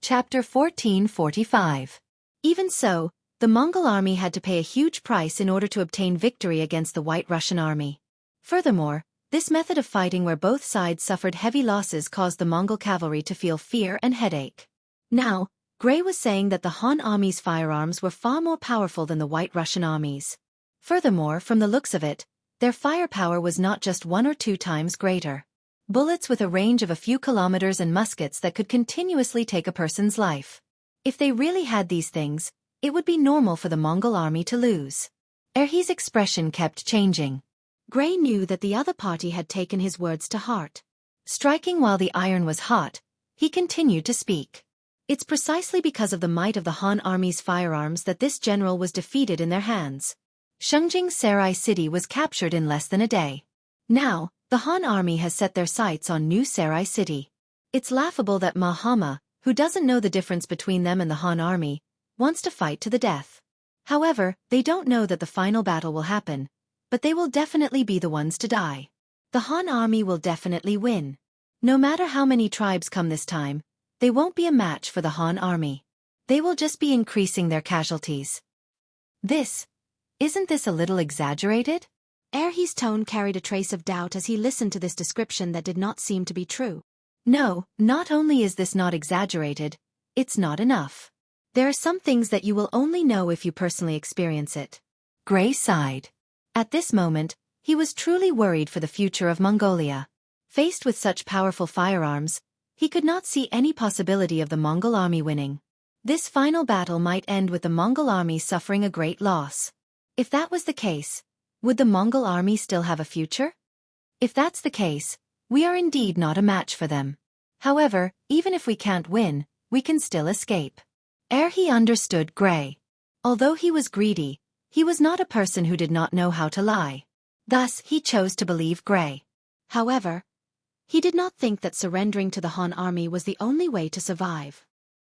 Chapter 1445. Even so, the Mongol army had to pay a huge price in order to obtain victory against the White Russian army. Furthermore, this method of fighting where both sides suffered heavy losses caused the Mongol cavalry to feel fear and headache. Now, Gray was saying that the Han army's firearms were far more powerful than the White Russian army's. Furthermore, from the looks of it, their firepower was not just 1 or 2 times greater. Bullets with a range of a few kilometers and muskets that could continuously take a person's life. If they really had these things, it would be normal for the Mongol army to lose. Erhe's expression kept changing. Gray knew that the other party had taken his words to heart. Striking while the iron was hot, he continued to speak. It's precisely because of the might of the Han army's firearms that this general was defeated in their hands. Xianxia Sarai city was captured in less than a day. Now, the Han army has set their sights on New Sarai city. It's laughable that Mahama, who doesn't know the difference between them and the Han army, wants to fight to the death. However, they don't know that the final battle will happen, but they will definitely be the ones to die. The Han army will definitely win. No matter how many tribes come this time, they won't be a match for the Han army. They will just be increasing their casualties. Isn't this a little exaggerated? Erhe's tone carried a trace of doubt as he listened to this description that did not seem to be true. No, not only is this not exaggerated, it's not enough. There are some things that you will only know if you personally experience it. Gray sighed. At this moment, he was truly worried for the future of Mongolia. Faced with such powerful firearms, he could not see any possibility of the Mongol army winning. This final battle might end with the Mongol army suffering a great loss. If that was the case, would the Mongol army still have a future? If that's the case, we are indeed not a match for them. However, even if we can't win, we can still escape. Erhe understood Gray. Although he was greedy, he was not a person who did not know how to lie. Thus, he chose to believe Gray. However, he did not think that surrendering to the Han army was the only way to survive.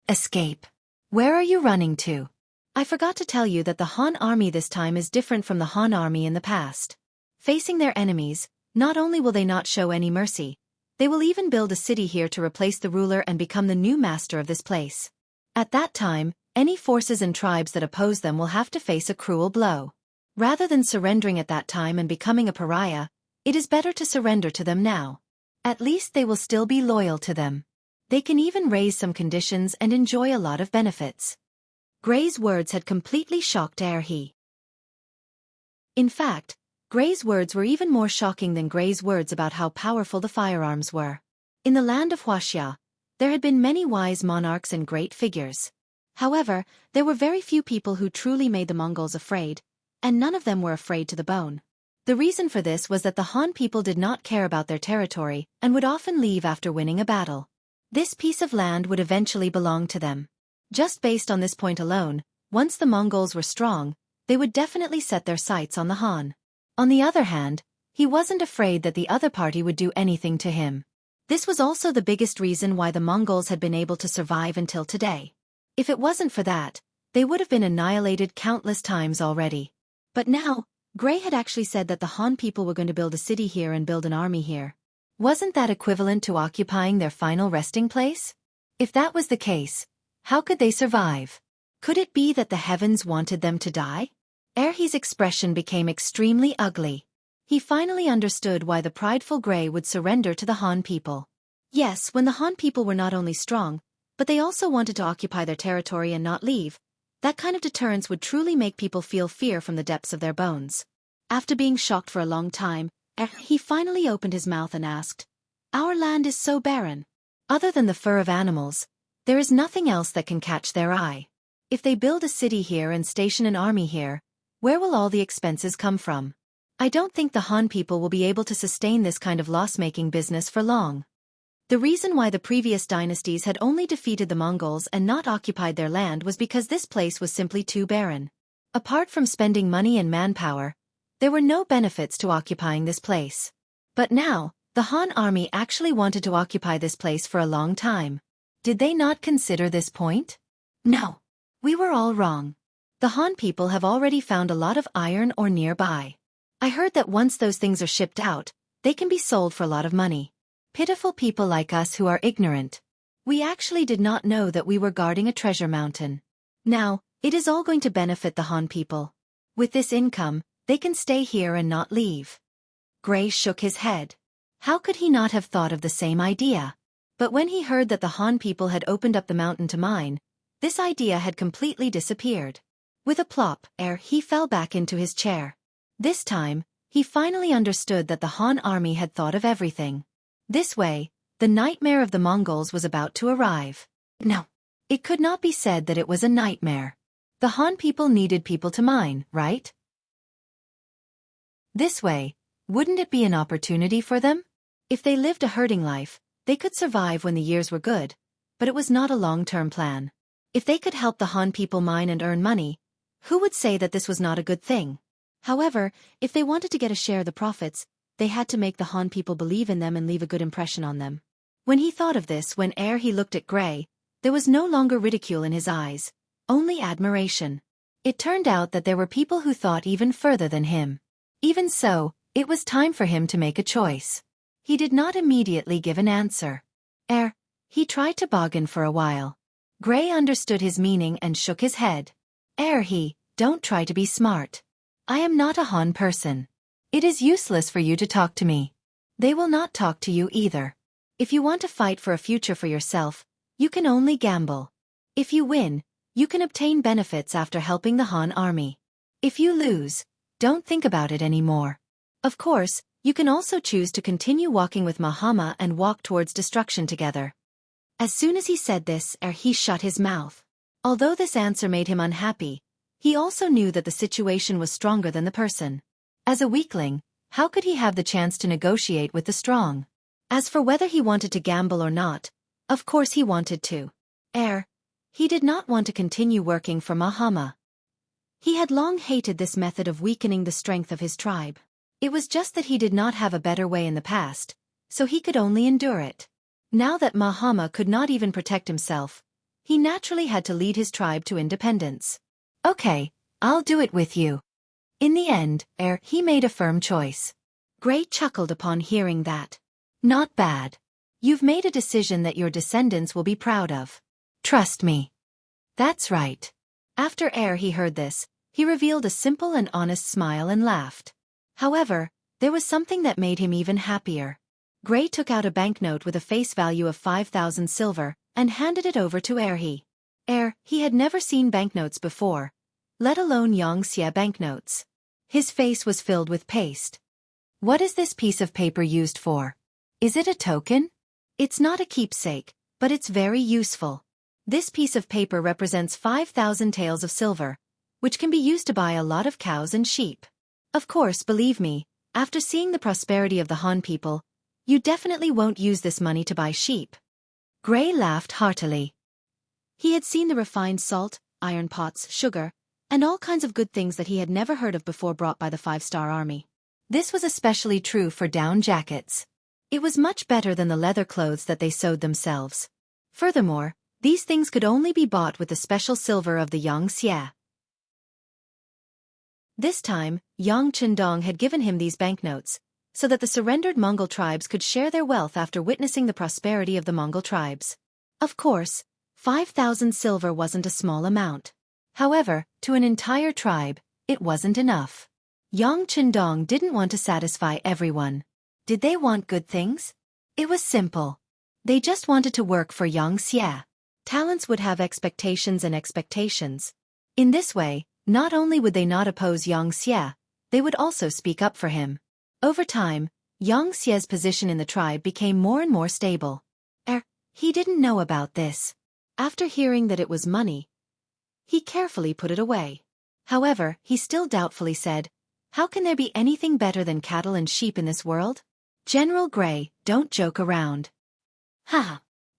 Escape. Where are you running to? I forgot to tell you that the Han army this time is different from the Han army in the past. Facing their enemies, not only will they not show any mercy, they will even build a city here to replace the ruler and become the new master of this place. At that time, any forces and tribes that oppose them will have to face a cruel blow. Rather than surrendering at that time and becoming a pariah, it is better to surrender to them now. At least they will still be loyal to them. They can even raise some conditions and enjoy a lot of benefits. Gray's words had completely shocked Erhe. In fact, Gray's words were even more shocking than Gray's words about how powerful the firearms were. In the land of Wuxia, there had been many wise monarchs and great figures. However, there were very few people who truly made the Mongols afraid, and none of them were afraid to the bone. The reason for this was that the Han people did not care about their territory and would often leave after winning a battle. This piece of land would eventually belong to them. Just based on this point alone, once the Mongols were strong, they would definitely set their sights on the Han. On the other hand, he wasn't afraid that the other party would do anything to him. This was also the biggest reason why the Mongols had been able to survive until today. If it wasn't for that, they would have been annihilated countless times already. But now, Gray had actually said that the Han people were going to build a city here and build an army here. Wasn't that equivalent to occupying their final resting place? If that was the case, how could they survive? Could it be that the heavens wanted them to die? Erhe's expression became extremely ugly. He finally understood why the prideful Gray would surrender to the Han people. Yes, when the Han people were not only strong, but they also wanted to occupy their territory and not leave, that kind of deterrence would truly make people feel fear from the depths of their bones. After being shocked for a long time, he finally opened his mouth and asked, "Our land is so barren. Other than the fur of animals, there is nothing else that can catch their eye. If they build a city here and station an army here, where will all the expenses come from? I don't think the Han people will be able to sustain this kind of loss-making business for long." The reason why the previous dynasties had only defeated the Mongols and not occupied their land was because this place was simply too barren. Apart from spending money and manpower, there were no benefits to occupying this place. But now, the Han army actually wanted to occupy this place for a long time. Did they not consider this point? No. We were all wrong. The Han people have already found a lot of iron ore nearby. I heard that once those things are shipped out, they can be sold for a lot of money. Pitiful people like us who are ignorant. We actually did not know that we were guarding a treasure mountain. Now, it is all going to benefit the Han people. With this income, they can stay here and not leave. Gray shook his head. How could he not have thought of the same idea? But when he heard that the Han people had opened up the mountain to mine, this idea had completely disappeared. With a plop, he fell back into his chair. This time, he finally understood that the Han army had thought of everything. This way, the nightmare of the Mongols was about to arrive. No, it could not be said that it was a nightmare. The Han people needed people to mine, right? This way, wouldn't it be an opportunity for them? If they lived a herding life, they could survive when the years were good, but it was not a long-term plan. If they could help the Han people mine and earn money, who would say that this was not a good thing? However, if they wanted to get a share of the profits, they had to make the Han people believe in them and leave a good impression on them. When he thought of this, he looked at Gray, there was no longer ridicule in his eyes, only admiration. It turned out that there were people who thought even further than him. Even so, it was time for him to make a choice. He did not immediately give an answer. He tried to bargain for a while. Gray understood his meaning and shook his head. Don't try to be smart. I am not a Han person. It is useless for you to talk to me. They will not talk to you either. If you want to fight for a future for yourself, you can only gamble. If you win, you can obtain benefits after helping the Han army. If you lose, don't think about it anymore. Of course, you can also choose to continue walking with Mahama and walk towards destruction together. As soon as he said this, he shut his mouth. Although this answer made him unhappy, he also knew that the situation was stronger than the person. As a weakling, how could he have the chance to negotiate with the strong? As for whether he wanted to gamble or not, of course he wanted to. He did not want to continue working for Mahama. He had long hated this method of weakening the strength of his tribe. It was just that he did not have a better way in the past, so he could only endure it. Now that Mahama could not even protect himself, he naturally had to lead his tribe to independence. Okay, I'll do it with you. In the end, he made a firm choice. Gray chuckled upon hearing that. Not bad. You've made a decision that your descendants will be proud of. Trust me. That's right. After he heard this, he revealed a simple and honest smile and laughed. However, there was something that made him even happier. Gray took out a banknote with a face value of 5,000 silver and handed it over to He had never seen banknotes before, let alone Xianxia banknotes. His face was filled with paste. What is this piece of paper used for? Is it a token? It's not a keepsake, but it's very useful. This piece of paper represents 5,000 taels of silver, which can be used to buy a lot of cows and sheep. Of course, believe me, after seeing the prosperity of the Han people, you definitely won't use this money to buy sheep. Gray laughed heartily. He had seen the refined salt, iron pots, sugar, and all kinds of good things that he had never heard of before brought by the 5-star army. This was especially true for down jackets. It was much better than the leather clothes that they sewed themselves. Furthermore, these things could only be bought with the special silver of the Xianxia. This time, Yang Qindong had given him these banknotes, so that the surrendered Mongol tribes could share their wealth after witnessing the prosperity of the Mongol tribes. Of course, 5,000 silver wasn't a small amount. However, to an entire tribe, it wasn't enough. Yang Qindong didn't want to satisfy everyone. Did they want good things? It was simple. They just wanted to work for Xianxia. Talents would have expectations and expectations. In this way, not only would they not oppose Xianxia, they would also speak up for him. Over time, Xianxia's position in the tribe became more and more stable. He didn't know about this. After hearing that it was money, he carefully put it away. However, he still doubtfully said, "How can there be anything better than cattle and sheep in this world? General Gray, don't joke around."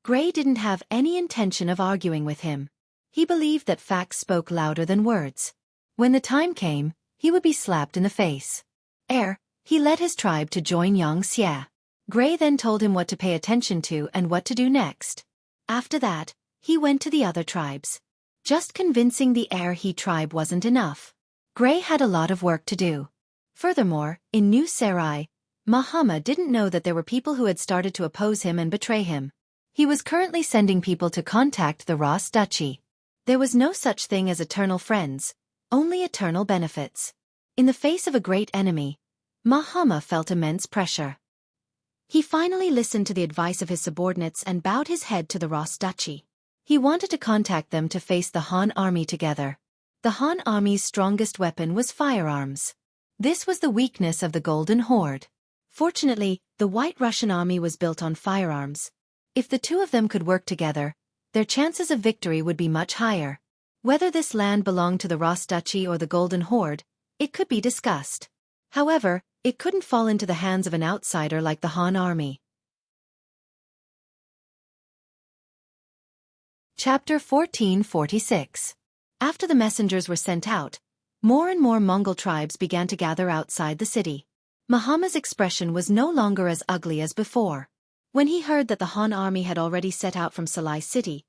Gray didn't have any intention of arguing with him. He believed that facts spoke louder than words. When the time came, he would be slapped in the face. He led his tribe to join Xianxia. Gray then told him what to pay attention to and what to do next. After that, he went to the other tribes. Just convincing the He tribe wasn't enough. Gray had a lot of work to do. Furthermore, in New Sarai, Mahama didn't know that there were people who had started to oppose him and betray him. He was currently sending people to contact the Ross Duchy. There was no such thing as eternal friends, only eternal benefits. In the face of a great enemy, Mahama felt immense pressure. He finally listened to the advice of his subordinates and bowed his head to the Ross Duchy. He wanted to contact them to face the Han army together. The Han army's strongest weapon was firearms. This was the weakness of the Golden Horde. Fortunately, the White Russian army was built on firearms. If the two of them could work together, their chances of victory would be much higher. Whether this land belonged to the Ross Duchy or the Golden Horde, it could be discussed. However, it couldn't fall into the hands of an outsider like the Han army. Chapter 1446. After the messengers were sent out, more and more Mongol tribes began to gather outside the city. Mahama's expression was no longer as ugly as before. When he heard that the Han army had already set out from Salai city,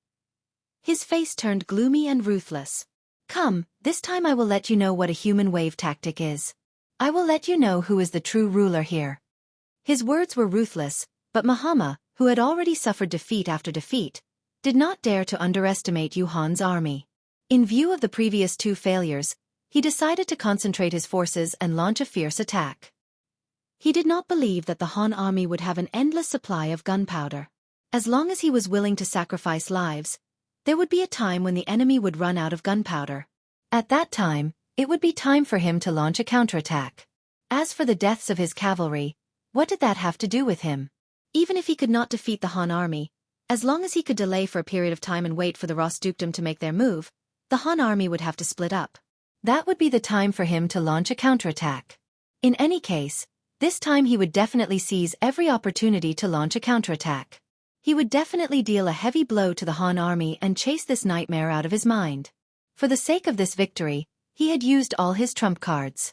his face turned gloomy and ruthless. Come, this time I will let you know what a human wave tactic is. I will let you know who is the true ruler here. His words were ruthless, but Mahama, who had already suffered defeat after defeat, did not dare to underestimate Yuhan's army. In view of the previous two failures, he decided to concentrate his forces and launch a fierce attack. He did not believe that the Han army would have an endless supply of gunpowder. As long as he was willing to sacrifice lives, there would be a time when the enemy would run out of gunpowder. At that time, it would be time for him to launch a counterattack. As for the deaths of his cavalry, what did that have to do with him? Even if he could not defeat the Han army, as long as he could delay for a period of time and wait for the Ross dukedom to make their move, the Han army would have to split up. That would be the time for him to launch a counterattack. In any case, this time he would definitely seize every opportunity to launch a counterattack. He would definitely deal a heavy blow to the Han army and chase this nightmare out of his mind. For the sake of this victory, he had used all his trump cards.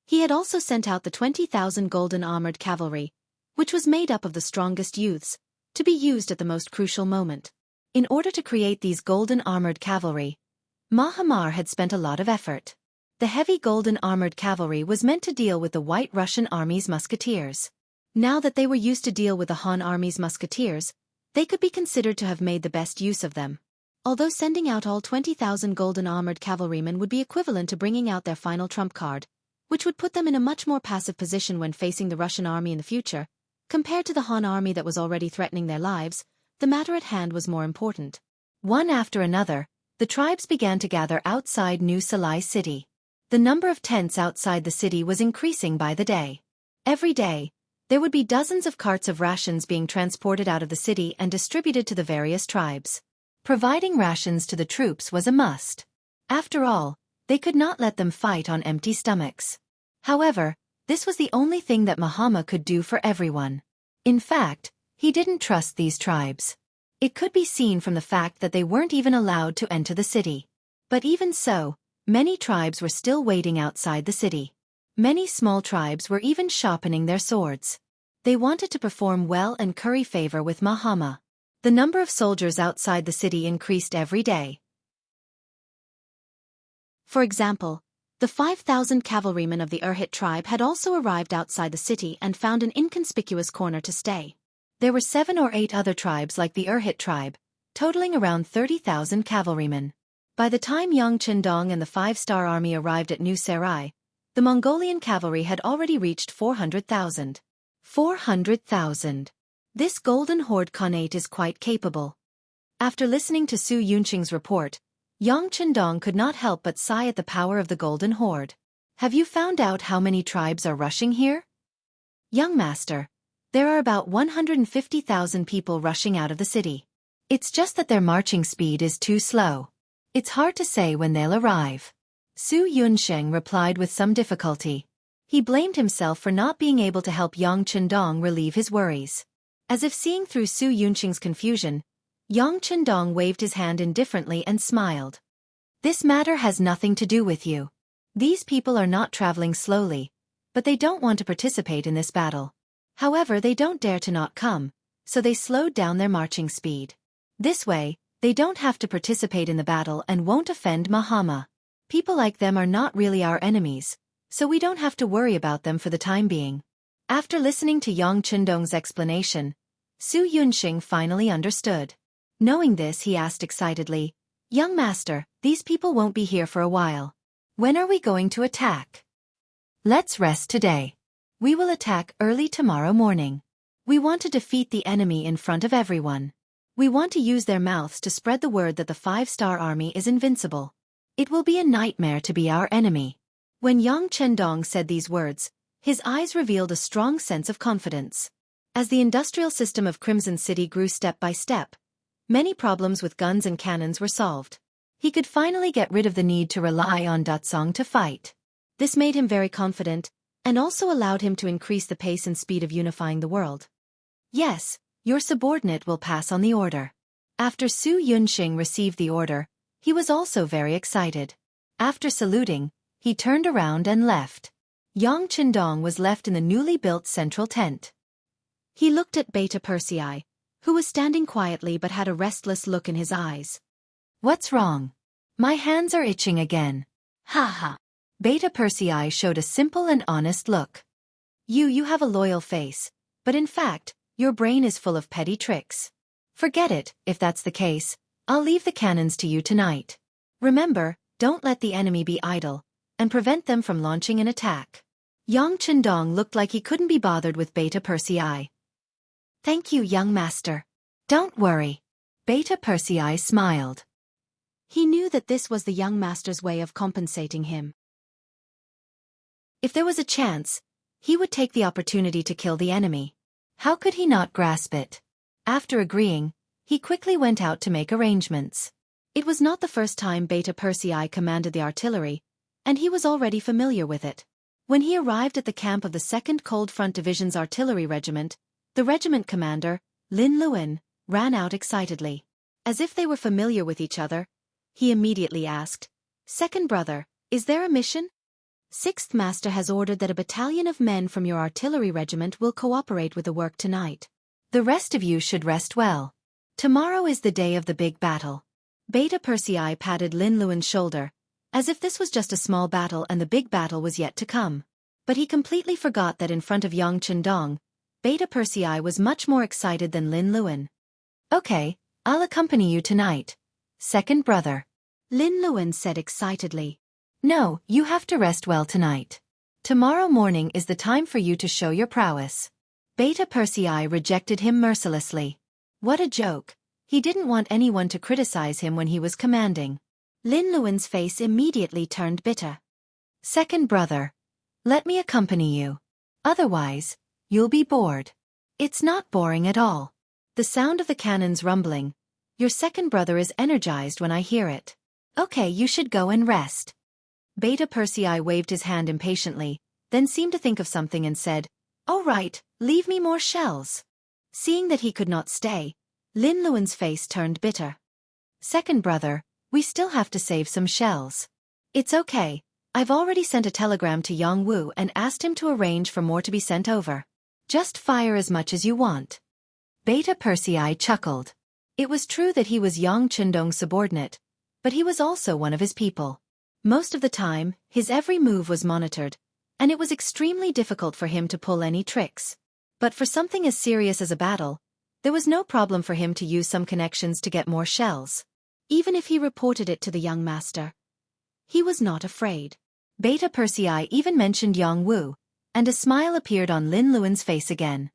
He had also sent out the 20,000 golden armored cavalry, which was made up of the strongest youths, to be used at the most crucial moment. In order to create these golden armored cavalry, Mahamar had spent a lot of effort. The heavy golden armored cavalry was meant to deal with the White Russian army's musketeers. Now that they were used to deal with the Han army's musketeers, they could be considered to have made the best use of them. Although sending out all 20,000 golden armored cavalrymen would be equivalent to bringing out their final trump card, which would put them in a much more passive position when facing the Russian army in the future, compared to the Han army that was already threatening their lives, the matter at hand was more important. One after another, the tribes began to gather outside New Salai city. The number of tents outside the city was increasing by the day. Every day, there would be dozens of carts of rations being transported out of the city and distributed to the various tribes. Providing rations to the troops was a must. After all, they could not let them fight on empty stomachs. However, this was the only thing that Mahama could do for everyone. In fact, he didn't trust these tribes. It could be seen from the fact that they weren't even allowed to enter the city. But even so, many tribes were still waiting outside the city. Many small tribes were even sharpening their swords. They wanted to perform well and curry favor with Mahama. The number of soldiers outside the city increased every day. For example, the 5,000 cavalrymen of the Urhit tribe had also arrived outside the city and found an inconspicuous corner to stay. There were 7 or 8 other tribes like the Urhit tribe, totaling around 30,000 cavalrymen. By the time Yang Chendong and the 5-star army arrived at New Sarai, the Mongolian cavalry had already reached 400,000. 400,000. This Golden Horde Khanate is quite capable. After listening to Su Yunqing's report, Yang Chendong could not help but sigh at the power of the Golden Horde. Have you found out how many tribes are rushing here? Young master, there are about 150,000 people rushing out of the city. It's just that their marching speed is too slow. It's hard to say when they'll arrive. Su Yunqing replied with some difficulty. He blamed himself for not being able to help Yang Chendong relieve his worries. As if seeing through Su Yunqing's confusion, Yang Chendong waved his hand indifferently and smiled. This matter has nothing to do with you. These people are not traveling slowly, but they don't want to participate in this battle. However, they don't dare to not come, so they slowed down their marching speed. This way, they don't have to participate in the battle and won't offend Mahama. People like them are not really our enemies, so we don't have to worry about them for the time being. After listening to Yang Chendong's explanation, Su Yunxing finally understood. Knowing this, he asked excitedly, "Young master, these people won't be here for a while. When are we going to attack?" "Let's rest today. We will attack early tomorrow morning. We want to defeat the enemy in front of everyone. We want to use their mouths to spread the word that the 5-star army is invincible. It will be a nightmare to be our enemy." When Yang Chendong said these words, his eyes revealed a strong sense of confidence. As the industrial system of Crimson City grew step by step, many problems with guns and cannons were solved. He could finally get rid of the need to rely on Datsong to fight. This made him very confident, and also allowed him to increase the pace and speed of unifying the world. "Yes, your subordinate will pass on the order." After Su Yunxing received the order, he was also very excited. After saluting, he turned around and left. Yang Chendong was left in the newly built central tent. He looked at Beta Persei, who was standing quietly but had a restless look in his eyes. "What's wrong? My hands are itching again." "Ha ha." Beta Persei showed a simple and honest look. You have a loyal face, but in fact, your brain is full of petty tricks. Forget it, if that's the case. I'll leave the cannons to you tonight. Remember, don't let the enemy be idle, and prevent them from launching an attack." Yang Chendong looked like he couldn't be bothered with Beta Persei. "Thank you, young master. Don't worry." Beta Persei smiled. He knew that this was the young master's way of compensating him. If there was a chance, he would take the opportunity to kill the enemy. How could he not grasp it? After agreeing, he quickly went out to make arrangements. It was not the first time Beta Persei commanded the artillery, and he was already familiar with it. When he arrived at the camp of the 2nd Cold Front Division's artillery regiment, the regiment commander, Lin Luan, ran out excitedly. As if they were familiar with each other, he immediately asked, "Second brother, is there a mission?" "Sixth master has ordered that a battalion of men from your artillery regiment will cooperate with the work tonight. The rest of you should rest well. Tomorrow is the day of the big battle." Beta Persei patted Lin Luan's shoulder, as if this was just a small battle and the big battle was yet to come. But he completely forgot that in front of Yang Chendong, Beta Persei was much more excited than Lin Luan. "Okay, I'll accompany you tonight, second brother," Lin Luan said excitedly. "No, you have to rest well tonight. Tomorrow morning is the time for you to show your prowess." Beta Persei rejected him mercilessly. What a joke. He didn't want anyone to criticize him when he was commanding. Lin Luan's face immediately turned bitter. "Second brother, let me accompany you. Otherwise, you'll be bored." "It's not boring at all. The sound of the cannons rumbling. Your second brother is energized when I hear it." "Okay, you should go and rest." Beta Persei waved his hand impatiently, then seemed to think of something and said, "All right, leave me more shells." Seeing that he could not stay, Lin Luan's face turned bitter. "Second brother, we still have to save some shells." "It's okay. I've already sent a telegram to Jianghu and asked him to arrange for more to be sent over. Just fire as much as you want." Beta Persei chuckled. It was true that he was Yang Chendong's subordinate, but he was also one of his people. Most of the time, his every move was monitored, and it was extremely difficult for him to pull any tricks. But for something as serious as a battle, there was no problem for him to use some connections to get more shells. Even if he reported it to the young master, he was not afraid. Beta Persei even mentioned Jianghu, and a smile appeared on Lin Luan's face again.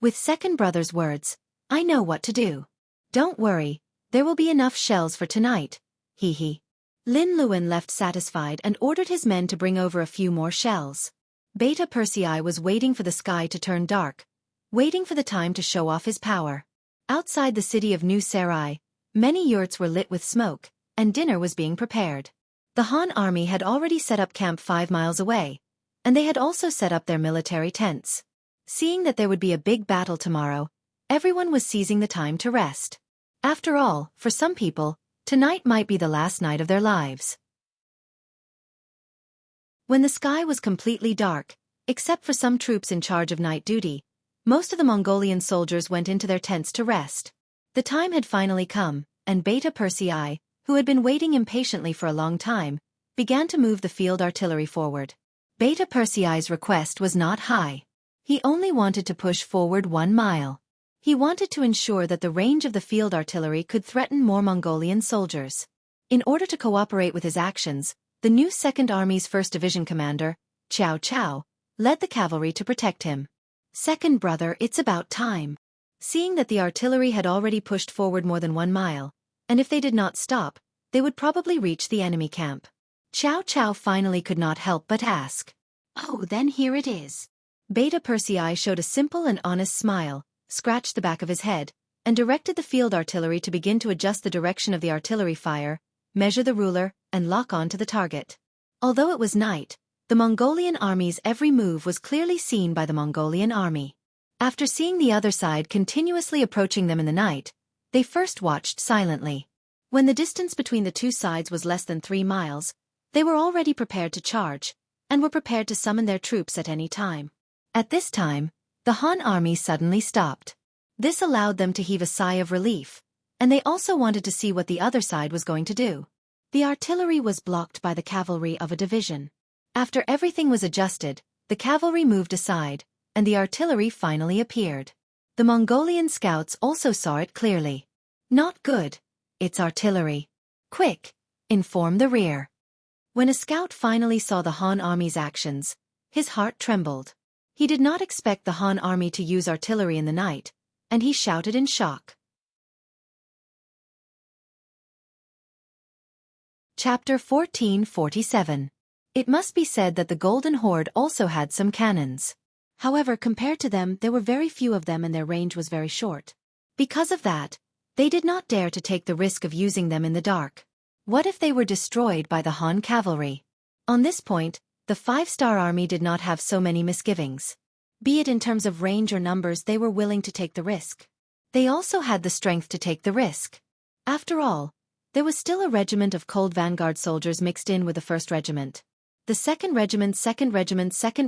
"With second brother's words, I know what to do. Don't worry, there will be enough shells for tonight, he. Lin Luan left satisfied and ordered his men to bring over a few more shells. Beta Persei was waiting for the sky to turn dark, waiting for the time to show off his power. Outside the city of New Sarai, many yurts were lit with smoke, and dinner was being prepared. The Han army had already set up camp 5 miles away, and they had also set up their military tents. Seeing that there would be a big battle tomorrow, everyone was seizing the time to rest. After all, for some people, tonight might be the last night of their lives. When the sky was completely dark, except for some troops in charge of night duty, most of the Mongolian soldiers went into their tents to rest. The time had finally come, and Beta Persei, who had been waiting impatiently for a long time, began to move the field artillery forward. Beta Persei's request was not high. He only wanted to push forward 1 mile. He wanted to ensure that the range of the field artillery could threaten more Mongolian soldiers. In order to cooperate with his actions, the new Second Army's 1st Division commander, Xiao, led the cavalry to protect him. Second brother, it's about time. Seeing that the artillery had already pushed forward more than 1 mile, and if they did not stop, they would probably reach the enemy camp. Xiao finally could not help but ask. Oh, then here it is. Beta Persei showed a simple and honest smile, scratched the back of his head, and directed the field artillery to begin to adjust the direction of the artillery fire, measure the ruler, and lock on to the target. Although it was night, the Mongolian army's every move was clearly seen by the Mongolian army. After seeing the other side continuously approaching them in the night, they first watched silently. When the distance between the two sides was less than 3 miles, they were already prepared to charge, and were prepared to summon their troops at any time. At this time, the Han army suddenly stopped. This allowed them to heave a sigh of relief, and they also wanted to see what the other side was going to do. The artillery was blocked by the cavalry of a division. After everything was adjusted, the cavalry moved aside, and the artillery finally appeared. The Mongolian scouts also saw it clearly. Not good. It's artillery. Quick, inform the rear. When a scout finally saw the Han army's actions, his heart trembled. He did not expect the Han army to use artillery in the night, and he shouted in shock. Chapter 1447. It must be said that the Golden Horde also had some cannons. However, compared to them, there were very few of them and their range was very short. Because of that, they did not dare to take the risk of using them in the dark. What if they were destroyed by the Han cavalry? On this point, the 5-star army did not have so many misgivings. Be it in terms of range or numbers, they were willing to take the risk. They also had the strength to take the risk. After all, there was still a regiment of cold vanguard soldiers mixed in with the 1st Regiment. The 2nd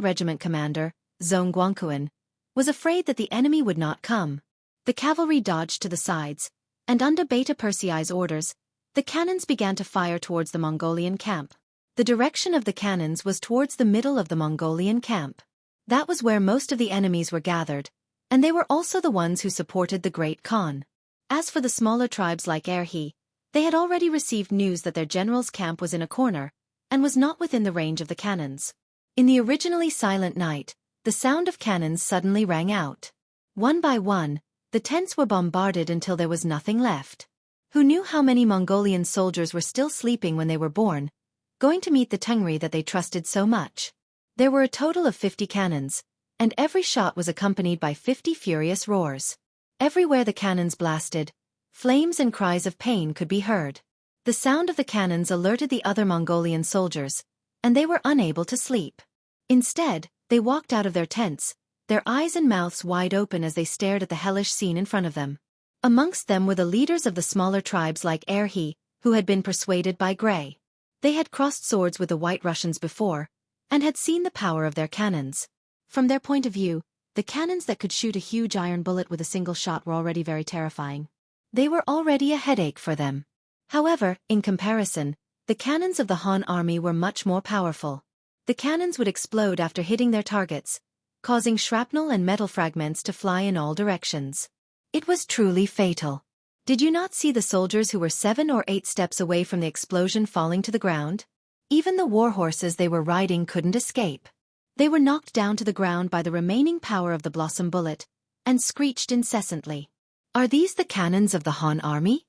Regiment commander, Zhong Guangquan, was afraid that the enemy would not come. The cavalry dodged to the sides, and under Beta Persei's orders, the cannons began to fire towards the Mongolian camp. The direction of the cannons was towards the middle of the Mongolian camp. That was where most of the enemies were gathered, and they were also the ones who supported the Great Khan. As for the smaller tribes like Erhe, they had already received news that their general's camp was in a corner, and was not within the range of the cannons. In the originally silent night, the sound of cannons suddenly rang out. One by one, the tents were bombarded until there was nothing left. Who knew how many Mongolian soldiers were still sleeping when they were born, going to meet the Tengri that they trusted so much? There were a total of 50 cannons, and every shot was accompanied by 50 furious roars. Everywhere the cannons blasted, flames and cries of pain could be heard. The sound of the cannons alerted the other Mongolian soldiers, and they were unable to sleep. Instead, they walked out of their tents, their eyes and mouths wide open as they stared at the hellish scene in front of them. Amongst them were the leaders of the smaller tribes like Erhe, who had been persuaded by Grey. They had crossed swords with the White Russians before, and had seen the power of their cannons. From their point of view, the cannons that could shoot a huge iron bullet with a single shot were already very terrifying. They were already a headache for them. However, in comparison, the cannons of the Han army were much more powerful. The cannons would explode after hitting their targets, causing shrapnel and metal fragments to fly in all directions. It was truly fatal. Did you not see the soldiers who were 7 or 8 steps away from the explosion falling to the ground? Even the war horses they were riding couldn't escape. They were knocked down to the ground by the remaining power of the blossom bullet, and screeched incessantly. Are these the cannons of the Han army?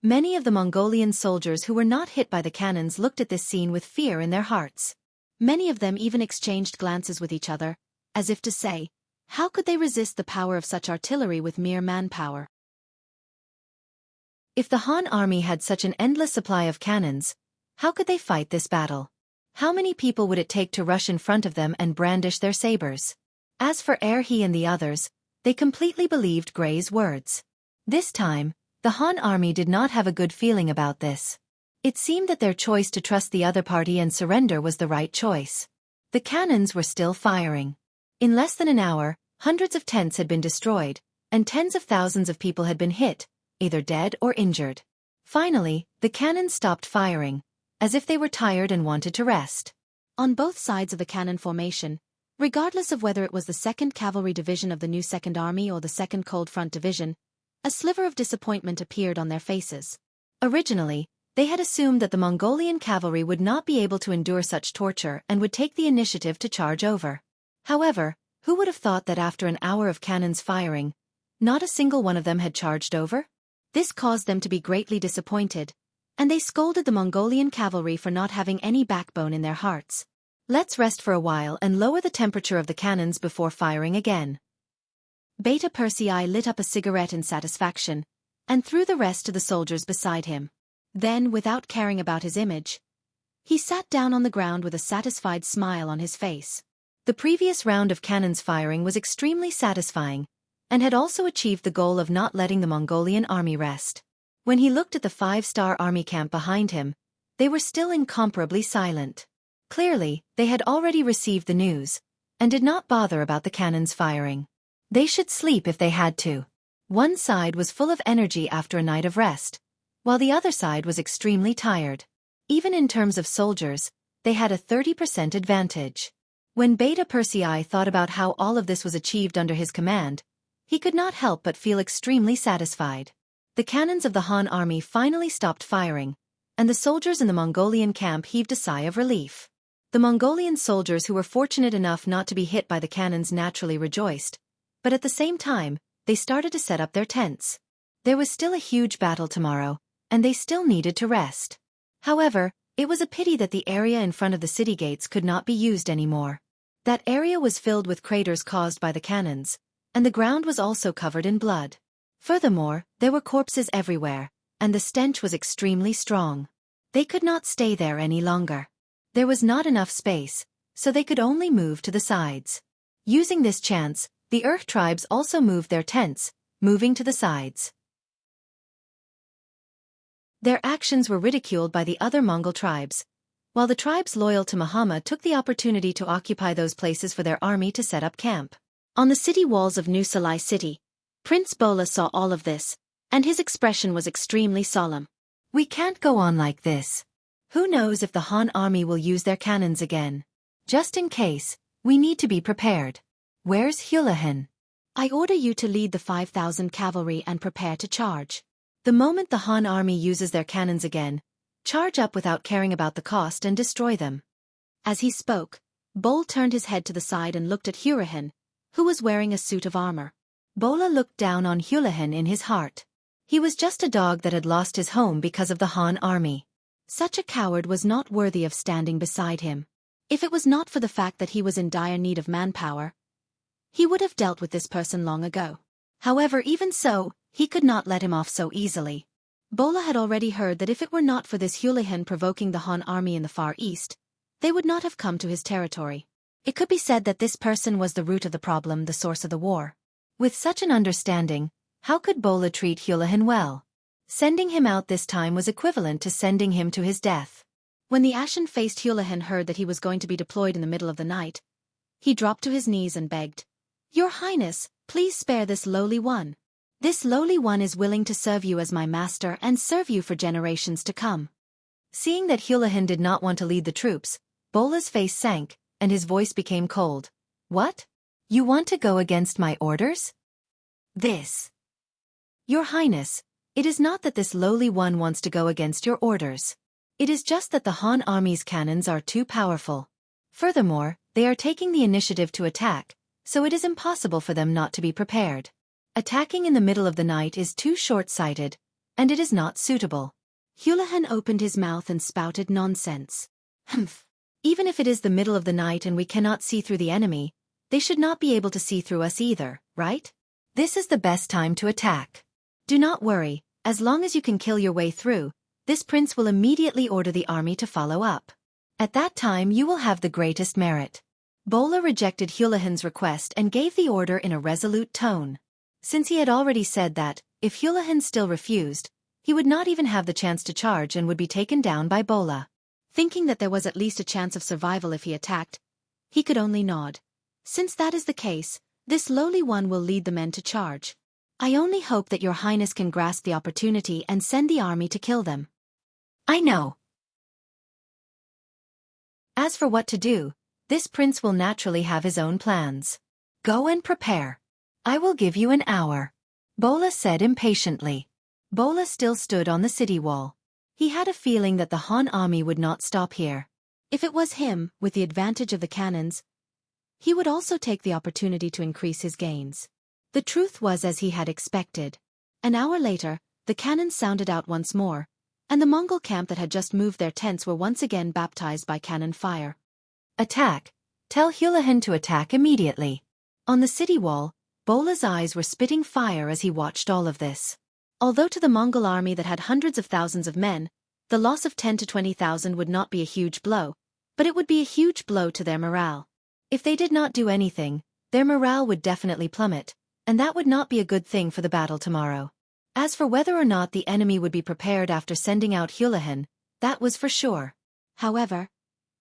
Many of the Mongolian soldiers who were not hit by the cannons looked at this scene with fear in their hearts. Many of them even exchanged glances with each other, as if to say, how could they resist the power of such artillery with mere manpower? If the Han army had such an endless supply of cannons, how could they fight this battle? How many people would it take to rush in front of them and brandish their sabers? As for Erhe and the others, they completely believed Grey's words. This time, the Han army did not have a good feeling about this. It seemed that their choice to trust the other party and surrender was the right choice. The cannons were still firing. In less than an hour, hundreds of tents had been destroyed, and tens of thousands of people had been hit, either dead or injured. Finally, the cannons stopped firing, as if they were tired and wanted to rest. On both sides of the cannon formation, Regardless of whether it was the 2nd Cavalry Division of the new Second Army or the 2nd Cold Front Division, a sliver of disappointment appeared on their faces. Originally, they had assumed that the Mongolian cavalry would not be able to endure such torture and would take the initiative to charge over. However, who would have thought that after an hour of cannons firing, not a single one of them had charged over? This caused them to be greatly disappointed, and they scolded the Mongolian cavalry for not having any backbone in their hearts. Let's rest for a while and lower the temperature of the cannons before firing again. Beta Persei lit up a cigarette in satisfaction, and threw the rest to the soldiers beside him. Then, without caring about his image, he sat down on the ground with a satisfied smile on his face. The previous round of cannons firing was extremely satisfying, and had also achieved the goal of not letting the Mongolian army rest. When he looked at the 5-star army camp behind him, they were still incomparably silent. Clearly, they had already received the news, and did not bother about the cannons firing. They should sleep if they had to. One side was full of energy after a night of rest, while the other side was extremely tired. Even in terms of soldiers, they had a 30% advantage. When Beta Persei thought about how all of this was achieved under his command, he could not help but feel extremely satisfied. The cannons of the Han army finally stopped firing, and the soldiers in the Mongolian camp heaved a sigh of relief. The Mongolian soldiers who were fortunate enough not to be hit by the cannons naturally rejoiced, but at the same time, they started to set up their tents. There was still a huge battle tomorrow, and they still needed to rest. However, it was a pity that the area in front of the city gates could not be used anymore. That area was filled with craters caused by the cannons, and the ground was also covered in blood. Furthermore, there were corpses everywhere, and the stench was extremely strong. They could not stay there any longer. There was not enough space, so they could only move to the sides. Using this chance, the Earth tribes also moved their tents, moving to the sides. Their actions were ridiculed by the other Mongol tribes, while the tribes loyal to Muhammad took the opportunity to occupy those places for their army to set up camp. On the city walls of New Salai City, Prince Bola saw all of this, and his expression was extremely solemn. We can't go on like this. Who knows if the Han army will use their cannons again? Just in case, we need to be prepared. Where's Hulahan? I order you to lead the 5,000 cavalry and prepare to charge. The moment the Han army uses their cannons again, charge up without caring about the cost and destroy them. As he spoke, Bol turned his head to the side and looked at Hurahan, who was wearing a suit of armor. Bola looked down on Hulahan in his heart. He was just a dog that had lost his home because of the Han army. Such a coward was not worthy of standing beside him. If it was not for the fact that he was in dire need of manpower, he would have dealt with this person long ago. However, even so, he could not let him off so easily. Bola had already heard that if it were not for this Hulahan provoking the Han army in the Far East, they would not have come to his territory. It could be said that this person was the root of the problem, the source of the war. With such an understanding, how could Bola treat Hulahan well? Sending him out this time was equivalent to sending him to his death. When the ashen-faced Hulahan heard that he was going to be deployed in the middle of the night, he dropped to his knees and begged, "Your Highness, please spare this lowly one. This lowly one is willing to serve you as my master and serve you for generations to come." Seeing that Hulahan did not want to lead the troops, Bola's face sank, and his voice became cold. What? You want to go against my orders? This. Your Highness, it is not that this lowly one wants to go against your orders. It is just that the Han army's cannons are too powerful. Furthermore, they are taking the initiative to attack, so it is impossible for them not to be prepared. Attacking in the middle of the night is too short-sighted, and it is not suitable. Hulahan opened his mouth and spouted nonsense. Humph. Even if it is the middle of the night and we cannot see through the enemy, they should not be able to see through us either, right? This is the best time to attack. Do not worry, as long as you can kill your way through, this prince will immediately order the army to follow up. At that time you will have the greatest merit. Bola rejected Hulahan's request and gave the order in a resolute tone. Since he had already said that, if Hulahan still refused, he would not even have the chance to charge and would be taken down by Bola. Thinking that there was at least a chance of survival if he attacked, he could only nod. Since that is the case, this lowly one will lead the men to charge. I only hope that your Highness can grasp the opportunity and send the army to kill them. I know. As for what to do, This prince will naturally have his own plans. Go and prepare. I will give you an hour, Bola said impatiently. Bola still stood on the city wall. He had a feeling that the Han army would not stop here. If it was him, with the advantage of the cannons, he would also take the opportunity to increase his gains. The truth was as he had expected. An hour later, the cannons sounded out once more, and the Mongol camp that had just moved their tents were once again baptized by cannon fire. Attack! Tell Hulahan to attack immediately. On the city wall, Bola's eyes were spitting fire as he watched all of this. Although to the Mongol army that had hundreds of thousands of men, the loss of 10 to 20,000 would not be a huge blow, but it would be a huge blow to their morale. If they did not do anything, their morale would definitely plummet, and that would not be a good thing for the battle tomorrow. As for whether or not the enemy would be prepared after sending out Hulahan, that was for sure. However,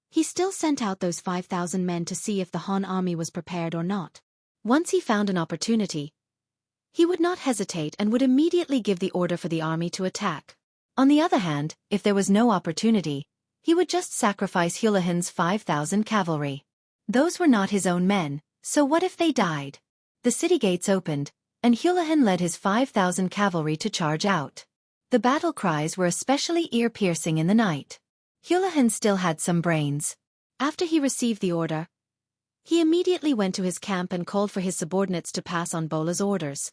he still sent out those 5,000 men to see if the Han army was prepared or not. Once he found an opportunity, he would not hesitate and would immediately give the order for the army to attack. On the other hand, if there was no opportunity, he would just sacrifice Hulahan's 5,000 cavalry. Those were not his own men, so what if they died? The city gates opened, and Hulahan led his 5,000 cavalry to charge out. The battle cries were especially ear-piercing in the night. Hulahan still had some brains. After he received the order, he immediately went to his camp and called for his subordinates to pass on Bola's orders.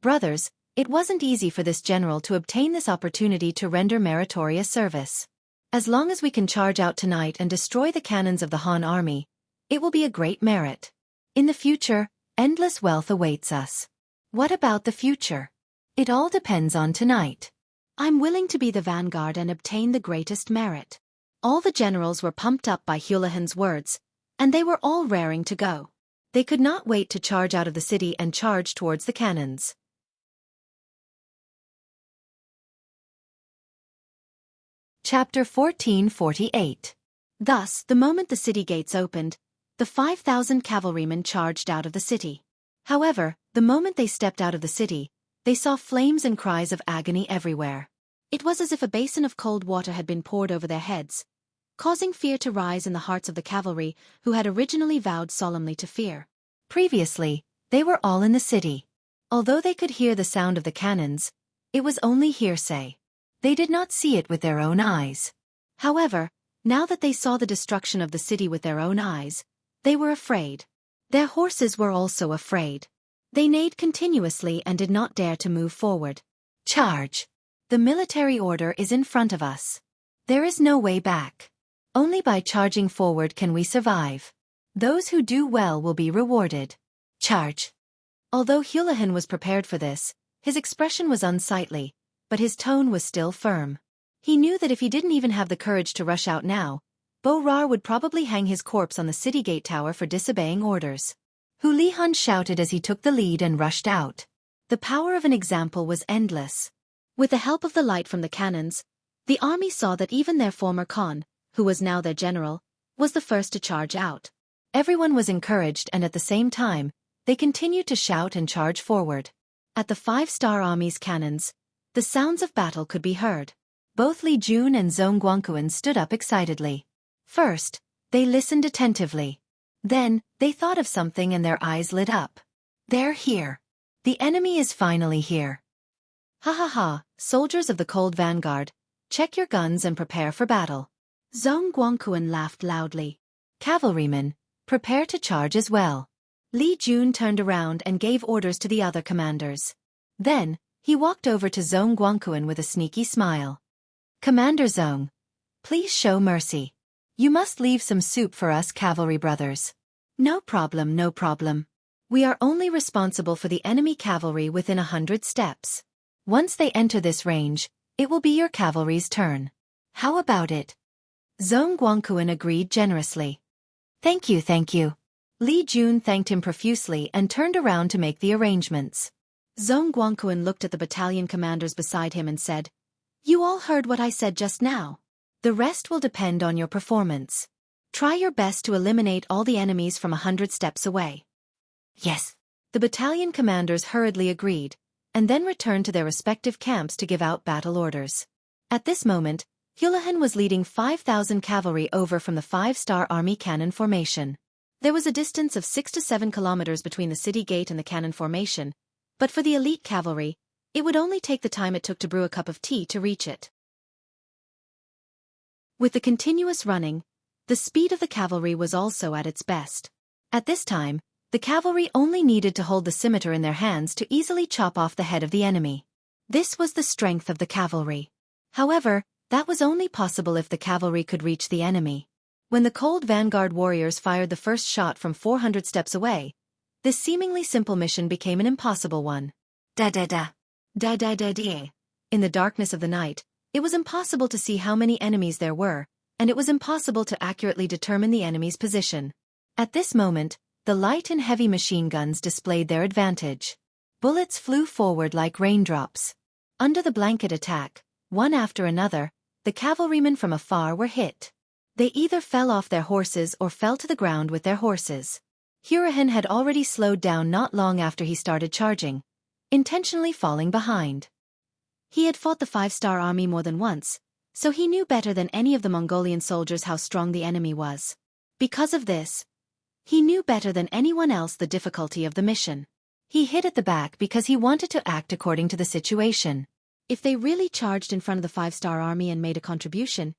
Brothers, it wasn't easy for this general to obtain this opportunity to render meritorious service. As long as we can charge out tonight and destroy the cannons of the Han army, it will be a great merit. In the future, endless wealth awaits us. What about the future? It all depends on tonight. I'm willing to be the vanguard and obtain the greatest merit. All the generals were pumped up by Hulahan's words, and they were all raring to go. They could not wait to charge out of the city and charge towards the cannons. Chapter 1448. Thus, the moment the city gates opened, the 5,000 cavalrymen charged out of the city. However, the moment they stepped out of the city, they saw flames and cries of agony everywhere. It was as if a basin of cold water had been poured over their heads, causing fear to rise in the hearts of the cavalry who had originally vowed solemnly to fear. Previously, they were all in the city. Although they could hear the sound of the cannons, it was only hearsay. They did not see it with their own eyes. However, now that they saw the destruction of the city with their own eyes, they were afraid. Their horses were also afraid. They neighed continuously and did not dare to move forward. Charge! The military order is in front of us. There is no way back. Only by charging forward can we survive. Those who do well will be rewarded. Charge! Although Hulahan was prepared for this, his expression was unsightly, but his tone was still firm. He knew that if he didn't even have the courage to rush out now, Bo-Rar would probably hang his corpse on the city gate tower for disobeying orders. Hu Lihan shouted as he took the lead and rushed out. The power of an example was endless. With the help of the light from the cannons, the army saw that even their former Khan, who was now their general, was the first to charge out. Everyone was encouraged and at the same time, they continued to shout and charge forward. At the 5-star army's cannons, the sounds of battle could be heard. Both Li Jun and Zhong Guangquan stood up excitedly. First, they listened attentively. Then, they thought of something and their eyes lit up. They're here. The enemy is finally here. Ha ha ha, soldiers of the Cold Vanguard, check your guns and prepare for battle. Zhong Guangquan laughed loudly. Cavalrymen, prepare to charge as well. Li Jun turned around and gave orders to the other commanders. Then, he walked over to Zhong Guangquan with a sneaky smile. Commander Zhong, please show mercy. You must leave some soup for us cavalry brothers. No problem, no problem. We are only responsible for the enemy cavalry within 100 steps. Once they enter this range, it will be your cavalry's turn. How about it? Zhong Guangquan agreed generously. Thank you, thank you. Li Jun thanked him profusely and turned around to make the arrangements. Zhong Guangquan looked at the battalion commanders beside him and said, You all heard what I said just now. The rest will depend on your performance. Try your best to eliminate all the enemies from 100 steps away. Yes. The battalion commanders hurriedly agreed, and then returned to their respective camps to give out battle orders. At this moment, Hulahan was leading 5,000 cavalry over from the 5-star army cannon formation. There was a distance of 6 to 7 kilometers between the city gate and the cannon formation, but for the elite cavalry, it would only take the time it took to brew a cup of tea to reach it. With the continuous running, the speed of the cavalry was also at its best. At this time, the cavalry only needed to hold the scimitar in their hands to easily chop off the head of the enemy. This was the strength of the cavalry. However, that was only possible if the cavalry could reach the enemy. When the cold vanguard warriors fired the first shot from 400 steps away, this seemingly simple mission became an impossible one. Da-da-da. Da-da-da-da. In the darkness of the night, it was impossible to see how many enemies there were, and it was impossible to accurately determine the enemy's position. At this moment, the light and heavy machine guns displayed their advantage. Bullets flew forward like raindrops. Under the blanket attack, one after another, the cavalrymen from afar were hit. They either fell off their horses or fell to the ground with their horses. Hurahan had already slowed down not long after he started charging, intentionally falling behind. He had fought the 5-star army more than once, so he knew better than any of the Mongolian soldiers how strong the enemy was. Because of this, he knew better than anyone else the difficulty of the mission. He hid at the back because he wanted to act according to the situation. If they really charged in front of the 5-star army and made a contribution,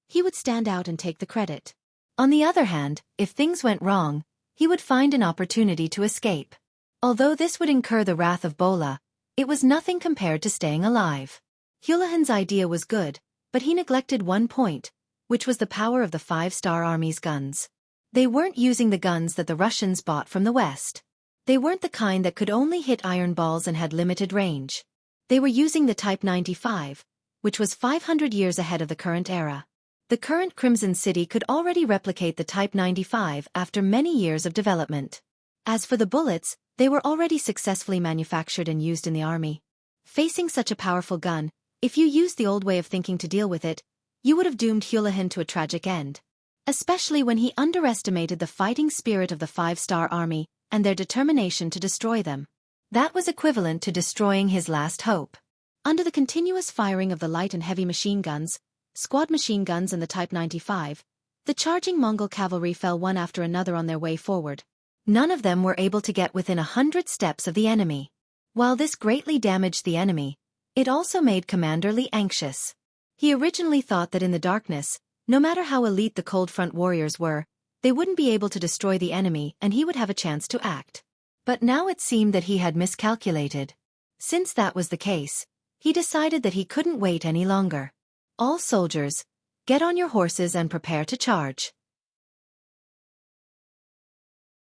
he would stand out and take the credit. On the other hand, if things went wrong, he would find an opportunity to escape. Although this would incur the wrath of Bola, it was nothing compared to staying alive. Hulahan's idea was good, but he neglected one point, which was the power of the 5-star army's guns. They weren't using the guns that the Russians bought from the West. They weren't the kind that could only hit iron balls and had limited range. They were using the Type 95, which was 500 years ahead of the current era. The current Crimson City could already replicate the Type 95 after many years of development. As for the bullets, they were already successfully manufactured and used in the army. Facing such a powerful gun, if you used the old way of thinking to deal with it, you would have doomed Hulahan to a tragic end. Especially when he underestimated the fighting spirit of the 5-star army and their determination to destroy them. That was equivalent to destroying his last hope. Under the continuous firing of the light and heavy machine guns, squad machine guns and the Type 95, the charging Mongol cavalry fell one after another on their way forward. None of them were able to get within 100 steps of the enemy. While this greatly damaged the enemy, it also made Commander Li anxious. He originally thought that in the darkness, no matter how elite the Cold Front warriors were, they wouldn't be able to destroy the enemy and he would have a chance to act. But now it seemed that he had miscalculated. Since that was the case, he decided that he couldn't wait any longer. All soldiers, get on your horses and prepare to charge.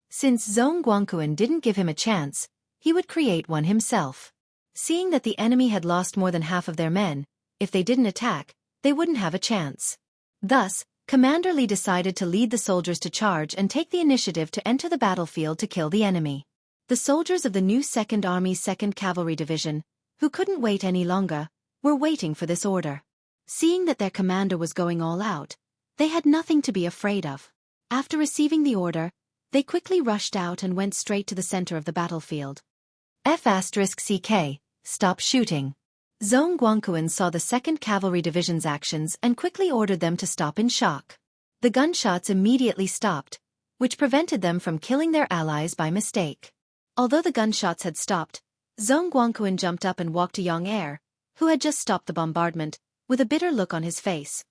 Since Zhong Guangquan didn't give him a chance, he would create one himself. Seeing that the enemy had lost more than half of their men, if they didn't attack, they wouldn't have a chance. Thus, Commander Li decided to lead the soldiers to charge and take the initiative to enter the battlefield to kill the enemy. The soldiers of the new 2nd Army's 2nd Cavalry Division, who couldn't wait any longer, were waiting for this order. Seeing that their commander was going all out, they had nothing to be afraid of. After receiving the order, they quickly rushed out and went straight to the center of the battlefield. F***CK, stop shooting. Zhong Guangquan saw the 2nd Cavalry Division's actions and quickly ordered them to stop in shock. The gunshots immediately stopped, which prevented them from killing their allies by mistake. Although the gunshots had stopped, Zhong Guangquan jumped up and walked to Yang, who had just stopped the bombardment, with a bitter look on his face.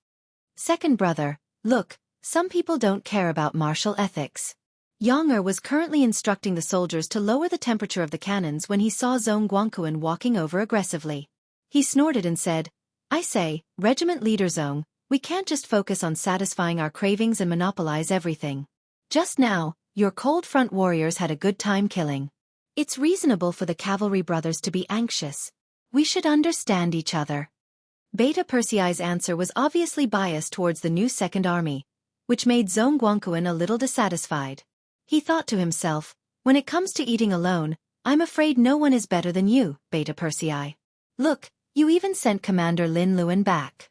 Second brother, look, some people don't care about martial ethics. Yang was currently instructing the soldiers to lower the temperature of the cannons when he saw Zhong Guangquan walking over aggressively. He snorted and said, I say, Regiment Leader Zhong, we can't just focus on satisfying our cravings and monopolize everything. Just now, your Cold Front warriors had a good time killing. It's reasonable for the cavalry brothers to be anxious. We should understand each other. Beta Persei's answer was obviously biased towards the new 2nd Army, which made Zhong Guangquan a little dissatisfied. He thought to himself, when it comes to eating alone, I'm afraid no one is better than you, Beta Persei. Look, you even sent Commander Lin Luan back.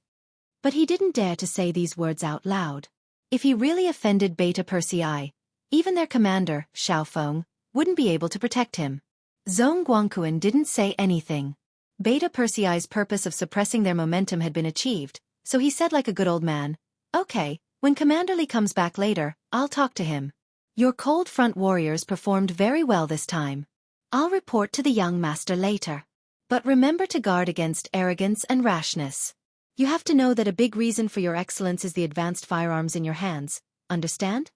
But he didn't dare to say these words out loud. If he really offended Beta Persei, even their commander, Xiaofeng, wouldn't be able to protect him. Zhong Guangquan didn't say anything. Beta Persei's purpose of suppressing their momentum had been achieved, So he said like a good old man, "Okay, when Commander Li comes back later, I'll talk to him. Your cold front warriors performed very well this time. I'll report to the young master later. But remember to guard against arrogance and rashness. You have to know that a big reason for your excellence is the advanced firearms in your hands, understand?"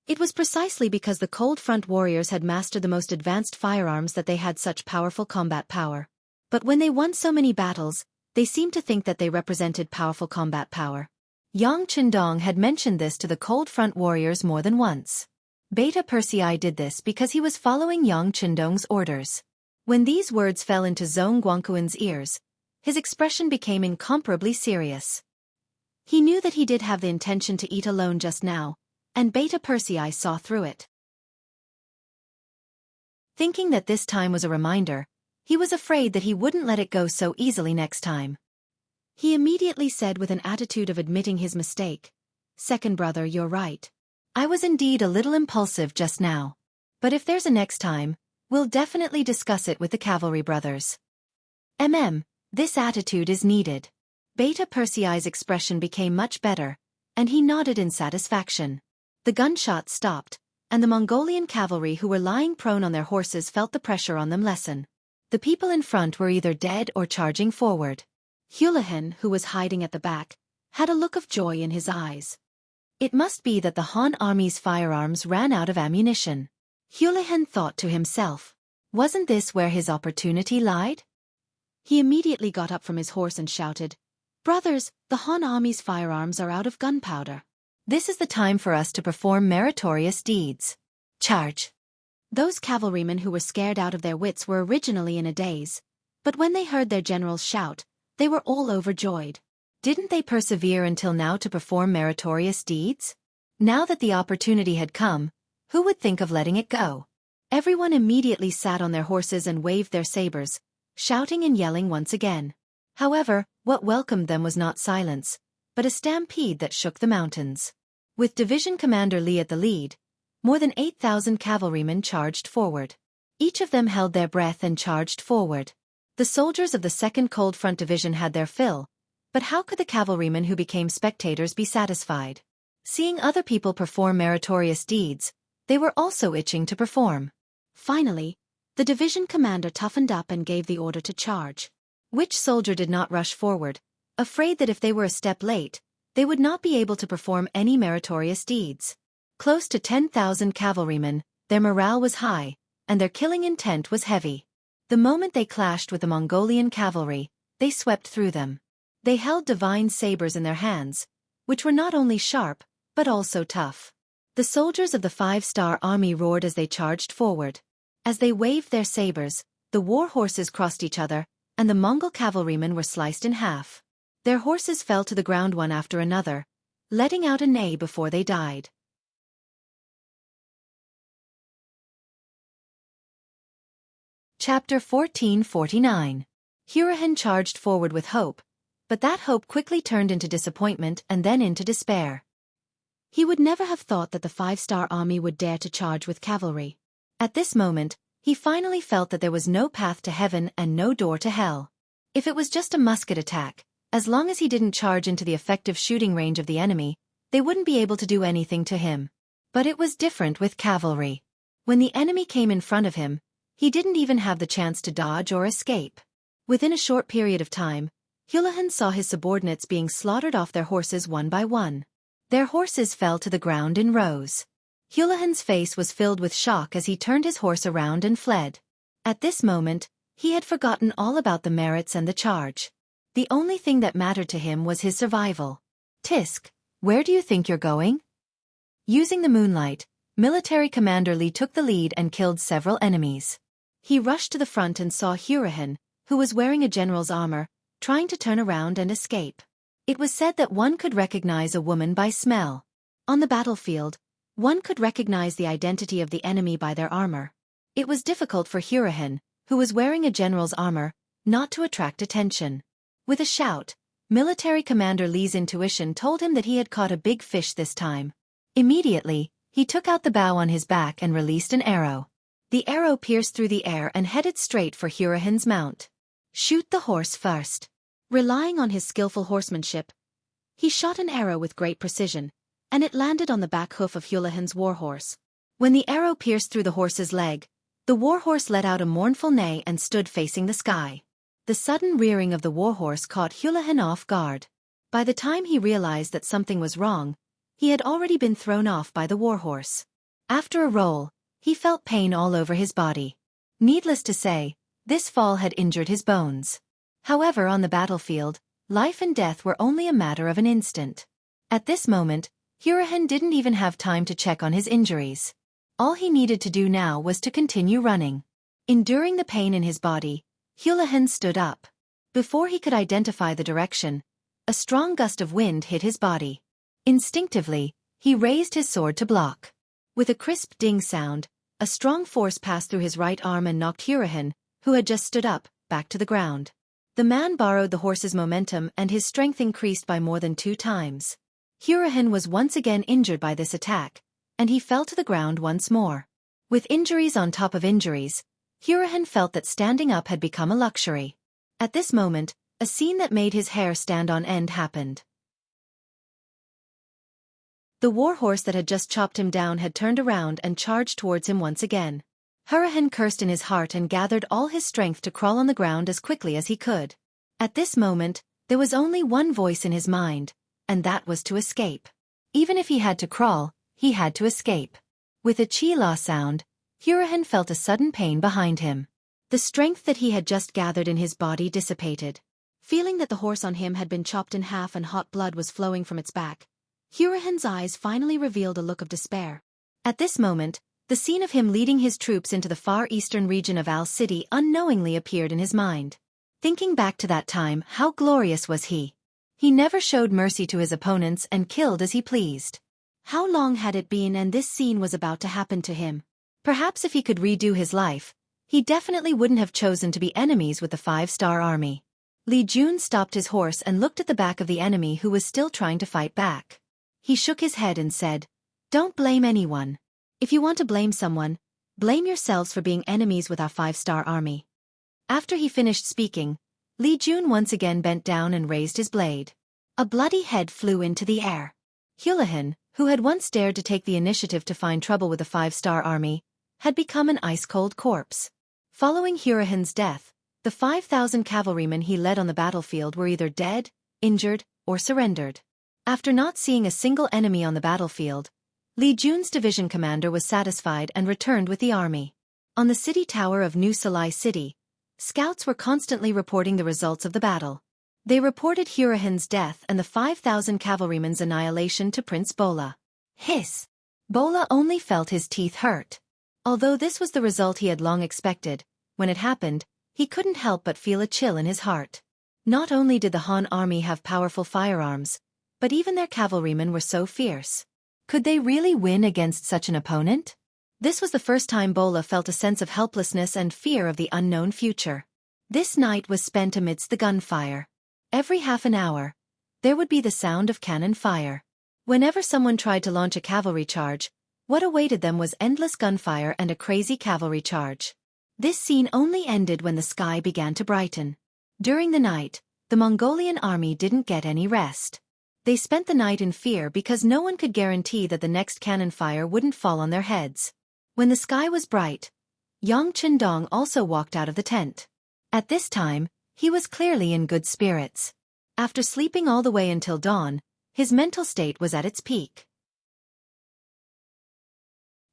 It was precisely because the cold front warriors had mastered the most advanced firearms that they had such powerful combat power. But when they won so many battles, they seemed to think that they represented powerful combat power. Yang Qindong had mentioned this to the cold front warriors more than once. Beta Persei did this because he was following Yang Qindong's orders. When these words fell into Zhong Guangquan's ears, his expression became incomparably serious. He knew that he did have the intention to eat alone just now, and Beta Persei saw through it. Thinking that this time was a reminder, he was afraid that he wouldn't let it go so easily next time. He immediately said with an attitude of admitting his mistake, "Second brother, you're right. I was indeed a little impulsive just now. But if there's a next time, we'll definitely discuss it with the cavalry brothers." This attitude is needed. Beta Persei's expression became much better, and he nodded in satisfaction. The gunshots stopped, and the Mongolian cavalry who were lying prone on their horses felt the pressure on them lessen. The people in front were either dead or charging forward. Houlihan, who was hiding at the back, had a look of joy in his eyes. It must be that the Han army's firearms ran out of ammunition. Houlihan thought to himself, wasn't this where his opportunity lied? He immediately got up from his horse and shouted, "Brothers, the Han army's firearms are out of gunpowder. This is the time for us to perform meritorious deeds. Charge!" Those cavalrymen who were scared out of their wits were originally in a daze, but when they heard their generals shout, they were all overjoyed. Didn't they persevere until now to perform meritorious deeds? Now that the opportunity had come, who would think of letting it go? Everyone immediately sat on their horses and waved their sabers, shouting and yelling once again. However, what welcomed them was not silence, but a stampede that shook the mountains. With Division Commander Li at the lead, more than 8,000 cavalrymen charged forward. Each of them held their breath and charged forward. The soldiers of the 2nd Cold Front Division had their fill, but how could the cavalrymen who became spectators be satisfied? Seeing other people perform meritorious deeds, they were also itching to perform. Finally, the division commander toughened up and gave the order to charge. Which soldier did not rush forward, afraid that if they were a step late, they would not be able to perform any meritorious deeds? Close to 10,000 cavalrymen, their morale was high, and their killing intent was heavy. The moment they clashed with the Mongolian cavalry, they swept through them. They held divine sabers in their hands, which were not only sharp, but also tough. The soldiers of the 5-star army roared as they charged forward. As they waved their sabers, the war horses crossed each other, and the Mongol cavalrymen were sliced in half. Their horses fell to the ground one after another, letting out a neigh before they died. Chapter 1449. Houlihan charged forward with hope, but that hope quickly turned into disappointment and then into despair. He would never have thought that the 5-star army would dare to charge with cavalry. At this moment, he finally felt that there was no path to heaven and no door to hell. If it was just a musket attack, as long as he didn't charge into the effective shooting range of the enemy, they wouldn't be able to do anything to him. But it was different with cavalry. When the enemy came in front of him, he didn't even have the chance to dodge or escape. Within a short period of time, Houlihan saw his subordinates being slaughtered off their horses one by one. Their horses fell to the ground in rows. Houlihan's face was filled with shock as he turned his horse around and fled. At this moment, he had forgotten all about the merits and the charge. The only thing that mattered to him was his survival. "Tisk, where do you think you're going?" Using the moonlight, Military Commander Li took the lead and killed several enemies. He rushed to the front and saw Houlihan, who was wearing a general's armor, trying to turn around and escape. It was said that one could recognize a woman by smell. On the battlefield, one could recognize the identity of the enemy by their armor. It was difficult for Houlihan, who was wearing a general's armor, not to attract attention. With a shout, Military Commander Li's intuition told him that he had caught a big fish this time. Immediately, he took out the bow on his back and released an arrow. The arrow pierced through the air and headed straight for Houlihan's mount. "Shoot the horse first." Relying on his skillful horsemanship, He shot an arrow with great precision, and it landed on the back hoof of Hulahan's warhorse. When the arrow pierced through the horse's leg, the warhorse let out a mournful neigh and stood facing the sky. The sudden rearing of the warhorse caught Hulahan off guard. By the time he realized that something was wrong, he had already been thrown off by the warhorse. After a roll, he felt pain all over his body. Needless to say, this fall had injured his bones. However, on the battlefield, life and death were only a matter of an instant. At this moment, Hurahan didn't even have time to check on his injuries. All he needed to do now was to continue running. Enduring the pain in his body, Hulahan stood up. Before he could identify the direction, a strong gust of wind hit his body. Instinctively, he raised his sword to block. With a crisp ding sound, a strong force passed through his right arm and knocked Hurahan, who had just stood up, back to the ground. The man borrowed the horse's momentum and his strength increased by more than 2 times. Hurahan was once again injured by this attack, and he fell to the ground once more. With injuries on top of injuries, Hurahan felt that standing up had become a luxury. At this moment, a scene that made his hair stand on end happened. The warhorse that had just chopped him down had turned around and charged towards him once again. Hurahan cursed in his heart and gathered all his strength to crawl on the ground as quickly as he could. At this moment, there was only one voice in his mind, and that was to escape. Even if he had to crawl, he had to escape. With a chi-la sound, Hurahan felt a sudden pain behind him. The strength that he had just gathered in his body dissipated. Feeling that the horse on him had been chopped in half and hot blood was flowing from its back, Hurahan's eyes finally revealed a look of despair. At this moment, the scene of him leading his troops into the far eastern region of Al City unknowingly appeared in his mind. Thinking back to that time, how glorious was he! He never showed mercy to his opponents and killed as he pleased. How long had it been and this scene was about to happen to him? Perhaps if he could redo his life, he definitely wouldn't have chosen to be enemies with the 5-star army. Li Jun stopped his horse and looked at the back of the enemy who was still trying to fight back. He shook his head and said, "Don't blame anyone. If you want to blame someone, blame yourselves for being enemies with our 5-star army." After he finished speaking, Li Jun once again bent down and raised his blade. A bloody head flew into the air. Hulahan, who had once dared to take the initiative to find trouble with the 5-star army, had become an ice-cold corpse. Following Hurahan's death, the 5,000 cavalrymen he led on the battlefield were either dead, injured, or surrendered. After not seeing a single enemy on the battlefield, Li Jun's division commander was satisfied and returned with the army. On the city tower of New Salai City, scouts were constantly reporting the results of the battle. They reported Hurahan's death and the 5,000 cavalrymen's annihilation to Prince Bola. Hiss! Bola only felt his teeth hurt. Although this was the result he had long expected, when it happened, he couldn't help but feel a chill in his heart. Not only did the Han army have powerful firearms, but even their cavalrymen were so fierce. Could they really win against such an opponent? This was the first time Bola felt a sense of helplessness and fear of the unknown future. This night was spent amidst the gunfire. Every half an hour, there would be the sound of cannon fire. Whenever someone tried to launch a cavalry charge, what awaited them was endless gunfire and a crazy cavalry charge. This scene only ended when the sky began to brighten. During the night, the Mongolian army didn't get any rest. They spent the night in fear because no one could guarantee that the next cannon fire wouldn't fall on their heads. When the sky was bright, Yang Chendong also walked out of the tent. At this time, he was clearly in good spirits. After sleeping all the way until dawn, his mental state was at its peak.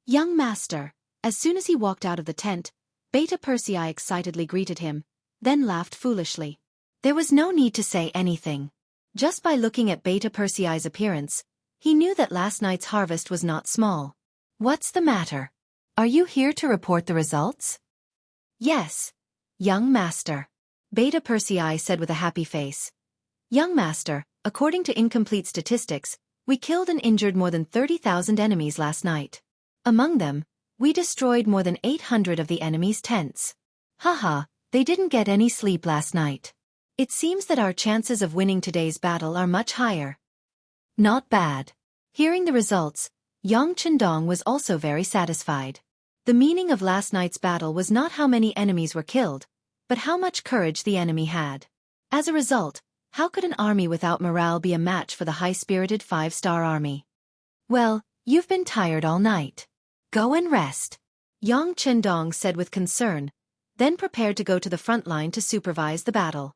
"Young master," as soon as he walked out of the tent, Beta Persei excitedly greeted him, then laughed foolishly. There was no need to say anything. Just by looking at Beta Persei's appearance, he knew that last night's harvest was not small. "What's the matter? Are you here to report the results?" "Yes, young master," Beta Persei said with a happy face. "Young master, according to incomplete statistics, we killed and injured more than 30,000 enemies last night. Among them, we destroyed more than 800 of the enemy's tents. Haha, they didn't get any sleep last night. It seems that our chances of winning today's battle are much higher." Not bad. Hearing the results, Yang Chendong was also very satisfied. The meaning of last night's battle was not how many enemies were killed, but how much courage the enemy had. As a result, How could an army without morale be a match for the high-spirited 5-star army? Well, you've been tired all night. Go and rest, Yang Chendong said with concern, then prepared to go to the front line to supervise the battle.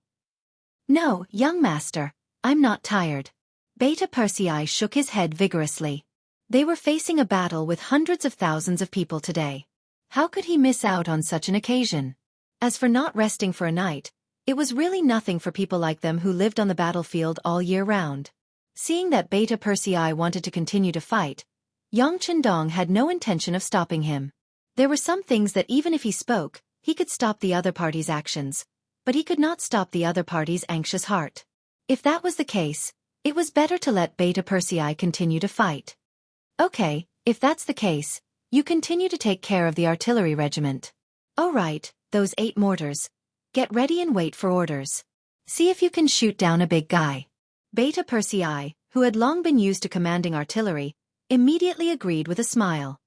No, young master, I'm not tired. Beta Persei shook his head vigorously. They were facing a battle with hundreds of thousands of people today. How could he miss out on such an occasion? As for not resting for a night, it was really nothing for people like them who lived on the battlefield all year round. Seeing that Beta Persei wanted to continue to fight, Yang Chendong had no intention of stopping him. There were some things that even if he spoke, he could stop the other party's actions, but he could not stop the other party's anxious heart. If that was the case, it was better to let Beta Persei continue to fight. Okay, if that's the case, you continue to take care of the artillery regiment. Oh right, those 8 mortars. Get ready and wait for orders. See if you can shoot down a big guy. Beta Persei, who had long been used to commanding artillery, immediately agreed with a smile.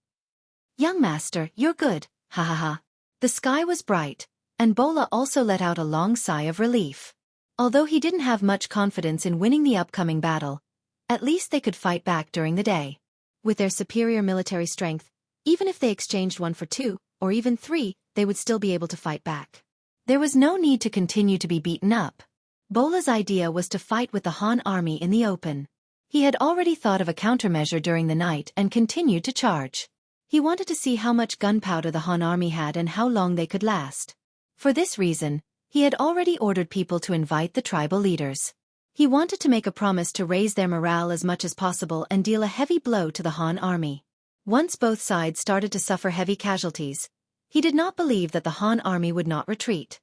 Young master, you're good, ha ha ha. The sky was bright, and Bola also let out a long sigh of relief. Although he didn't have much confidence in winning the upcoming battle, at least they could fight back during the day. With their superior military strength, even if they exchanged 1 for 2, or even 3, they would still be able to fight back. There was no need to continue to be beaten up. Bola's idea was to fight with the Han army in the open. He had already thought of a countermeasure during the night and continued to charge. He wanted to see how much gunpowder the Han army had and how long they could last. For this reason, he had already ordered people to invite the tribal leaders. He wanted to make a promise to raise their morale as much as possible and deal a heavy blow to the Han army. Once both sides started to suffer heavy casualties, he did not believe that the Han army would not retreat.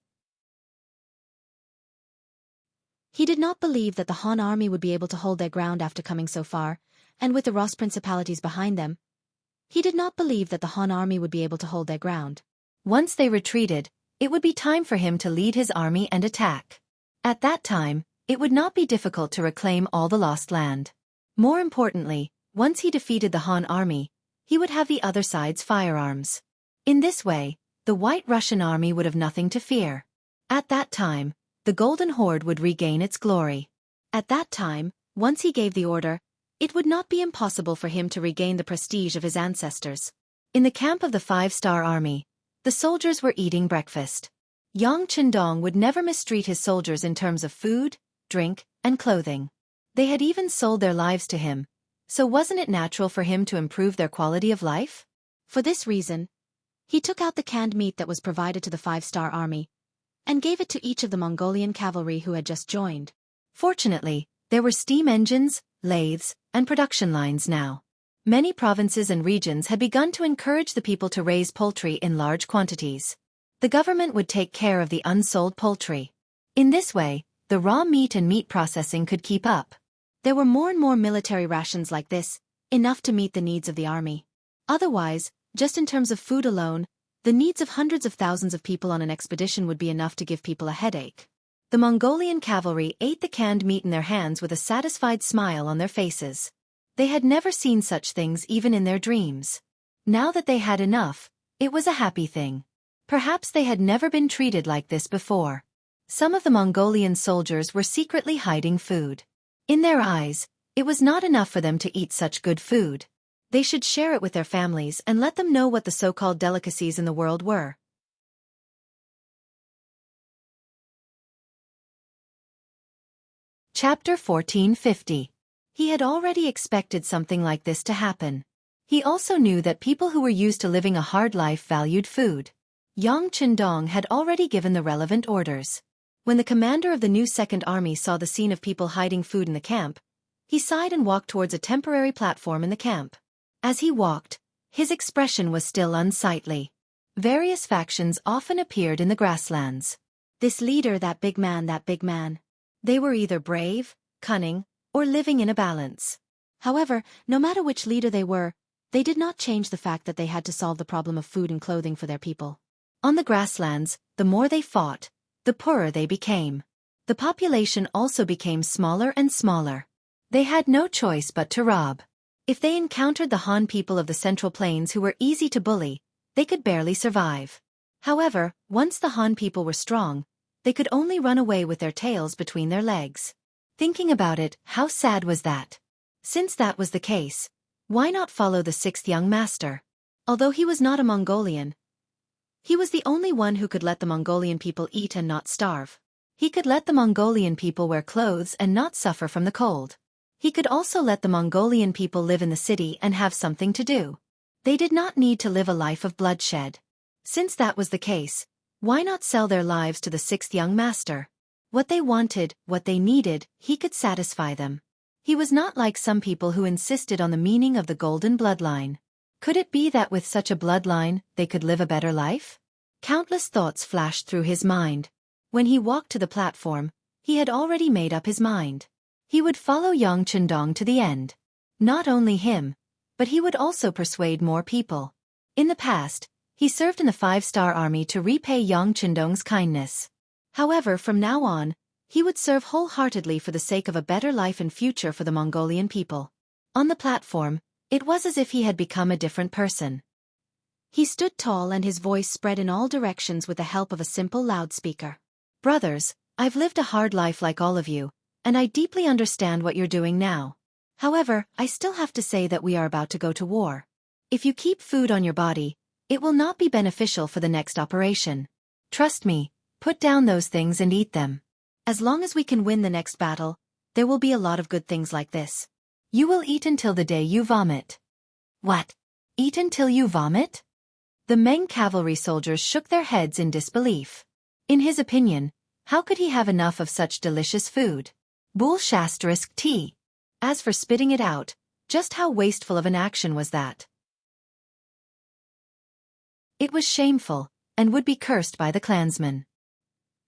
He did not believe that the Han army would be able to hold their ground after coming so far, and with the Ross principalities behind them. He did not believe that the Han army would be able to hold their ground. Once they retreated, it would be time for him to lead his army and attack. At that time, it would not be difficult to reclaim all the lost land. More importantly, once he defeated the Han army, he would have the other side's firearms. In this way, the White Russian army would have nothing to fear. At that time, the Golden Horde would regain its glory. At that time, once he gave the order, it would not be impossible for him to regain the prestige of his ancestors. In the camp of the 5-star army, the soldiers were eating breakfast. Yang Chendong would never mistreat his soldiers in terms of food, drink, and clothing. They had even sold their lives to him, so wasn't it natural for him to improve their quality of life? For this reason, he took out the canned meat that was provided to the 5-star army, and gave it to each of the Mongolian cavalry who had just joined. Fortunately, there were steam engines, lathes, and production lines now. Many provinces and regions had begun to encourage the people to raise poultry in large quantities. The government would take care of the unsold poultry. In this way, the raw meat and meat processing could keep up. There were more and more military rations like this, enough to meet the needs of the army. Otherwise, just in terms of food alone, the needs of hundreds of thousands of people on an expedition would be enough to give people a headache. The Mongolian cavalry ate the canned meat in their hands with a satisfied smile on their faces. They had never seen such things even in their dreams. Now that they had enough, it was a happy thing. Perhaps they had never been treated like this before. Some of the Mongolian soldiers were secretly hiding food. In their eyes, it was not enough for them to eat such good food. They should share it with their families and let them know what the so-called delicacies in the world were. Chapter 1450. He had already expected something like this to happen. He also knew that people who were used to living a hard life valued food. Yang Chendong had already given the relevant orders. When the commander of the new Second Army saw the scene of people hiding food in the camp, he sighed and walked towards a temporary platform in the camp. As he walked, his expression was still unsightly. Various factions often appeared in the grasslands. This leader, that big man, that big man. They were either brave, cunning, or living in a balance. However, no matter which leader they were, they did not change the fact that they had to solve the problem of food and clothing for their people. On the grasslands, the more they fought, the poorer they became. The population also became smaller and smaller. They had no choice but to rob. If they encountered the Han people of the Central Plains who were easy to bully, they could barely survive. However, once the Han people were strong, They could only run away with their tails between their legs. Thinking about it, how sad was that? Since that was the case, why not follow the sixth young master? Although he was not a Mongolian, he was the only one who could let the Mongolian people eat and not starve. He could let the Mongolian people wear clothes and not suffer from the cold. He could also let the Mongolian people live in the city and have something to do. They did not need to live a life of bloodshed. Since that was the case, why not sell their lives to the sixth young master? What they wanted, what they needed, he could satisfy them. He was not like some people who insisted on the meaning of the golden bloodline. Could it be that with such a bloodline, they could live a better life? Countless thoughts flashed through his mind. When he walked to the platform, he had already made up his mind. He would follow Yang Chendong to the end. Not only him, but he would also persuade more people. In the past, he served in the 5-star army to repay Yang Chendong's kindness. However, from now on, he would serve wholeheartedly for the sake of a better life and future for the Mongolian people. On the platform, it was as if he had become a different person. He stood tall and his voice spread in all directions with the help of a simple loudspeaker. Brothers, I've lived a hard life like all of you, and I deeply understand what you're doing now. However, I still have to say that we are about to go to war. If you keep food on your body, it will not be beneficial for the next operation. Trust me, put down those things and eat them. As long as we can win the next battle, there will be a lot of good things like this. You will eat until the day you vomit. What? Eat until you vomit? The Meng cavalry soldiers shook their heads in disbelief. In his opinion, how could he have enough of such delicious food? Bull**T. As for spitting it out, just how wasteful of an action was that? It was shameful, and would be cursed by the clansmen.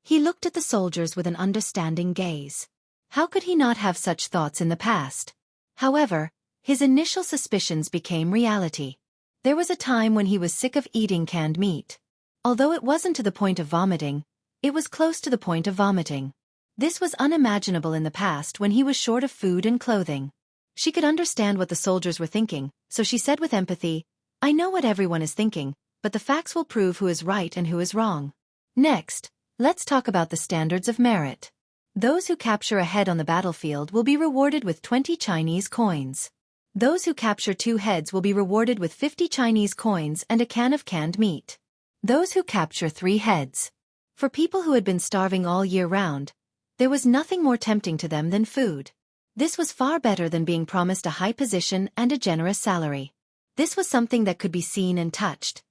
He looked at the soldiers with an understanding gaze. How could he not have such thoughts in the past? However, his initial suspicions became reality. There was a time when he was sick of eating canned meat. Although it wasn't to the point of vomiting, it was close to the point of vomiting. This was unimaginable in the past when he was short of food and clothing. She could understand what the soldiers were thinking, so she said with empathy, "I know what everyone is thinking, but the facts will prove who is right and who is wrong. Next, let's talk about the standards of merit. Those who capture a head on the battlefield will be rewarded with 20 Chinese coins. Those who capture 2 heads will be rewarded with 50 Chinese coins and a can of canned meat. Those who capture 3 heads." For people who had been starving all year round, there was nothing more tempting to them than food. This was far better than being promised a high position and a generous salary. This was something that could be seen and touched.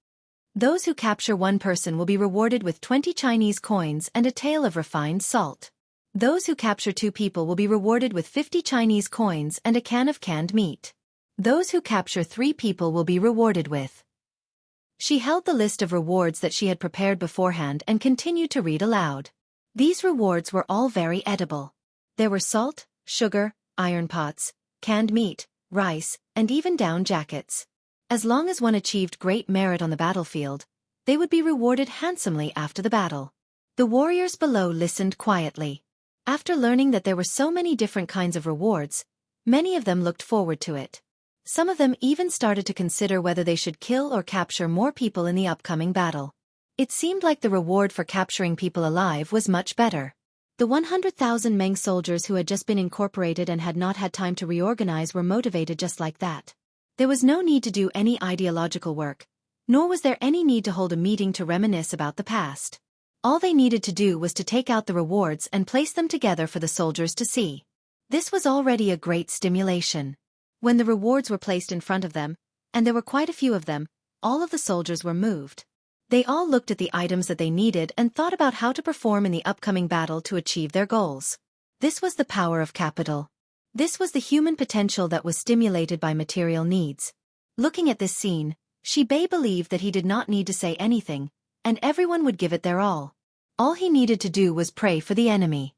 Those who capture 1 person will be rewarded with 20 Chinese coins and a tael of refined salt. Those who capture 2 people will be rewarded with 50 Chinese coins and a can of canned meat. Those who capture 3 people will be rewarded with. She held the list of rewards that she had prepared beforehand and continued to read aloud. These rewards were all very edible. There were salt, sugar, iron pots, canned meat, rice, and even down jackets. As long as one achieved great merit on the battlefield, they would be rewarded handsomely after the battle. The warriors below listened quietly. After learning that there were so many different kinds of rewards, many of them looked forward to it. Some of them even started to consider whether they should kill or capture more people in the upcoming battle. It seemed like the reward for capturing people alive was much better. The 100,000 Meng soldiers who had just been incorporated and had not had time to reorganize were motivated just like that. There was no need to do any ideological work, nor was there any need to hold a meeting to reminisce about the past. All they needed to do was to take out the rewards and place them together for the soldiers to see. This was already a great stimulation. When the rewards were placed in front of them, and there were quite a few of them, all of the soldiers were moved. They all looked at the items that they needed and thought about how to perform in the upcoming battle to achieve their goals. This was the power of capital. This was the human potential that was stimulated by material needs. Looking at this scene, Shibei believed that he did not need to say anything, and everyone would give it their all. All he needed to do was pray for the enemy.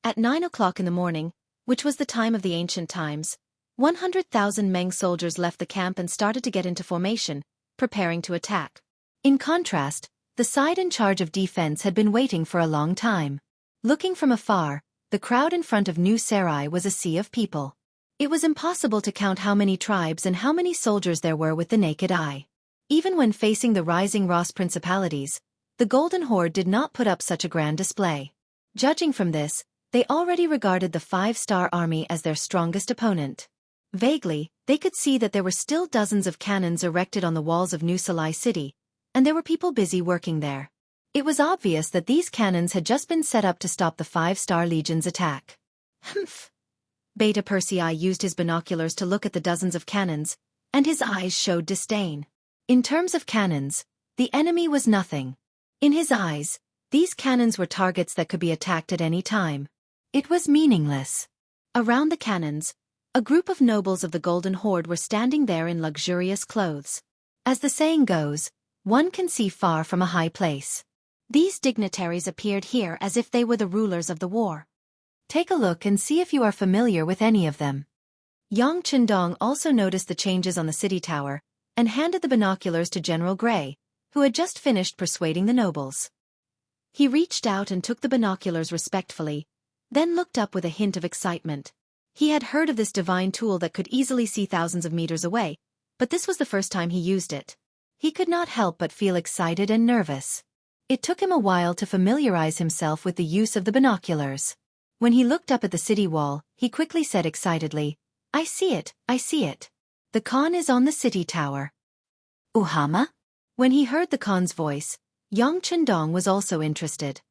At 9 o'clock in the morning, which was the time of the ancient times, 100,000 Meng soldiers left the camp and started to get into formation, preparing to attack. In contrast, the side in charge of defense had been waiting for a long time. Looking from afar, the crowd in front of New Sarai was a sea of people. It was impossible to count how many tribes and how many soldiers there were with the naked eye. Even when facing the rising Ross principalities, The Golden Horde did not put up such a grand display. Judging from this, they already regarded the 5-star army as their strongest opponent. Vaguely, they could see that there were still dozens of cannons erected on the walls of New Salai City, and there were people busy working there. It was obvious that these cannons had just been set up to stop the 5-star legion's attack. Humph! Beta Persei used his binoculars to look at the dozens of cannons, and his eyes showed disdain. In terms of cannons, the enemy was nothing. In his eyes, these cannons were targets that could be attacked at any time. It was meaningless. Around the cannons, a group of nobles of the Golden Horde were standing there in luxurious clothes. As the saying goes, one can see far from a high place. These dignitaries appeared here as if they were the rulers of the war. Take a look and see if you are familiar with any of them. Yang Qindong also noticed the changes on the city tower, and handed the binoculars to General Gray, who had just finished persuading the nobles. He reached out and took the binoculars respectfully, then looked up with a hint of excitement. He had heard of this divine tool that could easily see thousands of meters away, but this was the first time he used it. He could not help but feel excited and nervous. It took him a while to familiarize himself with the use of the binoculars. When he looked up at the city wall, he quickly said excitedly, "I see it, I see it. The Khan is on the city tower." Uhama? When he heard the Khan's voice, Yang Qindong was also interested.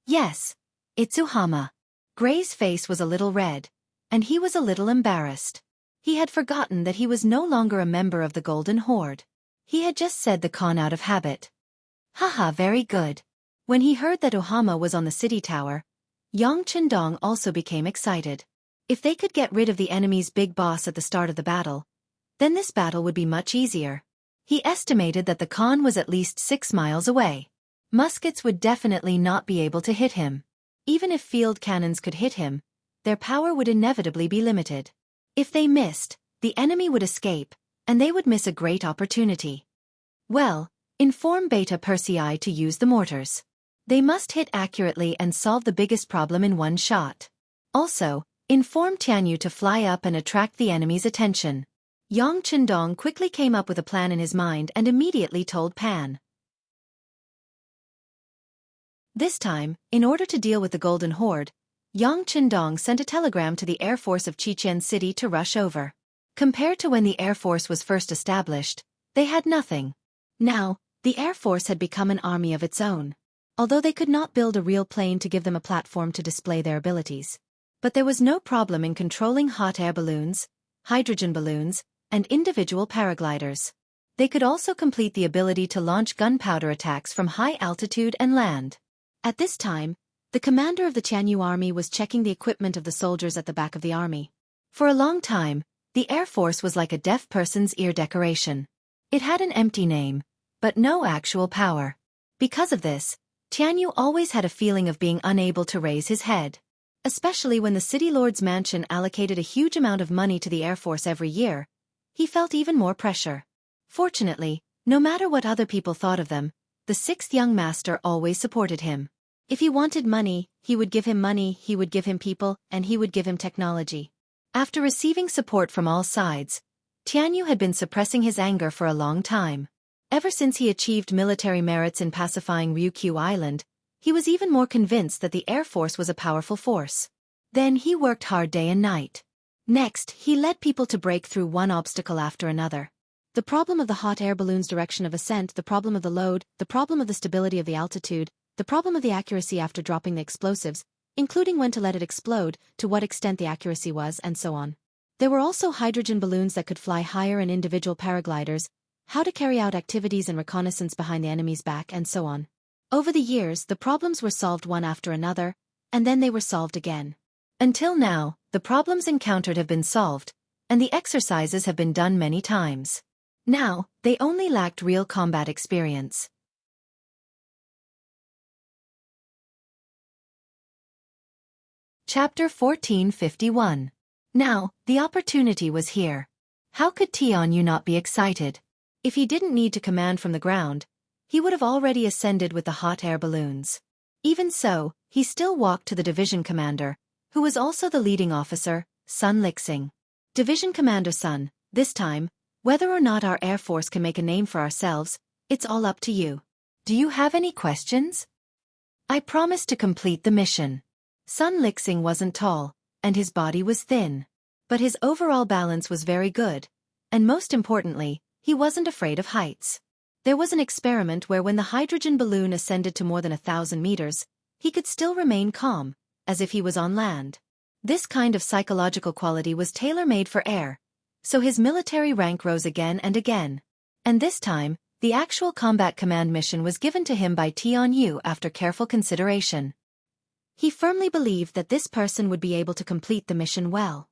Yes, it's Uhama. Gray's face was a little red, and he was a little embarrassed. He had forgotten that he was no longer a member of the Golden Horde. He had just said the Khan out of habit. Haha, very good. When he heard that Uhama was on the city tower, Yang Qindong also became excited. If they could get rid of the enemy's big boss at the start of the battle, then this battle would be much easier. He estimated that the Khan was at least 6 miles away. Muskets would definitely not be able to hit him. Even if field cannons could hit him, their power would inevitably be limited. If they missed, the enemy would escape, and they would miss a great opportunity. Well, inform Beta Persei to use the mortars. They must hit accurately and solve the biggest problem in one shot. Also, inform Tianyu to fly up and attract the enemy's attention. Yang Qindong quickly came up with a plan in his mind and immediately told Pan. This time, in order to deal with the Golden Horde, Yang Qindong sent a telegram to the Air Force of Qiqian City to rush over. Compared to when the Air Force was first established, they had nothing. Now, the Air Force had become an army of its own. Although they could not build a real plane to give them a platform to display their abilities. But there was no problem in controlling hot air balloons, hydrogen balloons, and individual paragliders. They could also complete the ability to launch gunpowder attacks from high altitude and land. At this time, the commander of the Tianyu army was checking the equipment of the soldiers at the back of the army. For a long time, the Air Force was like a deaf person's ear decoration. It had an empty name, but no actual power. Because of this, Tianyu always had a feeling of being unable to raise his head. Especially when the city lord's mansion allocated a huge amount of money to the Air Force every year, he felt even more pressure. Fortunately, no matter what other people thought of them, the 6th young master always supported him. If he wanted money, he would give him money, he would give him people, and he would give him technology. After receiving support from all sides, Tianyu had been suppressing his anger for a long time. Ever since he achieved military merits in pacifying Ryukyu Island, he was even more convinced that the Air Force was a powerful force. Then he worked hard day and night. Next, he led people to break through one obstacle after another. The problem of the hot air balloon's direction of ascent, the problem of the load, the problem of the stability of the altitude, the problem of the accuracy after dropping the explosives, including when to let it explode, to what extent the accuracy was, and so on. There were also hydrogen balloons that could fly higher and individual paragliders, how to carry out activities and reconnaissance behind the enemy's back, and so on. Over the years, the problems were solved one after another, and then they were solved again. Until now, the problems encountered have been solved, and the exercises have been done many times. Now, they only lacked real combat experience. Chapter 1451. Now, the opportunity was here. How could Tianyu not be excited? If he didn't need to command from the ground, he would have already ascended with the hot air balloons. Even so, he still walked to the division commander, who was also the leading officer, Sun Lixing. Division Commander Sun, this time, whether or not our Air Force can make a name for ourselves, it's all up to you. Do you have any questions? I promised to complete the mission. Sun Lixing wasn't tall, and his body was thin. But his overall balance was very good, and most importantly, he wasn't afraid of heights. There was an experiment where when the hydrogen balloon ascended to more than 1,000 meters, he could still remain calm, as if he was on land. This kind of psychological quality was tailor-made for air, so his military rank rose again and again. And this time, the actual combat command mission was given to him by Xianxia after careful consideration. He firmly believed that this person would be able to complete the mission well.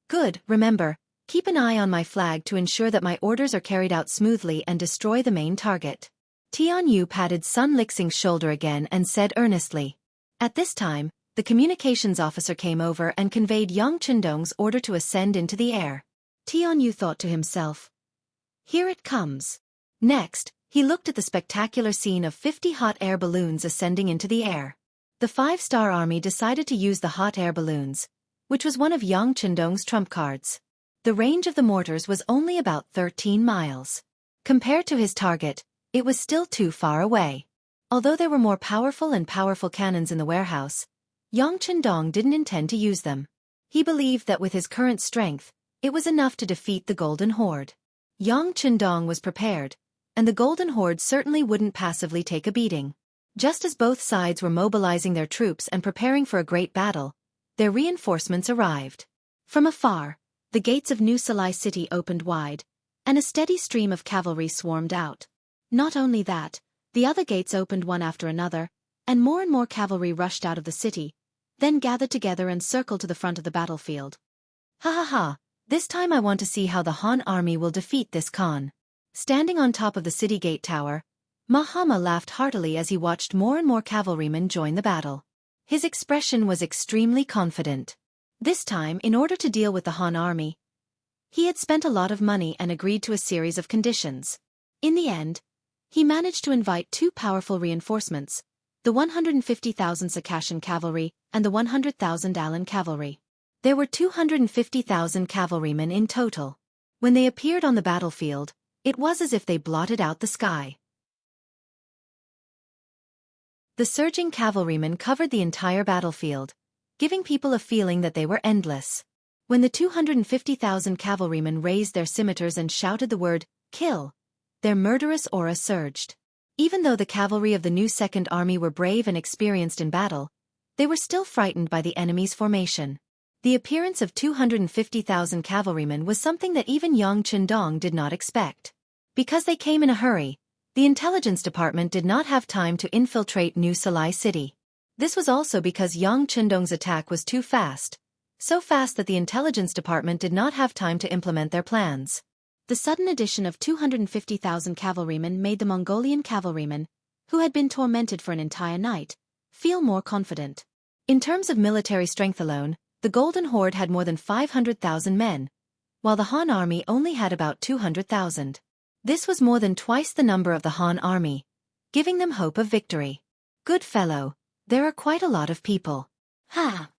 Good, remember, keep an eye on my flag to ensure that my orders are carried out smoothly and destroy the main target. Xianxia patted Sun Lixing's shoulder again and said earnestly. At this time, the communications officer came over and conveyed Yang Chendong's order to ascend into the air. Xianxia thought to himself, "Here it comes." Next, he looked at the spectacular scene of 50 hot air balloons ascending into the air. The 5-star army decided to use the hot air balloons, which was one of Yang Chendong's trump cards. The range of the mortars was only about 13 miles. Compared to his target, it was still too far away. Although there were more powerful cannons in the warehouse, Yang Chendong didn't intend to use them. He believed that with his current strength, it was enough to defeat the Golden Horde. Yang Chendong was prepared, and the Golden Horde certainly wouldn't passively take a beating. Just as both sides were mobilizing their troops and preparing for a great battle, their reinforcements arrived. From afar, the gates of New Salai City opened wide, and a steady stream of cavalry swarmed out. Not only that, the other gates opened one after another, and more cavalry rushed out of the city, then gathered together and circled to the front of the battlefield. Ha ha ha, this time I want to see how the Han army will defeat this Khan. Standing on top of the city gate tower, Mahama laughed heartily as he watched more and more cavalrymen join the battle. His expression was extremely confident. This time, in order to deal with the Han army, he had spent a lot of money and agreed to a series of conditions. In the end, he managed to invite 2 powerful reinforcements, the 150,000 Circassian cavalry and the 100,000 Alan cavalry. There were 250,000 cavalrymen in total. When they appeared on the battlefield, it was as if they blotted out the sky. The surging cavalrymen covered the entire battlefield, giving people a feeling that they were endless. When the 250,000 cavalrymen raised their scimitars and shouted the word, "Kill," their murderous aura surged. Even though the cavalry of the new Second Army were brave and experienced in battle, they were still frightened by the enemy's formation. The appearance of 250,000 cavalrymen was something that even Yang Chendong did not expect. Because they came in a hurry, the intelligence department did not have time to infiltrate New Salai City. This was also because Yang Chendong's attack was too fast, so fast that the intelligence department did not have time to implement their plans. The sudden addition of 250,000 cavalrymen made the Mongolian cavalrymen, who had been tormented for an entire night, feel more confident. In terms of military strength alone, the Golden Horde had more than 500,000 men, while the Han army only had about 200,000. This was more than twice the number of the Han army, giving them hope of victory. Good fellow, there are quite a lot of people. Ha!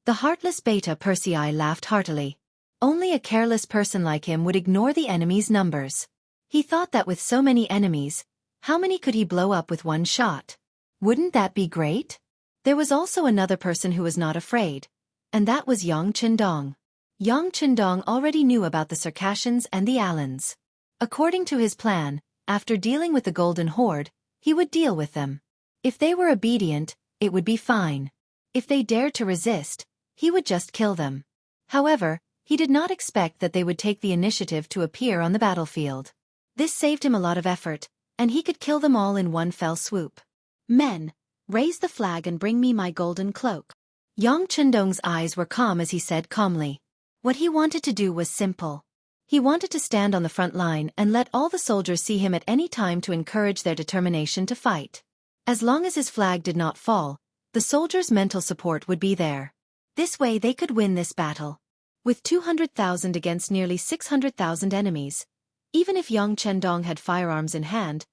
The heartless Beta Persei laughed heartily. Only a careless person like him would ignore the enemy's numbers. He thought that with so many enemies, how many could he blow up with one shot? Wouldn't that be great? There was also another person who was not afraid, and that was Yang Chendong. Yang Chendong already knew about the Circassians and the Alans. According to his plan, after dealing with the Golden Horde, he would deal with them. If they were obedient, it would be fine. If they dared to resist, he would just kill them. However, he did not expect that they would take the initiative to appear on the battlefield. This saved him a lot of effort, and he could kill them all in one fell swoop. Men, raise the flag and bring me my golden cloak. Yang Chendong's eyes were calm as he said calmly. What he wanted to do was simple. He wanted to stand on the front line and let all the soldiers see him at any time to encourage their determination to fight. As long as his flag did not fall, the soldiers' mental support would be there. This way they could win this battle. With 200,000 against nearly 600,000 enemies, even if Yang Chendong had firearms in hand,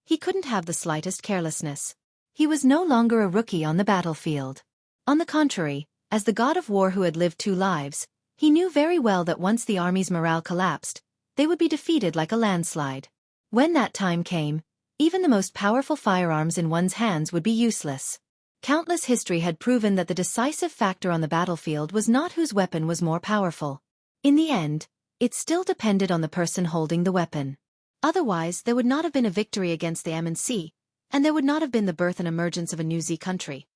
he couldn't have the slightest carelessness. He was no longer a rookie on the battlefield. On the contrary, as the god of war who had lived 2 lives, he knew very well that once the army's morale collapsed, they would be defeated like a landslide. When that time came, Even the most powerful firearms in one's hands would be useless. Countless history had proven that the decisive factor on the battlefield was not whose weapon was more powerful. In the end, it still depended on the person holding the weapon. Otherwise, there would not have been a victory against the MNC, and there would not have been the birth and emergence of a new Z country.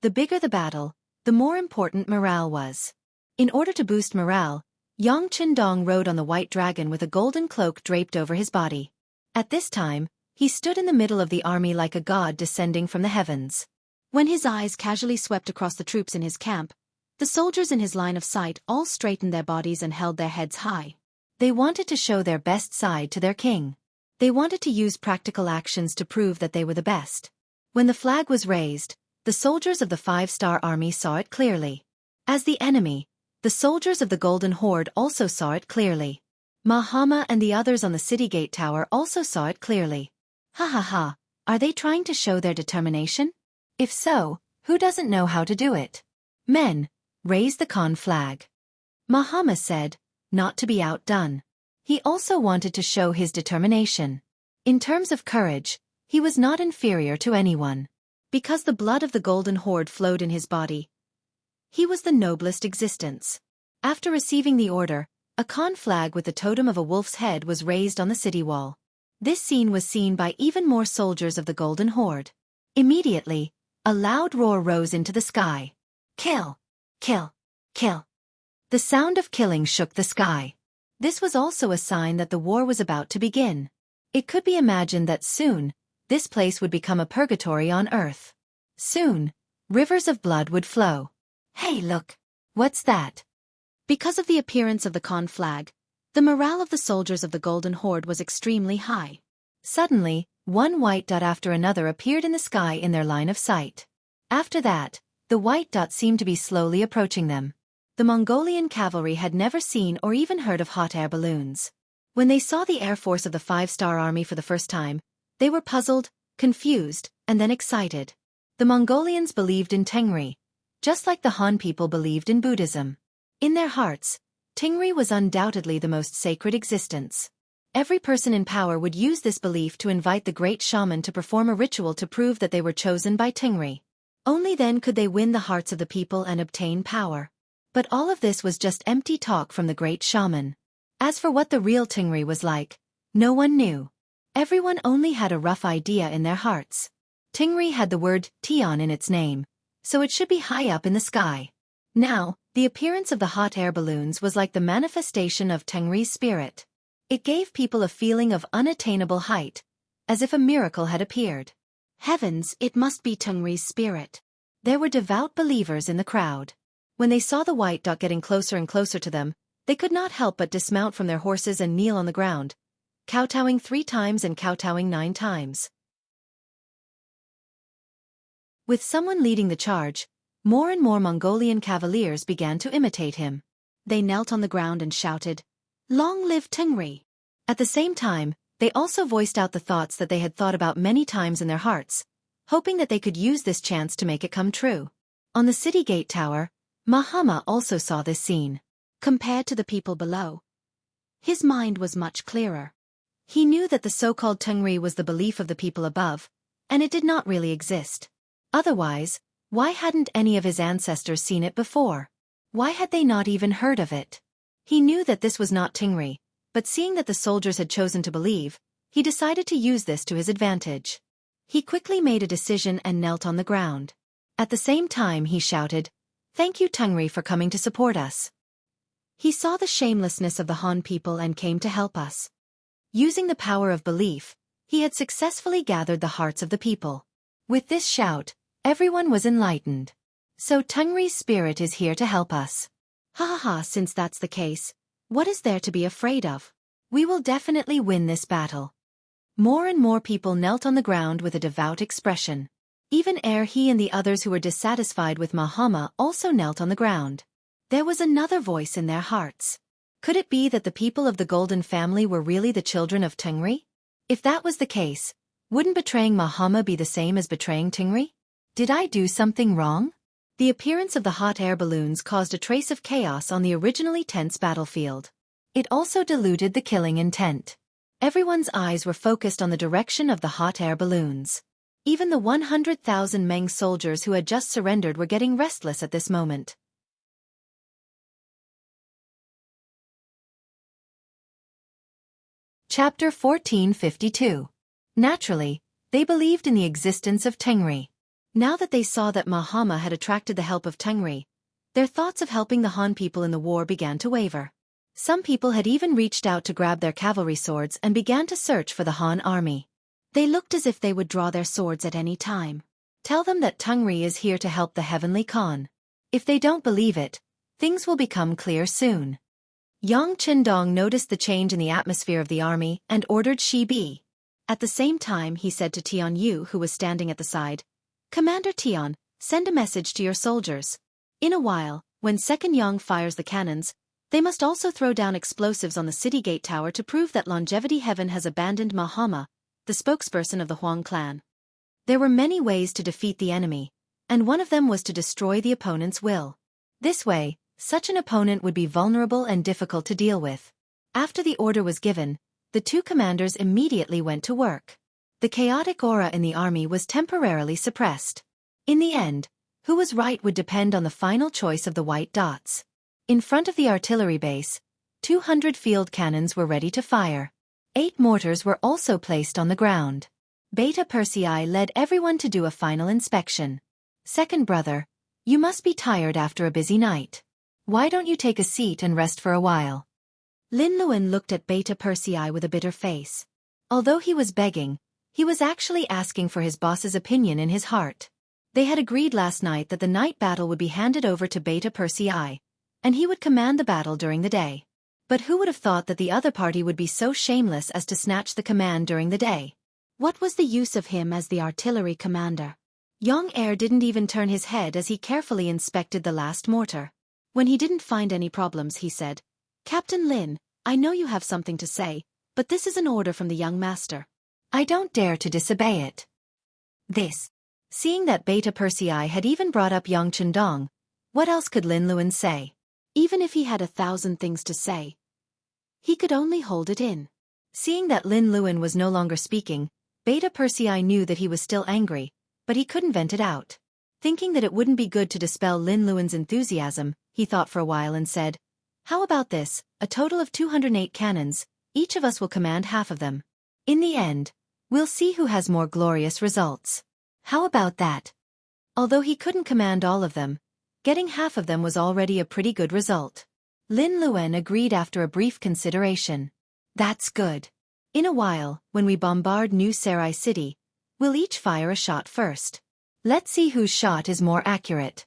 The bigger the battle, the more important morale was. In order to boost morale, Yang Qindong rode on the white dragon with a golden cloak draped over his body. At this time, he stood in the middle of the army like a god descending from the heavens. When his eyes casually swept across the troops in his camp, the soldiers in his line of sight all straightened their bodies and held their heads high. They wanted to show their best side to their king. They wanted to use practical actions to prove that they were the best. When the flag was raised, the soldiers of the 5-star army saw it clearly. As the enemy, the soldiers of the Golden Horde also saw it clearly. Mahama and the others on the city gate tower also saw it clearly. Ha ha ha, are they trying to show their determination? If so, who doesn't know how to do it? Men, raise the Khan flag. Mahama said, not to be outdone. He also wanted to show his determination. In terms of courage, he was not inferior to anyone. Because the blood of the Golden Horde flowed in his body, he was the noblest existence. After receiving the order, a Khan flag with the totem of a wolf's head was raised on the city wall. This scene was seen by even more soldiers of the Golden Horde. Immediately, a loud roar rose into the sky. Kill! Kill! Kill! The sound of killing shook the sky. This was also a sign that the war was about to begin. It could be imagined that soon, this place would become a purgatory on earth. Soon, rivers of blood would flow. Hey look! What's that? Because of the appearance of the Khan flag, the morale of the soldiers of the Golden Horde was extremely high. Suddenly, one white dot after another appeared in the sky in their line of sight. After that, the white dot seemed to be slowly approaching them. The Mongolian cavalry had never seen or even heard of hot air balloons. When they saw the air force of the 5-star army for the first time, they were puzzled, confused, and then excited. The Mongolians believed in Tengri, just like the Han people believed in Buddhism. In their hearts, Tengri was undoubtedly the most sacred existence. Every person in power would use this belief to invite the great shaman to perform a ritual to prove that they were chosen by Tengri. Only then could they win the hearts of the people and obtain power. But all of this was just empty talk from the great shaman. As for what the real Tengri was like, no one knew. Everyone only had a rough idea in their hearts. Tengri had the word Tian in its name, so it should be high up in the sky. Now, the appearance of the hot air balloons was like the manifestation of Tengri's spirit. It gave people a feeling of unattainable height, as if a miracle had appeared. Heavens, it must be Tengri's spirit. There were devout believers in the crowd. When they saw the white dot getting closer and closer to them, they could not help but dismount from their horses and kneel on the ground, kowtowing 3 times and kowtowing 9 times. With someone leading the charge, more and more Mongolian cavaliers began to imitate him. They knelt on the ground and shouted, "Long live Tengri!" At the same time, they also voiced out the thoughts that they had thought about many times in their hearts, hoping that they could use this chance to make it come true. On the city gate tower, Mahama also saw this scene. Compared to the people below, his mind was much clearer. He knew that the so-called Tengri was the belief of the people above, and it did not really exist. Otherwise, why hadn't any of his ancestors seen it before? Why had they not even heard of it? He knew that this was not Tengri, but seeing that the soldiers had chosen to believe, he decided to use this to his advantage. He quickly made a decision and knelt on the ground. At the same time he shouted, "Thank you Tengri for coming to support us." He saw the shamelessness of the Han people and came to help us. Using the power of belief, he had successfully gathered the hearts of the people. With this shout, everyone was enlightened. So Tengri's spirit is here to help us. Ha ha ha, since that's the case, what is there to be afraid of? We will definitely win this battle. More and more people knelt on the ground with a devout expression. Even he and the others who were dissatisfied with Mahama also knelt on the ground. There was another voice in their hearts. Could it be that the people of the Golden Family were really the children of Tengri? If that was the case, wouldn't betraying Mahama be the same as betraying Tengri? Did I do something wrong? The appearance of the hot air balloons caused a trace of chaos on the originally tense battlefield. It also diluted the killing intent. Everyone's eyes were focused on the direction of the hot air balloons. Even the 100,000 Meng soldiers who had just surrendered were getting restless at this moment. Chapter 1452. Naturally, they believed in the existence of Tengri. Now that they saw that Mahama had attracted the help of Tengri, their thoughts of helping the Han people in the war began to waver. Some people had even reached out to grab their cavalry swords and began to search for the Han army. They looked as if they would draw their swords at any time. Tell them that Tengri is here to help the Heavenly Khan. If they don't believe it, things will become clear soon. Yang Qindong noticed the change in the atmosphere of the army and ordered Shi Bi. At the same time he said to Tian Yu, who was standing at the side, "Commander Tian, send a message to your soldiers. In a while, when Second Yang fires the cannons, they must also throw down explosives on the city gate tower to prove that Longevity Heaven has abandoned Mahama, the spokesperson of the Huang clan." There were many ways to defeat the enemy, and one of them was to destroy the opponent's will. This way, such an opponent would be vulnerable and difficult to deal with. After the order was given, the two commanders immediately went to work. The chaotic aura in the army was temporarily suppressed. In the end, who was right would depend on the final choice of the white dots. In front of the artillery base, 200 field cannons were ready to fire. 8 mortars were also placed on the ground. Beta Persei led everyone to do a final inspection. "Second brother, you must be tired after a busy night. Why don't you take a seat and rest for a while?" Lin Luan looked at Beta Persei with a bitter face. Although he was begging, he was actually asking for his boss's opinion in his heart. They had agreed last night that the night battle would be handed over to Beta Persei, and he would command the battle during the day. But who would have thought that the other party would be so shameless as to snatch the command during the day? What was the use of him as the artillery commander? Yang Er didn't even turn his head as he carefully inspected the last mortar. When he didn't find any problems, he said, "Captain Lin, I know you have something to say, but this is an order from the young master. I don't dare to disobey it." Seeing that Beta Persei had even brought up Yang Qindong, what else could Lin Luan say? Even if he had 1,000 things to say, he could only hold it in. Seeing that Lin Luan was no longer speaking, Beta Persei knew that he was still angry, but he couldn't vent it out. Thinking that it wouldn't be good to dispel Lin Luan's enthusiasm, he thought for a while and said, "How about this, a total of 208 cannons, each of us will command half of them. In the end, we'll see who has more glorious results. How about that?" Although he couldn't command all of them, getting half of them was already a pretty good result. Lin Luan agreed after a brief consideration. "That's good. In a while, when we bombard New Sarai City, we'll each fire a shot first. Let's see whose shot is more accurate."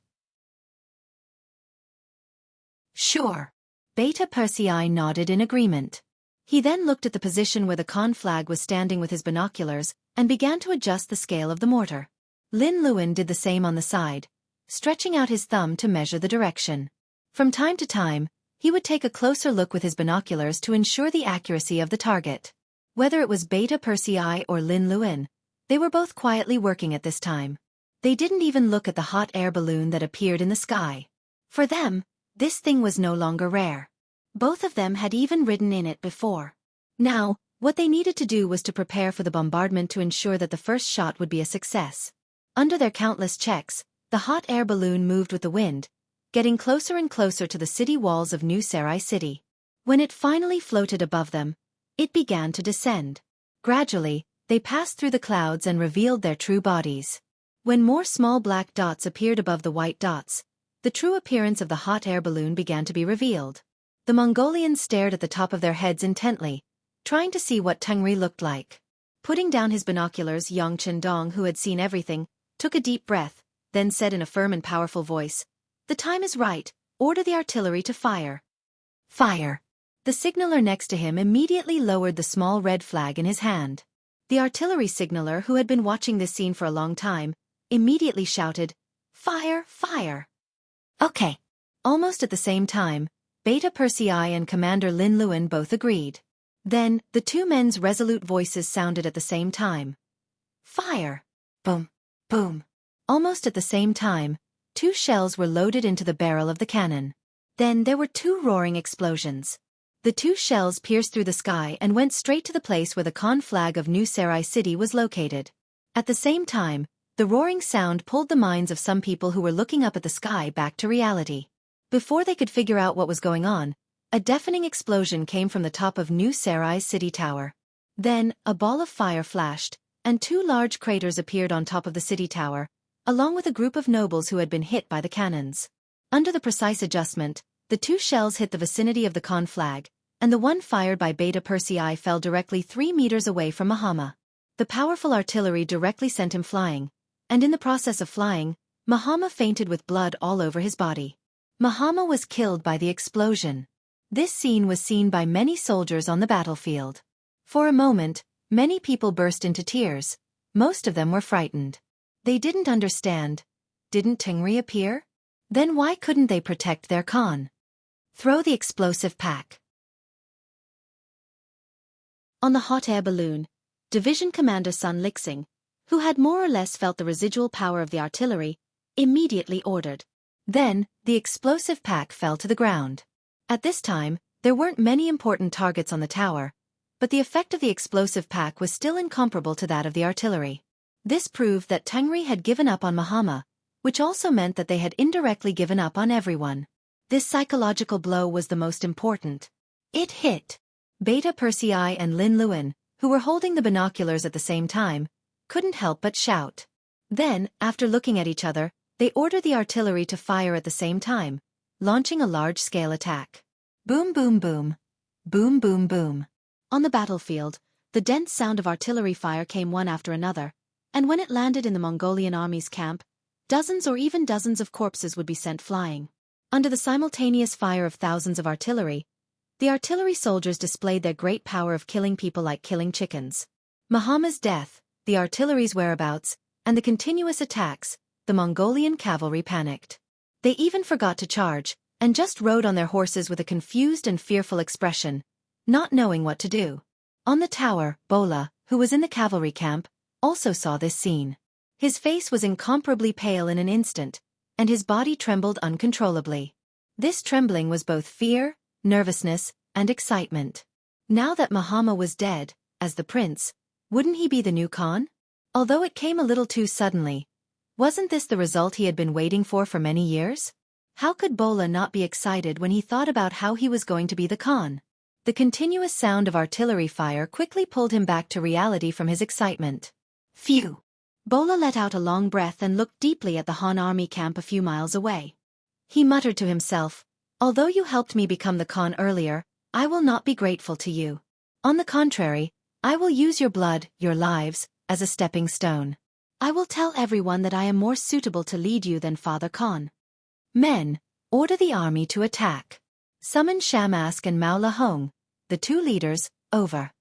"Sure." Beta Persei nodded in agreement. He then looked at the position where the Khan flag was standing with his binoculars and began to adjust the scale of the mortar. Lin Luan did the same on the side, stretching out his thumb to measure the direction. From time to time, he would take a closer look with his binoculars to ensure the accuracy of the target. Whether it was Beta Persei or Lin Luan, they were both quietly working at this time. They didn't even look at the hot air balloon that appeared in the sky. For them, this thing was no longer rare. Both of them had even ridden in it before. Now, what they needed to do was to prepare for the bombardment to ensure that the first shot would be a success. Under their countless checks, the hot air balloon moved with the wind, getting closer and closer to the city walls of New Sarai City. When it finally floated above them, it began to descend. Gradually, they passed through the clouds and revealed their true bodies. When more small black dots appeared above the white dots, the true appearance of the hot air balloon began to be revealed. The Mongolians stared at the top of their heads intently, trying to see what Tengri looked like. Putting down his binoculars, Yang Qindong, who had seen everything, took a deep breath, then said in a firm and powerful voice, "The time is right, order the artillery to fire." "Fire!" The signaller next to him immediately lowered the small red flag in his hand. The artillery signaller, who had been watching this scene for a long time, immediately shouted, "Fire, fire!" "Okay." Almost at the same time, Beta Persei and Commander Lin Luan both agreed. Then, the two men's resolute voices sounded at the same time. "Fire!" Boom, boom. Almost at the same time, 2 shells were loaded into the barrel of the cannon. Then there were 2 roaring explosions. The two shells pierced through the sky and went straight to the place where the Khan flag of New Sarai City was located. At the same time, the roaring sound pulled the minds of some people who were looking up at the sky back to reality. Before they could figure out what was going on, a deafening explosion came from the top of New Sarai's city tower. Then, a ball of fire flashed, and two large craters appeared on top of the city tower, along with a group of nobles who had been hit by the cannons. Under the precise adjustment, the two shells hit the vicinity of the Khan flag, and the one fired by Beta Persei fell directly 3 meters away from Mahama. The powerful artillery directly sent him flying, and in the process of flying, Mahama fainted with blood all over his body. Mahama was killed by the explosion. This scene was seen by many soldiers on the battlefield. For a moment, many people burst into tears. Most of them were frightened. They didn't understand. Didn't Tengri appear? Then why couldn't they protect their Khan? Throw the explosive pack. On the hot air balloon, Division Commander Sun Lixing, who had more or less felt the residual power of the artillery, immediately ordered. Then, the explosive pack fell to the ground. At this time, there weren't many important targets on the tower, but the effect of the explosive pack was still incomparable to that of the artillery. This proved that Tengri had given up on Mahama, which also meant that they had indirectly given up on everyone. This psychological blow was the most important. It hit. Beta Persei and Lin Luan, who were holding the binoculars at the same time, couldn't help but shout. Then, after looking at each other, they ordered the artillery to fire at the same time, launching a large-scale attack. Boom boom boom. Boom boom boom. On the battlefield, the dense sound of artillery fire came one after another, and when it landed in the Mongolian army's camp, dozens or even dozens of corpses would be sent flying. Under the simultaneous fire of thousands of artillery, the artillery soldiers displayed their great power of killing people like killing chickens. Mahama's death, the artillery's whereabouts, and the continuous attacks, the Mongolian cavalry panicked. They even forgot to charge, and just rode on their horses with a confused and fearful expression, not knowing what to do. On the tower, Bola, who was in the cavalry camp, also saw this scene. His face was incomparably pale in an instant, and his body trembled uncontrollably. This trembling was both fear, nervousness, and excitement. Now that Mahama was dead, as the prince, wouldn't he be the new Khan? Although it came a little too suddenly, wasn't this the result he had been waiting for many years? How could Bola not be excited when he thought about how he was going to be the Khan? The continuous sound of artillery fire quickly pulled him back to reality from his excitement. Phew! Bola let out a long breath and looked deeply at the Han army camp a few miles away. He muttered to himself, "Although you helped me become the Khan earlier, I will not be grateful to you. On the contrary, I will use your blood, your lives, as a stepping stone. I will tell everyone that I am more suitable to lead you than Father Khan. Men, order the army to attack. Summon Shamask and Mao Lahong, the two leaders, over."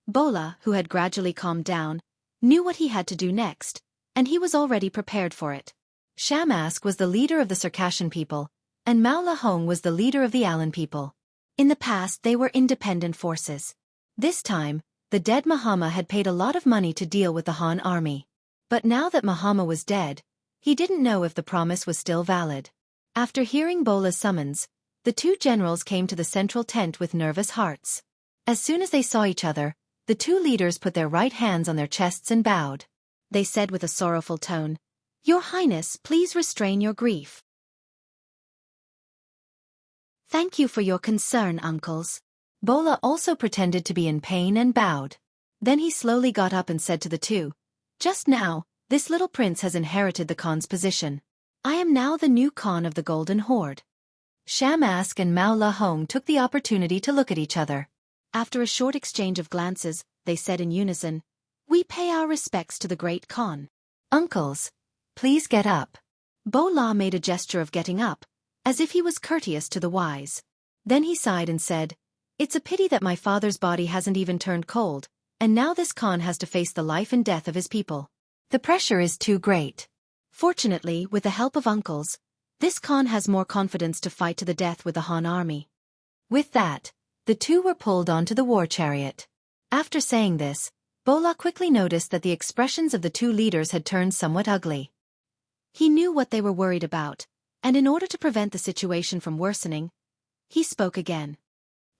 Bola, who had gradually calmed down, knew what he had to do next, and he was already prepared for it. Shamask was the leader of the Circassian people, and Mao Lahong was the leader of the Alan people. In the past they were independent forces. This time, the dead Mahama had paid a lot of money to deal with the Han army. But now that Mahama was dead, he didn't know if the promise was still valid. After hearing Bola's summons, the two generals came to the central tent with nervous hearts. As soon as they saw each other, the two leaders put their right hands on their chests and bowed. They said with a sorrowful tone, "Your Highness, please restrain your grief. Thank you for your concern, uncles." Bola also pretended to be in pain and bowed. Then he slowly got up and said to the two, "Just now, this little prince has inherited the Khan's position. I am now the new Khan of the Golden Horde." Shamask and Mao Lahong took the opportunity to look at each other. After a short exchange of glances, they said in unison, "We pay our respects to the great Khan." "Uncles, please get up." Bola made a gesture of getting up, as if he was courteous to the wise. Then he sighed and said, "It's a pity that my father's body hasn't even turned cold, and now this Khan has to face the life and death of his people. The pressure is too great. Fortunately, with the help of uncles, this Khan has more confidence to fight to the death with the Han army." With that, the two were pulled onto the war chariot. After saying this, Bola quickly noticed that the expressions of the two leaders had turned somewhat ugly. He knew what they were worried about, and in order to prevent the situation from worsening, he spoke again.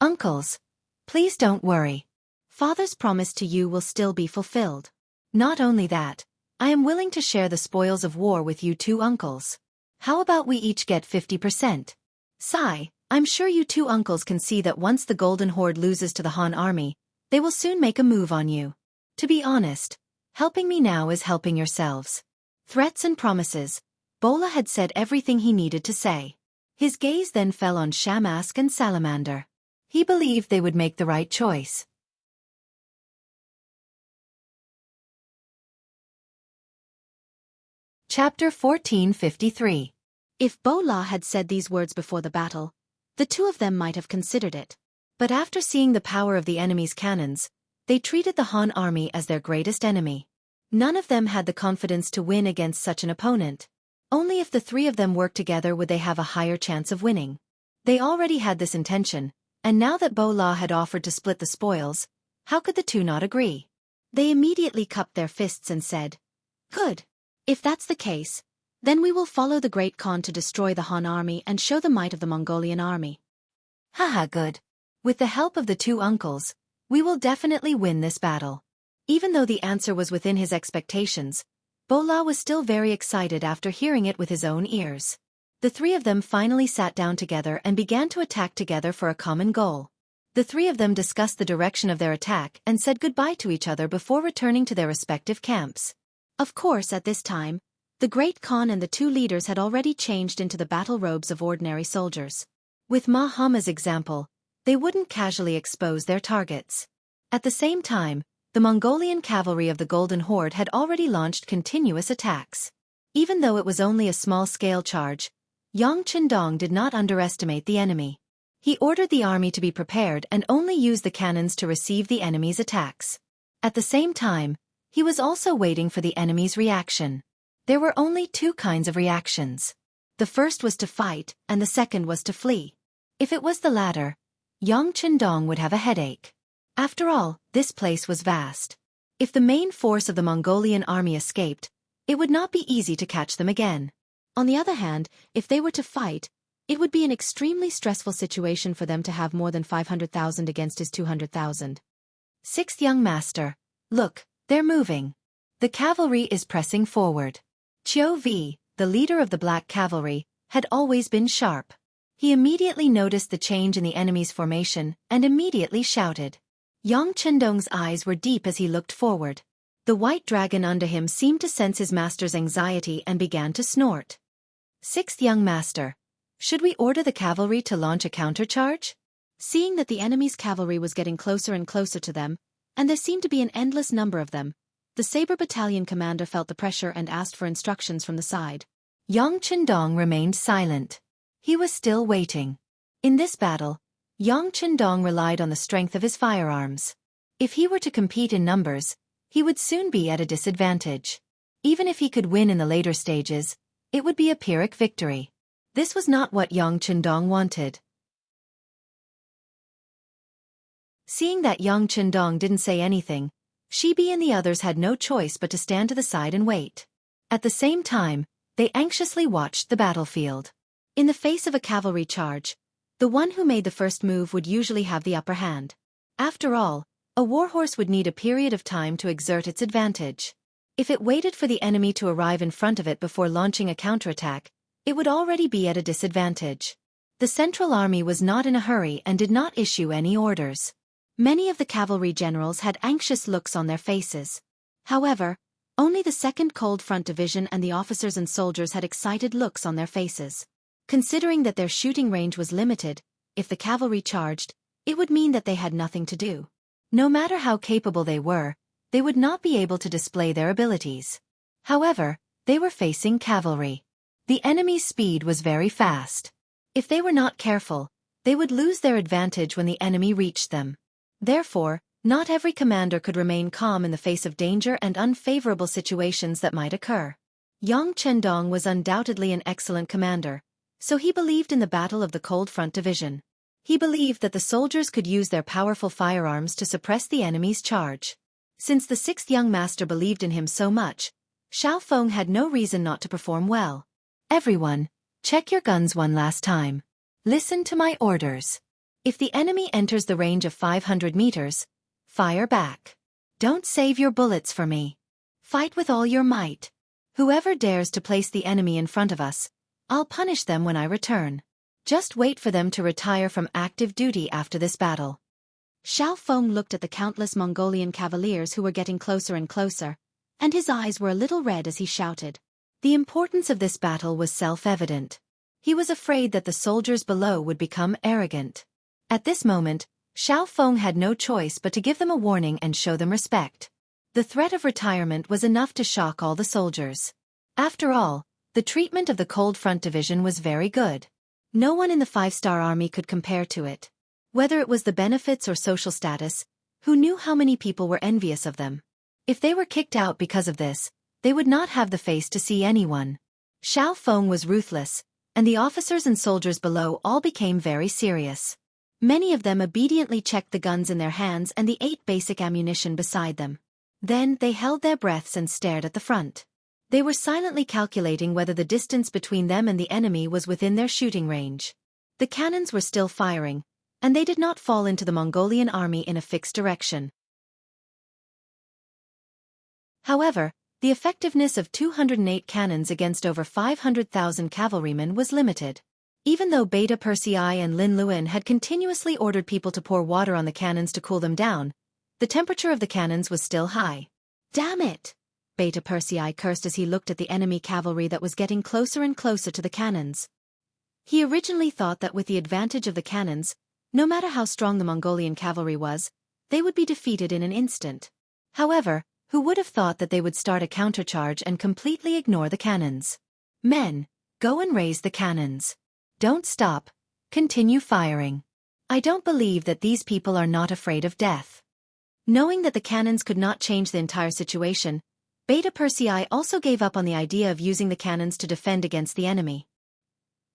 Uncles, please don't worry. Father's promise to you will still be fulfilled. Not only that, I am willing to share the spoils of war with you two uncles. How about we each get 50%? Sigh, I'm sure you two uncles can see that once the Golden Horde loses to the Han army, they will soon make a move on you. To be honest, helping me now is helping yourselves. Threats and promises. Bola had said everything he needed to say. His gaze then fell on Shamask and Salamander. He believed they would make the right choice. Chapter 1453. If Bola had said these words before the battle, the two of them might have considered it. But after seeing the power of the enemy's cannons, they treated the Han army as their greatest enemy. None of them had the confidence to win against such an opponent. Only if the three of them worked together would they have a higher chance of winning. They already had this intention, and now that Bola had offered to split the spoils, how could the two not agree? They immediately cupped their fists and said, "Good. If that's the case, then we will follow the Great Khan to destroy the Han army and show the might of the Mongolian army." Haha, good. With the help of the two uncles, we will definitely win this battle. Even though the answer was within his expectations, Bola was still very excited after hearing it with his own ears. The three of them finally sat down together and began to attack together for a common goal. The three of them discussed the direction of their attack and said goodbye to each other before returning to their respective camps. Of course, at this time, the Great Khan and the two leaders had already changed into the battle robes of ordinary soldiers. With Ma Hama's example, they wouldn't casually expose their targets. At the same time, the Mongolian cavalry of the Golden Horde had already launched continuous attacks. Even though it was only a small-scale charge, Yang Qindong did not underestimate the enemy. He ordered the army to be prepared and only use the cannons to receive the enemy's attacks. At the same time, he was also waiting for the enemy's reaction. There were only two kinds of reactions. The first was to fight, and the second was to flee. If it was the latter, Yang Qindong would have a headache. After all, this place was vast. If the main force of the Mongolian army escaped, it would not be easy to catch them again. On the other hand, if they were to fight, it would be an extremely stressful situation for them to have more than 500,000 against his 200,000. Sixth young master, look, they're moving. The cavalry is pressing forward. Qiu Vi, the leader of the Black Cavalry, had always been sharp. He immediately noticed the change in the enemy's formation and immediately shouted. Yang Qindong's eyes were deep as he looked forward. The white dragon under him seemed to sense his master's anxiety and began to snort. Sixth young master, should we order the cavalry to launch a countercharge? Seeing that the enemy's cavalry was getting closer and closer to them, and there seemed to be an endless number of them, the Saber Battalion commander felt the pressure and asked for instructions from the side. Yang Qindong remained silent. He was still waiting. In this battle, Yang Qindong relied on the strength of his firearms. If he were to compete in numbers, he would soon be at a disadvantage. Even if he could win in the later stages, it would be a Pyrrhic victory. This was not what Yang Qindong wanted. Seeing that Yang Qindong didn't say anything, Shibi and the others had no choice but to stand to the side and wait. At the same time, they anxiously watched the battlefield. In the face of a cavalry charge, the one who made the first move would usually have the upper hand. After all, a warhorse would need a period of time to exert its advantage. If it waited for the enemy to arrive in front of it before launching a counterattack, it would already be at a disadvantage. The Central Army was not in a hurry and did not issue any orders. Many of the cavalry generals had anxious looks on their faces. However, only the 2nd Cold Front Division and the officers and soldiers had excited looks on their faces. Considering that their shooting range was limited, if the cavalry charged, it would mean that they had nothing to do. No matter how capable they would not be able to display their abilities. However, they were facing cavalry. The enemy's speed was very fast. If they were not careful, they would lose their advantage when the enemy reached them. Therefore, not every commander could remain calm in the face of danger and unfavorable situations that might occur. Yang Qindong was undoubtedly an excellent commander, so he believed in the Battle of the Cold Front Division. He believed that the soldiers could use their powerful firearms to suppress the enemy's charge. Since the 6th young master believed in him so much, Xiao Feng had no reason not to perform well. Everyone, check your guns one last time. Listen to my orders. If the enemy enters the range of 500 meters, fire back. Don't save your bullets for me. Fight with all your might. Whoever dares to place the enemy in front of us, I'll punish them when I return. Just wait for them to retire from active duty after this battle. Xiao Feng looked at the countless Mongolian cavaliers who were getting closer and closer, and his eyes were a little red as he shouted. The importance of this battle was self-evident. He was afraid that the soldiers below would become arrogant. At this moment, Xiao Feng had no choice but to give them a warning and show them respect. The threat of retirement was enough to shock all the soldiers. After all, the treatment of the Cold Front Division was very good. No one in the 5-star army could compare to it. Whether it was the benefits or social status, who knew how many people were envious of them? If they were kicked out because of this, they would not have the face to see anyone. Xiao Feng was ruthless, and the officers and soldiers below all became very serious. Many of them obediently checked the guns in their hands and the 8 basic ammunition beside them. Then they held their breaths and stared at the front. They were silently calculating whether the distance between them and the enemy was within their shooting range. The cannons were still firing, and they did not fall into the Mongolian army in a fixed direction. However, the effectiveness of 208 cannons against over 500,000 cavalrymen was limited. Even though Beta Persei and Lin Luan had continuously ordered people to pour water on the cannons to cool them down, the temperature of the cannons was still high. Damn it! Beta Persei cursed as he looked at the enemy cavalry that was getting closer and closer to the cannons. He originally thought that with the advantage of the cannons, no matter how strong the Mongolian cavalry was, they would be defeated in an instant. However, who would have thought that they would start a countercharge and completely ignore the cannons? Men, go and raise the cannons. Don't stop. Continue firing. I don't believe that these people are not afraid of death. Knowing that the cannons could not change the entire situation, Beta Persei also gave up on the idea of using the cannons to defend against the enemy.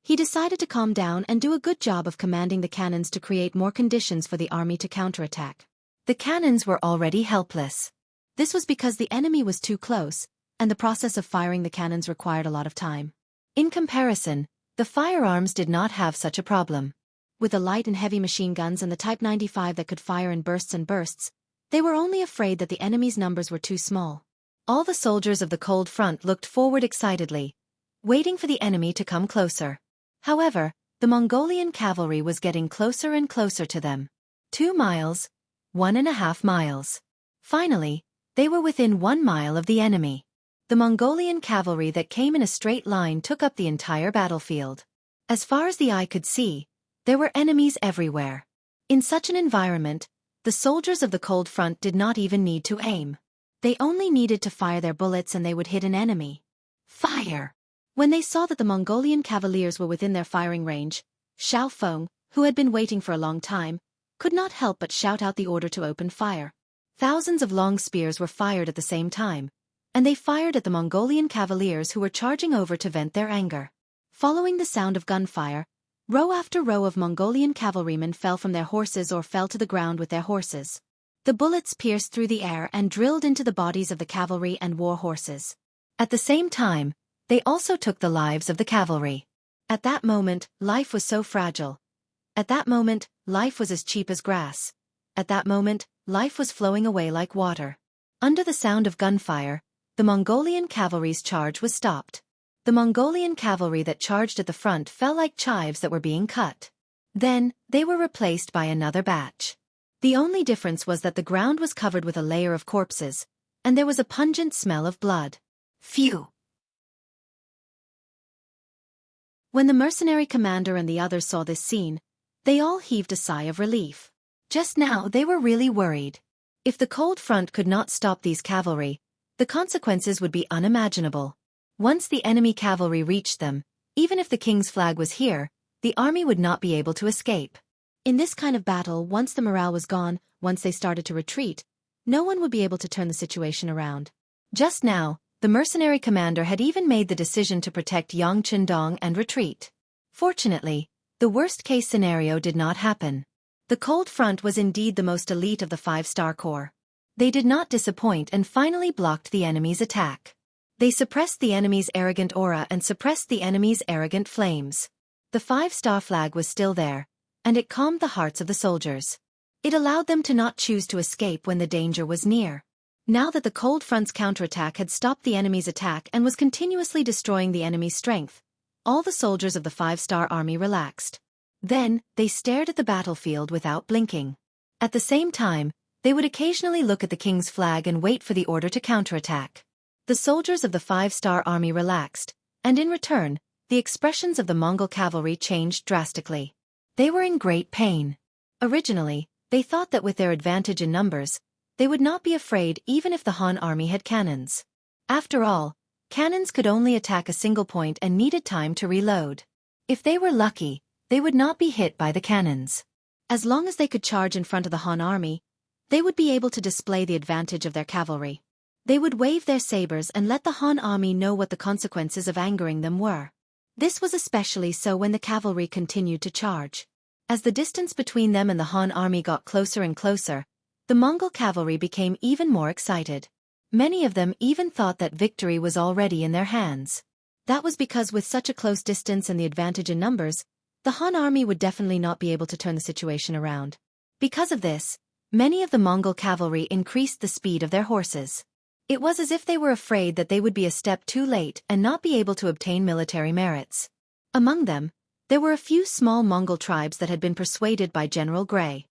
He decided to calm down and do a good job of commanding the cannons to create more conditions for the army to counterattack. The cannons were already helpless. This was because the enemy was too close, and the process of firing the cannons required a lot of time. In comparison, the firearms did not have such a problem. With the light and heavy machine guns and the Type 95 that could fire in bursts and bursts, they were only afraid that the enemy's numbers were too small. All the soldiers of the Cold Front looked forward excitedly, waiting for the enemy to come closer. However, the Mongolian cavalry was getting closer and closer to them. 2 miles, 1.5 miles. Finally, they were within 1 mile of the enemy. The Mongolian cavalry that came in a straight line took up the entire battlefield. As far as the eye could see, there were enemies everywhere. In such an environment, the soldiers of the Cold Front did not even need to aim. They only needed to fire their bullets and they would hit an enemy. Fire! When they saw that the Mongolian cavaliers were within their firing range, Xiao Feng, who had been waiting for a long time, could not help but shout out the order to open fire. Thousands of long spears were fired at the same time, and they fired at the Mongolian cavaliers who were charging over to vent their anger. Following the sound of gunfire, row after row of Mongolian cavalrymen fell from their horses or fell to the ground with their horses. The bullets pierced through the air and drilled into the bodies of the cavalry and war horses. At the same time, they also took the lives of the cavalry. At that moment, life was so fragile. At that moment, life was as cheap as grass. At that moment, life was flowing away like water. Under the sound of gunfire, the Mongolian cavalry's charge was stopped. The Mongolian cavalry that charged at the front fell like chives that were being cut. Then, they were replaced by another batch. The only difference was that the ground was covered with a layer of corpses, and there was a pungent smell of blood. Phew! When the mercenary commander and the others saw this scene, they all heaved a sigh of relief. Just now they were really worried. If the Cold Front could not stop these cavalry, the consequences would be unimaginable. Once the enemy cavalry reached them, even if the king's flag was here, the army would not be able to escape. In this kind of battle, once the morale was gone, once they started to retreat, no one would be able to turn the situation around. Just now, the mercenary commander had even made the decision to protect Yang Qindong and retreat. Fortunately, the worst-case scenario did not happen. The Cold Front was indeed the most elite of the 5-star corps. They did not disappoint and finally blocked the enemy's attack. They suppressed the enemy's arrogant aura and suppressed the enemy's arrogant flames. The 5-star flag was still there, and it calmed the hearts of the soldiers. It allowed them to not choose to escape when the danger was near. Now that the cold front's counterattack had stopped the enemy's attack and was continuously destroying the enemy's strength, all the soldiers of the 5-star army relaxed. Then, they stared at the battlefield without blinking. At the same time, they would occasionally look at the king's flag and wait for the order to counterattack. The soldiers of the 5-star army relaxed, and in return, the expressions of the Mongol cavalry changed drastically. They were in great pain. Originally, they thought that with their advantage in numbers, they would not be afraid even if the Han army had cannons. After all, cannons could only attack a single point and needed time to reload. If they were lucky, they would not be hit by the cannons. As long as they could charge in front of the Han army, they would be able to display the advantage of their cavalry. They would wave their sabers and let the Han army know what the consequences of angering them were. This was especially so when the cavalry continued to charge. As the distance between them and the Han army got closer and closer, the Mongol cavalry became even more excited. Many of them even thought that victory was already in their hands. That was because with such a close distance and the advantage in numbers, the Han army would definitely not be able to turn the situation around. Because of this, many of the Mongol cavalry increased the speed of their horses. It was as if they were afraid that they would be a step too late and not be able to obtain military merits. Among them, there were a few small Mongol tribes that had been persuaded by General Gray.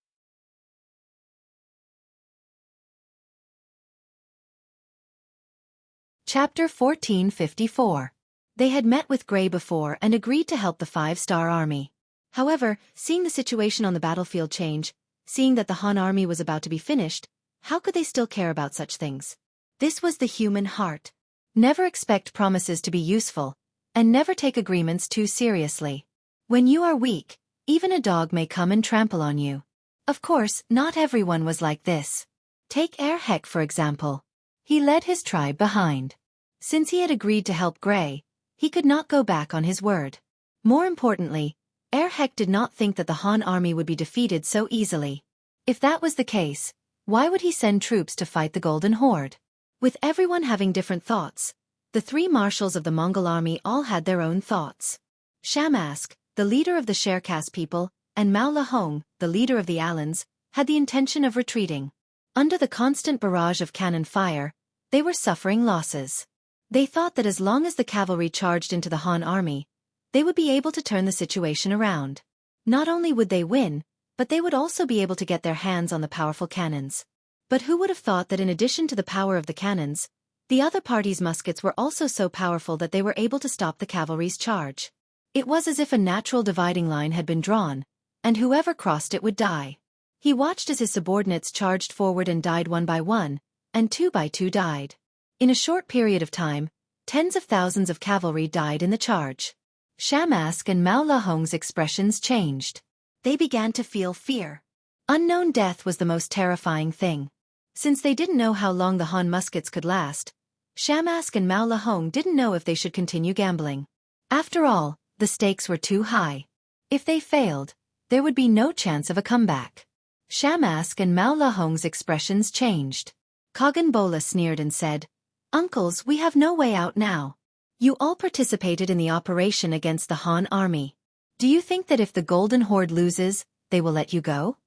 Chapter 1454. They had met with Gray before and agreed to help the 5-star army. However, seeing the situation on the battlefield change, seeing that the Han army was about to be finished, how could they still care about such things? This was the human heart. Never expect promises to be useful, and never take agreements too seriously. When you are weak, even a dog may come and trample on you. Of course, not everyone was like this. Take Heck for example. He led his tribe behind. Since he had agreed to help Gray, he could not go back on his word. More importantly, Heck did not think that the Han army would be defeated so easily. If that was the case, why would he send troops to fight the Golden Horde? With everyone having different thoughts, the 3 marshals of the Mongol army all had their own thoughts. Xianxia, the leader of the Cherkass people, and Mao Lahong, the leader of the Alans, had the intention of retreating. Under the constant barrage of cannon fire, they were suffering losses. They thought that as long as the cavalry charged into the Han army, they would be able to turn the situation around. Not only would they win, but they would also be able to get their hands on the powerful cannons. But who would have thought that in addition to the power of the cannons, the other party's muskets were also so powerful that they were able to stop the cavalry's charge? It was as if a natural dividing line had been drawn, and whoever crossed it would die. He watched as his subordinates charged forward and died one by one, and two by two died. In a short period of time, tens of thousands of cavalry died in the charge. Xianxia and Mao Lahong's expressions changed. They began to feel fear. Unknown death was the most terrifying thing. Since they didn't know how long the Han muskets could last, Xianxia and Mao Lahong didn't know if they should continue gambling. After all, the stakes were too high. If they failed, there would be no chance of a comeback. Xianxia and Mao Lahong's expressions changed. Kagan Bola sneered and said, "Uncles, we have no way out now. You all participated in the operation against the Han army. Do you think that if the Golden Horde loses, they will let you go?"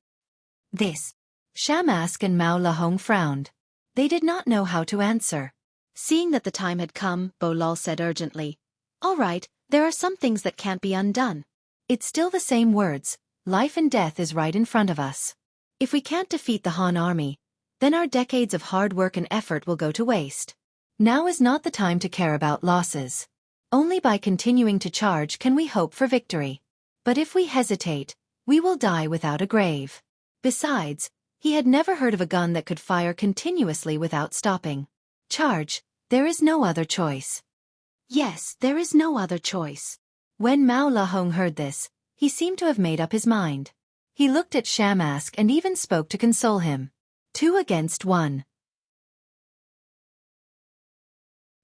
This. Xianxia and Mao Lahong frowned. They did not know how to answer. Seeing that the time had come, Bolal said urgently, "All right, there are some things that can't be undone. It's still the same words, life and death is right in front of us. If we can't defeat the Han army, then our decades of hard work and effort will go to waste. Now is not the time to care about losses. Only by continuing to charge can we hope for victory. But if we hesitate, we will die without a grave." Besides, he had never heard of a gun that could fire continuously without stopping. Charge, there is no other choice. Yes, there is no other choice. When Mao Lahong heard this, he seemed to have made up his mind. He looked at Xianxia and even spoke to console him. 2 against 1.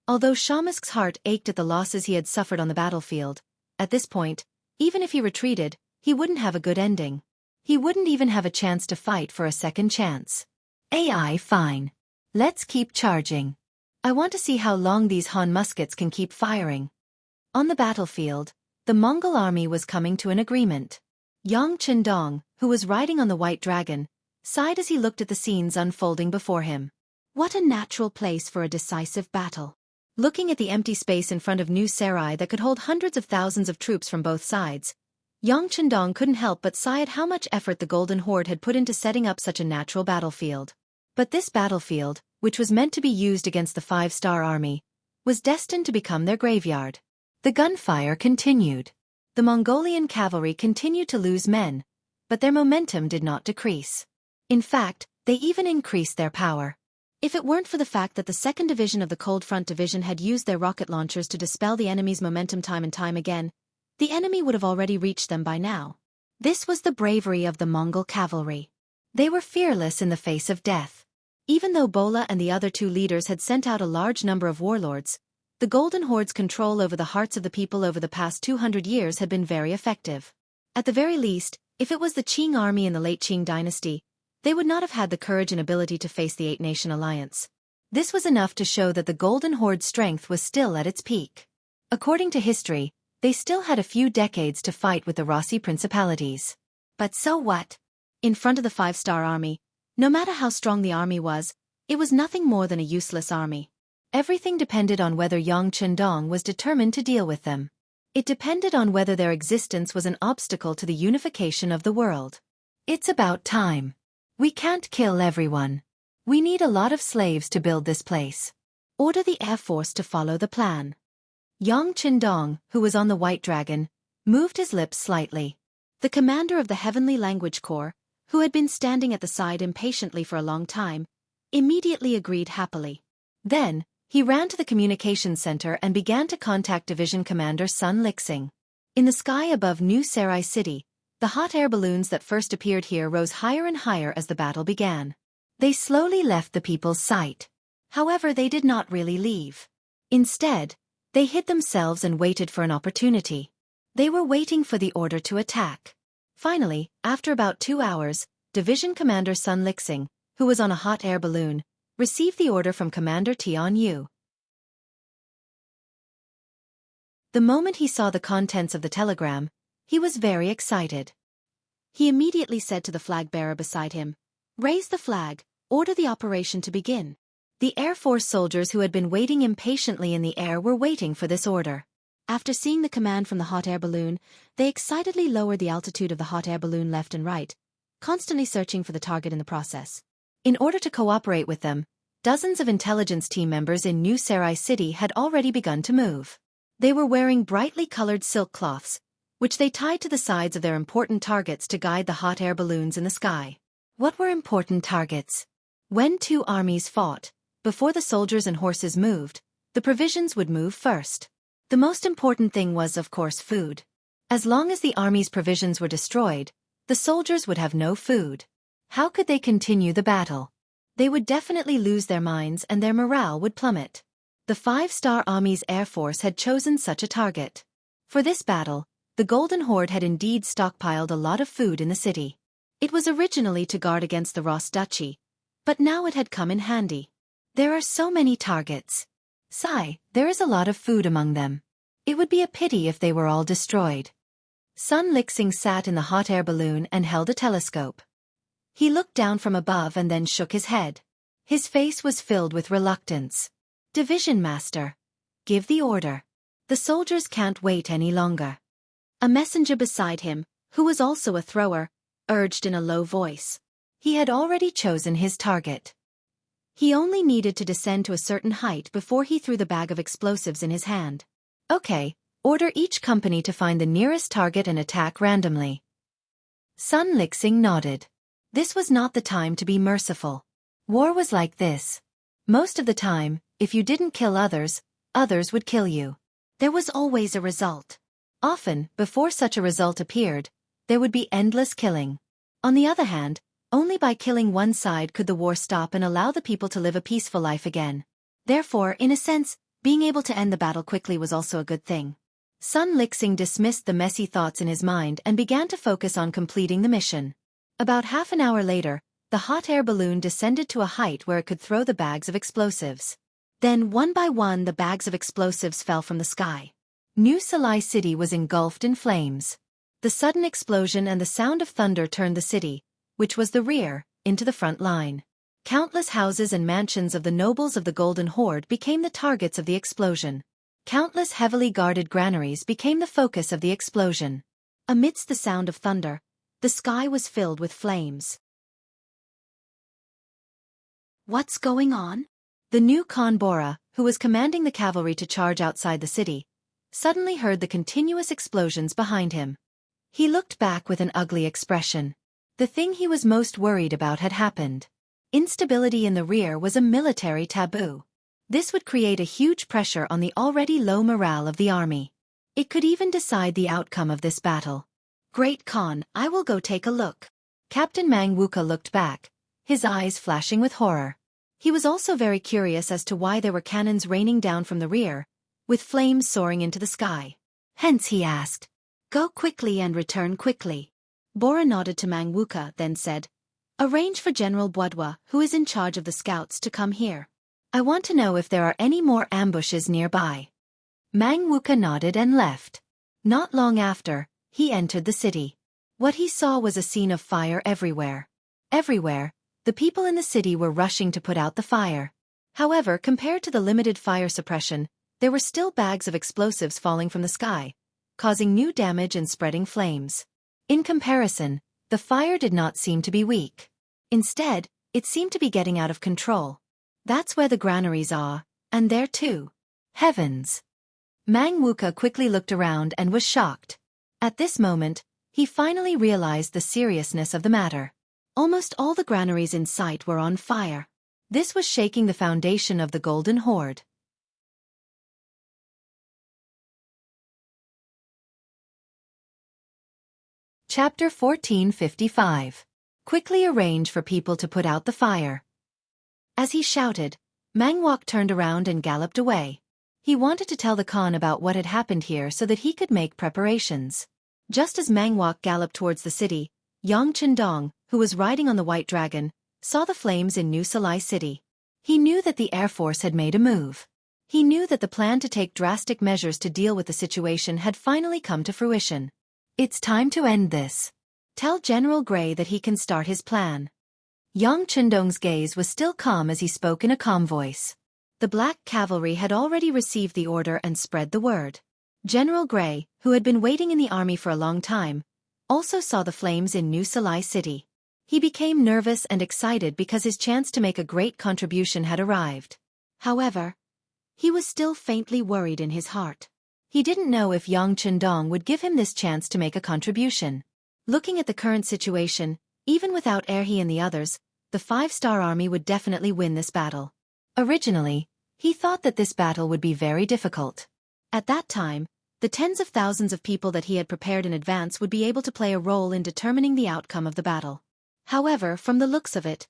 Although Xianxia's heart ached at the losses he had suffered on the battlefield, at this point, even if he retreated, he wouldn't have a good ending. He wouldn't even have a chance to fight for a second chance. Fine. Let's keep charging. I want to see how long these Han muskets can keep firing. On the battlefield, the Mongol army was coming to an agreement. Yang Chendong, who was riding on the white dragon, sighed as he looked at the scenes unfolding before him. What a natural place for a decisive battle. Looking at the empty space in front of New Sarai that could hold hundreds of thousands of troops from both sides, Yang Chendong couldn't help but sigh at how much effort the Golden Horde had put into setting up such a natural battlefield. But this battlefield, which was meant to be used against the 5-star army, was destined to become their graveyard. The gunfire continued. The Mongolian cavalry continued to lose men, but their momentum did not decrease. In fact, they even increased their power. If it weren't for the fact that the 2nd Division of the Cold Front Division had used their rocket launchers to dispel the enemy's momentum time and time again, the enemy would have already reached them by now. This was the bravery of the Mongol cavalry. They were fearless in the face of death. Even though Bola and the other 2 leaders had sent out a large number of warlords, the Golden Horde's control over the hearts of the people over the past 200 years had been very effective. At the very least, if it was the Qing army in the late Qing dynasty, they would not have had the courage and ability to face the 8-nation alliance. This was enough to show that the Golden Horde's strength was still at its peak. According to history, they still had a few decades to fight with the Rossi principalities. But so what? In front of the 5-star army, no matter how strong the army was, it was nothing more than a useless army. Everything depended on whether Yang Chendong was determined to deal with them. It depended on whether their existence was an obstacle to the unification of the world. It's about time. We can't kill everyone. We need a lot of slaves to build this place. Order the Air Force to follow the plan. Yang Chendong, who was on the White Dragon, moved his lips slightly. The commander of the Heavenly Language Corps, who had been standing at the side impatiently for a long time, immediately agreed happily. Then, he ran to the communications center and began to contact Division Commander Sun Lixing. In the sky above New Sarai City, the hot air balloons that first appeared here rose higher and higher as the battle began. They slowly left the people's sight. However, they did not really leave. Instead, they hid themselves and waited for an opportunity. They were waiting for the order to attack. Finally, after about 2 hours, Division Commander Sun Lixing, who was on a hot air balloon, received the order from Commander Tian Yu. The moment he saw the contents of the telegram, he was very excited. He immediately said to the flag bearer beside him, "Raise the flag, order the operation to begin." The Air Force soldiers who had been waiting impatiently in the air were waiting for this order. After seeing the command from the hot air balloon, they excitedly lowered the altitude of the hot air balloon left and right, constantly searching for the target in the process. In order to cooperate with them, dozens of intelligence team members in New Sarai City had already begun to move. They were wearing brightly colored silk cloths, which they tied to the sides of their important targets to guide the hot air balloons in the sky. What were important targets? When 2 armies fought, before the soldiers and horses moved, the provisions would move first. The most important thing was, of course, food. As long as the army's provisions were destroyed, the soldiers would have no food. How could they continue the battle? They would definitely lose their minds and their morale would plummet. The 5-star army's air force had chosen such a target. For this battle, the Golden Horde had indeed stockpiled a lot of food in the city. It was originally to guard against the Ross Duchy, but now it had come in handy. There are so many targets. Sigh, there is a lot of food among them. It would be a pity if they were all destroyed. Sun Lixing sat in the hot air balloon and held a telescope. He looked down from above and then shook his head. His face was filled with reluctance. "Division Master, give the order. The soldiers can't wait any longer." A messenger beside him, who was also a thrower, urged in a low voice. He had already chosen his target. He only needed to descend to a certain height before he threw the bag of explosives in his hand. "Okay, order each company to find the nearest target and attack randomly." Sun Lixing nodded. This was not the time to be merciful. War was like this. Most of the time, if you didn't kill others, others would kill you. There was always a result. Often, before such a result appeared, there would be endless killing. On the other hand, only by killing one side could the war stop and allow the people to live a peaceful life again. Therefore, in a sense, being able to end the battle quickly was also a good thing. Sun Lixing dismissed the messy thoughts in his mind and began to focus on completing the mission. About half an hour later, the hot air balloon descended to a height where it could throw the bags of explosives. Then one by one the bags of explosives fell from the sky. New Sarai City was engulfed in flames. The sudden explosion and the sound of thunder turned the city, which was the rear, into the front line. Countless houses and mansions of the nobles of the Golden Horde became the targets of the explosion. Countless heavily guarded granaries became the focus of the explosion. Amidst the sound of thunder, the sky was filled with flames. What's going on? The new Khan Bora, who was commanding the cavalry to charge outside the city, suddenly heard the continuous explosions behind him. He looked back with an ugly expression. The thing he was most worried about had happened. Instability in the rear was a military taboo. This would create a huge pressure on the already low morale of the army. It could even decide the outcome of this battle. Great Khan, I will go take a look. Captain Mang Wuka looked back, his eyes flashing with horror. He was also very curious as to why there were cannons raining down from the rear, with flames soaring into the sky. Hence he asked, "Go quickly and return quickly." Bora nodded to Mang Wuka, then said, "Arrange for General Bwadwa, who is in charge of the scouts, to come here. I want to know if there are any more ambushes nearby." Mang Wuka nodded and left. Not long after, he entered the city. What he saw was a scene of fire everywhere. Everywhere, the people in the city were rushing to put out the fire. However, compared to the limited fire suppression, there were still bags of explosives falling from the sky, causing new damage and spreading flames. In comparison, the fire did not seem to be weak. Instead, it seemed to be getting out of control. That's where the granaries are, and there too. Heavens! Mang Wuka quickly looked around and was shocked. At this moment, he finally realized the seriousness of the matter. Almost all the granaries in sight were on fire. This was shaking the foundation of the Golden Horde. Chapter 1455. Quickly arrange for people to put out the fire. As he shouted, Mangwok turned around and galloped away. He wanted to tell the Khan about what had happened here so that he could make preparations. Just as Mangwok galloped towards the city, Yang Chendong, who was riding on the White Dragon, saw the flames in New Salai City. He knew that the Air Force had made a move. He knew that the plan to take drastic measures to deal with the situation had finally come to fruition. It's time to end this. Tell General Gray that he can start his plan. Yang Chendong's gaze was still calm as he spoke in a calm voice. The Black Cavalry had already received the order and spread the word. General Gray, who had been waiting in the army for a long time, also saw the flames in New Salai City. He became nervous and excited because his chance to make a great contribution had arrived. However, he was still faintly worried in his heart. He didn't know if Yang Chendong would give him this chance to make a contribution. Looking at the current situation, even without Erhe and the others, the 5-star army would definitely win this battle. Originally, he thought that this battle would be very difficult. At that time, the tens of thousands of people that he had prepared in advance would be able to play a role in determining the outcome of the battle. However, from the looks of it,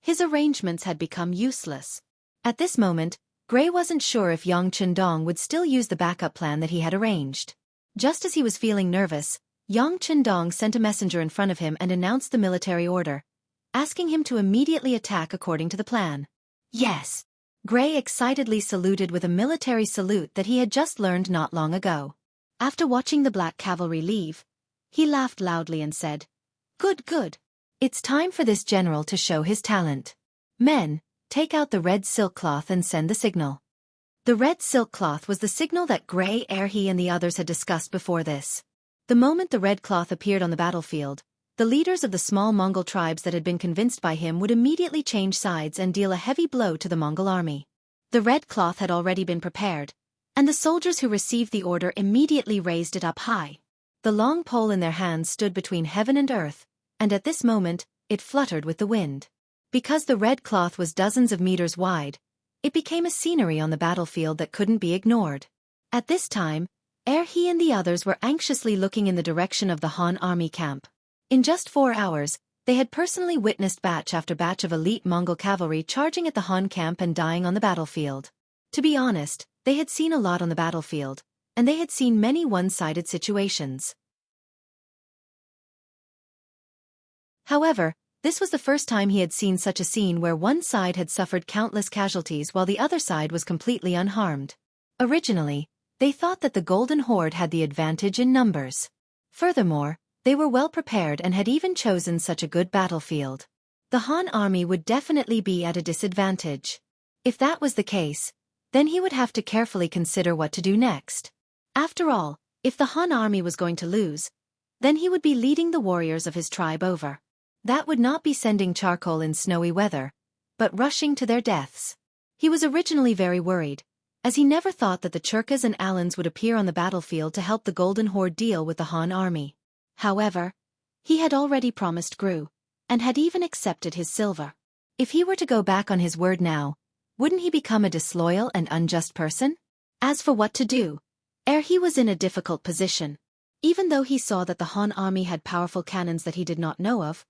his arrangements had become useless. At this moment, Gray wasn't sure if Yang Chendong would still use the backup plan that he had arranged. Just as he was feeling nervous, Yang Chendong sent a messenger in front of him and announced the military order, asking him to immediately attack according to the plan. Yes. Gray excitedly saluted with a military salute that he had just learned not long ago. After watching the Black Cavalry leave, he laughed loudly and said, "Good, good. It's time for this general to show his talent. Men, take out the red silk cloth and send the signal." The red silk cloth was the signal that Gray, Erhe and the others had discussed before this. The moment the red cloth appeared on the battlefield, the leaders of the small Mongol tribes that had been convinced by him would immediately change sides and deal a heavy blow to the Mongol army. The red cloth had already been prepared, and the soldiers who received the order immediately raised it up high. The long pole in their hands stood between heaven and earth, and at this moment, it fluttered with the wind. Because the red cloth was dozens of meters wide, it became a scenery on the battlefield that couldn't be ignored. At this time, Erhe and the others were anxiously looking in the direction of the Han army camp. In just 4 hours, they had personally witnessed batch after batch of elite Mongol cavalry charging at the Han camp and dying on the battlefield. To be honest, they had seen a lot on the battlefield, and they had seen many one-sided situations. However, this was the first time he had seen such a scene where one side had suffered countless casualties while the other side was completely unharmed. Originally, they thought that the Golden Horde had the advantage in numbers. Furthermore, they were well prepared and had even chosen such a good battlefield. The Han army would definitely be at a disadvantage. If that was the case, then he would have to carefully consider what to do next. After all, if the Han army was going to lose, then he would be leading the warriors of his tribe over. That would not be sending charcoal in snowy weather, but rushing to their deaths. He was originally very worried, as he never thought that the Churkas and Alans would appear on the battlefield to help the Golden Horde deal with the Han army. However, he had already promised Gru, and had even accepted his silver. If he were to go back on his word now, wouldn't he become a disloyal and unjust person? As for what to do, he was in a difficult position. Even though he saw that the Han army had powerful cannons that he did not know of,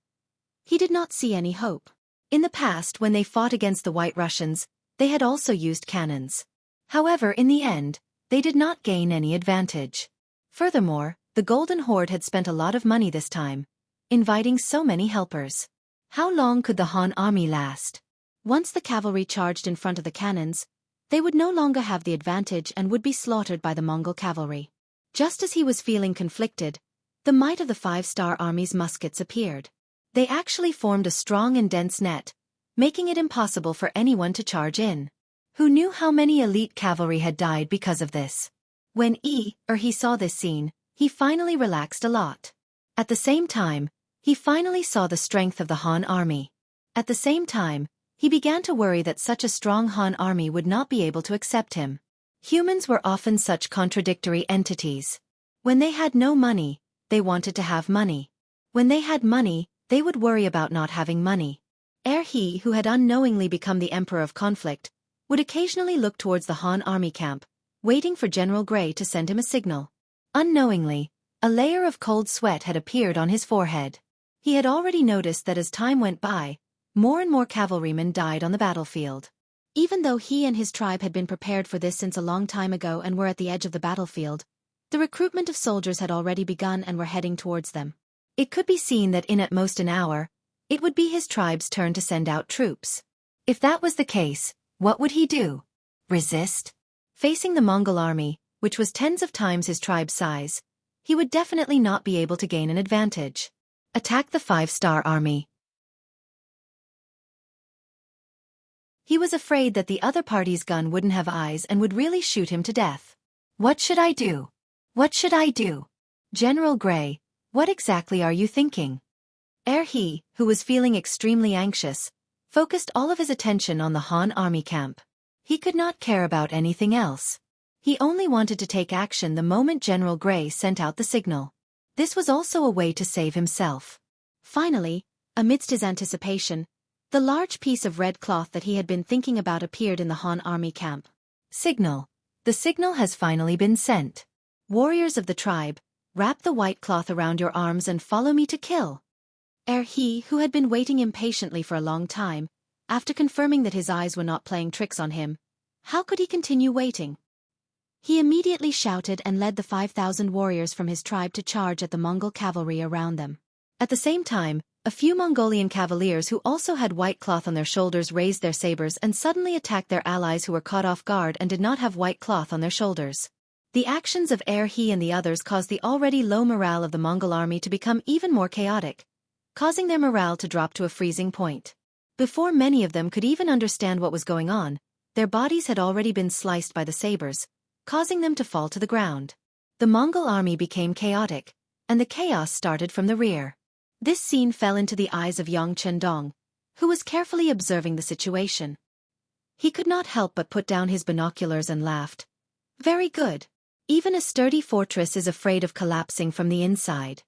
he did not see any hope. In the past, when they fought against the White Russians, they had also used cannons. However, in the end, they did not gain any advantage. Furthermore, the Golden Horde had spent a lot of money this time, inviting so many helpers. How long could the Han army last? Once the cavalry charged in front of the cannons, they would no longer have the advantage and would be slaughtered by the Mongol cavalry. Just as he was feeling conflicted, the might of the 5-star army's muskets appeared. They actually formed a strong and dense net, making it impossible for anyone to charge in. Who knew how many elite cavalry had died because of this? When he saw this scene, he finally relaxed a lot. At the same time, he finally saw the strength of the Han army. At the same time, he began to worry that such a strong Han army would not be able to accept him. Humans were often such contradictory entities. When they had no money, they wanted to have money. When they had money, they would worry about not having money. He, who had unknowingly become the Emperor of Conflict, would occasionally look towards the Han army camp, waiting for General Gray to send him a signal. Unknowingly, a layer of cold sweat had appeared on his forehead. He had already noticed that as time went by, more and more cavalrymen died on the battlefield. Even though he and his tribe had been prepared for this since a long time ago and were at the edge of the battlefield, the recruitment of soldiers had already begun and were heading towards them. It could be seen that in at most an hour, it would be his tribe's turn to send out troops. If that was the case, what would he do? Resist? Facing the Mongol army, which was tens of times his tribe's size, he would definitely not be able to gain an advantage. Attack the 5-star army. He was afraid that the other party's gun wouldn't have eyes and would really shoot him to death. What should I do? What should I do? General Gray, what exactly are you thinking? He, who was feeling extremely anxious, focused all of his attention on the Han army camp. He could not care about anything else. He only wanted to take action the moment General Gray sent out the signal. This was also a way to save himself. Finally, amidst his anticipation, the large piece of red cloth that he had been thinking about appeared in the Han army camp. Signal. The signal has finally been sent. Warriors of the tribe, wrap the white cloth around your arms and follow me to kill. He, who had been waiting impatiently for a long time, after confirming that his eyes were not playing tricks on him, how could he continue waiting? He immediately shouted and led the 5,000 warriors from his tribe to charge at the Mongol cavalry around them. At the same time, a few Mongolian cavaliers who also had white cloth on their shoulders raised their sabers and suddenly attacked their allies who were caught off guard and did not have white cloth on their shoulders. The actions of he and the others caused the already low morale of the Mongol army to become even more chaotic, causing their morale to drop to a freezing point. Before many of them could even understand what was going on, their bodies had already been sliced by the sabers, causing them to fall to the ground. The Mongol army became chaotic, and the chaos started from the rear. This scene fell into the eyes of Yang Chendong, who was carefully observing the situation. He could not help but put down his binoculars and laughed. Very good. Even a sturdy fortress is afraid of collapsing from the inside.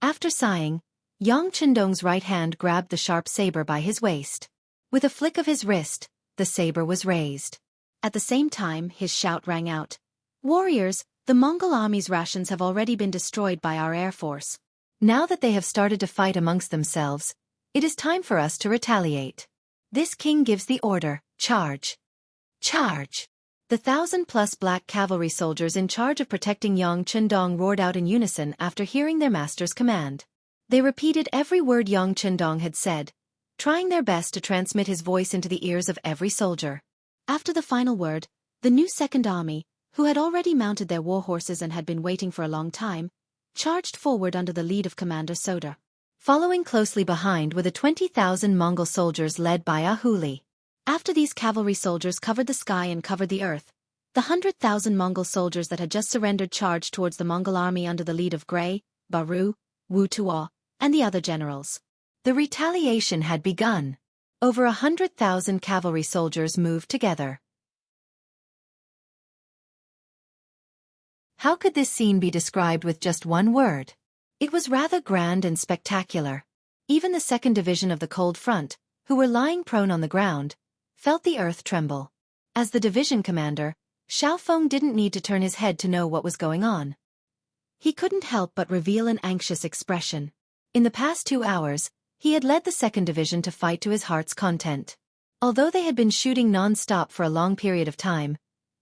After sighing, Yang Chendong's right hand grabbed the sharp saber by his waist. With a flick of his wrist, the saber was raised. At the same time, his shout rang out. Warriors, the Mongol army's rations have already been destroyed by our air force. Now that they have started to fight amongst themselves, it is time for us to retaliate. This king gives the order, charge. Charge! The 1,000-plus black cavalry soldiers in charge of protecting Yang Chendong roared out in unison after hearing their master's command. They repeated every word Yang Chendong had said, trying their best to transmit his voice into the ears of every soldier. After the final word, the new Second Army, who had already mounted their war horses and had been waiting for a long time, charged forward under the lead of Commander Soda. Following closely behind were the 20,000 Mongol soldiers led by Ahuli. After these cavalry soldiers covered the sky and covered the earth, the 100,000 Mongol soldiers that had just surrendered charged towards the Mongol army under the lead of Gray, Baru, Wu Tuo, and the other generals. The retaliation had begun. Over 100,000 cavalry soldiers moved together. How could this scene be described with just one word? It was rather grand and spectacular. Even the 2nd Division of the Cold Front, who were lying prone on the ground, felt the earth tremble. As the division commander, Xiaofeng didn't need to turn his head to know what was going on. He couldn't help but reveal an anxious expression. In the past 2 hours, he had led the 2nd Division to fight to his heart's content. Although they had been shooting non-stop for a long period of time,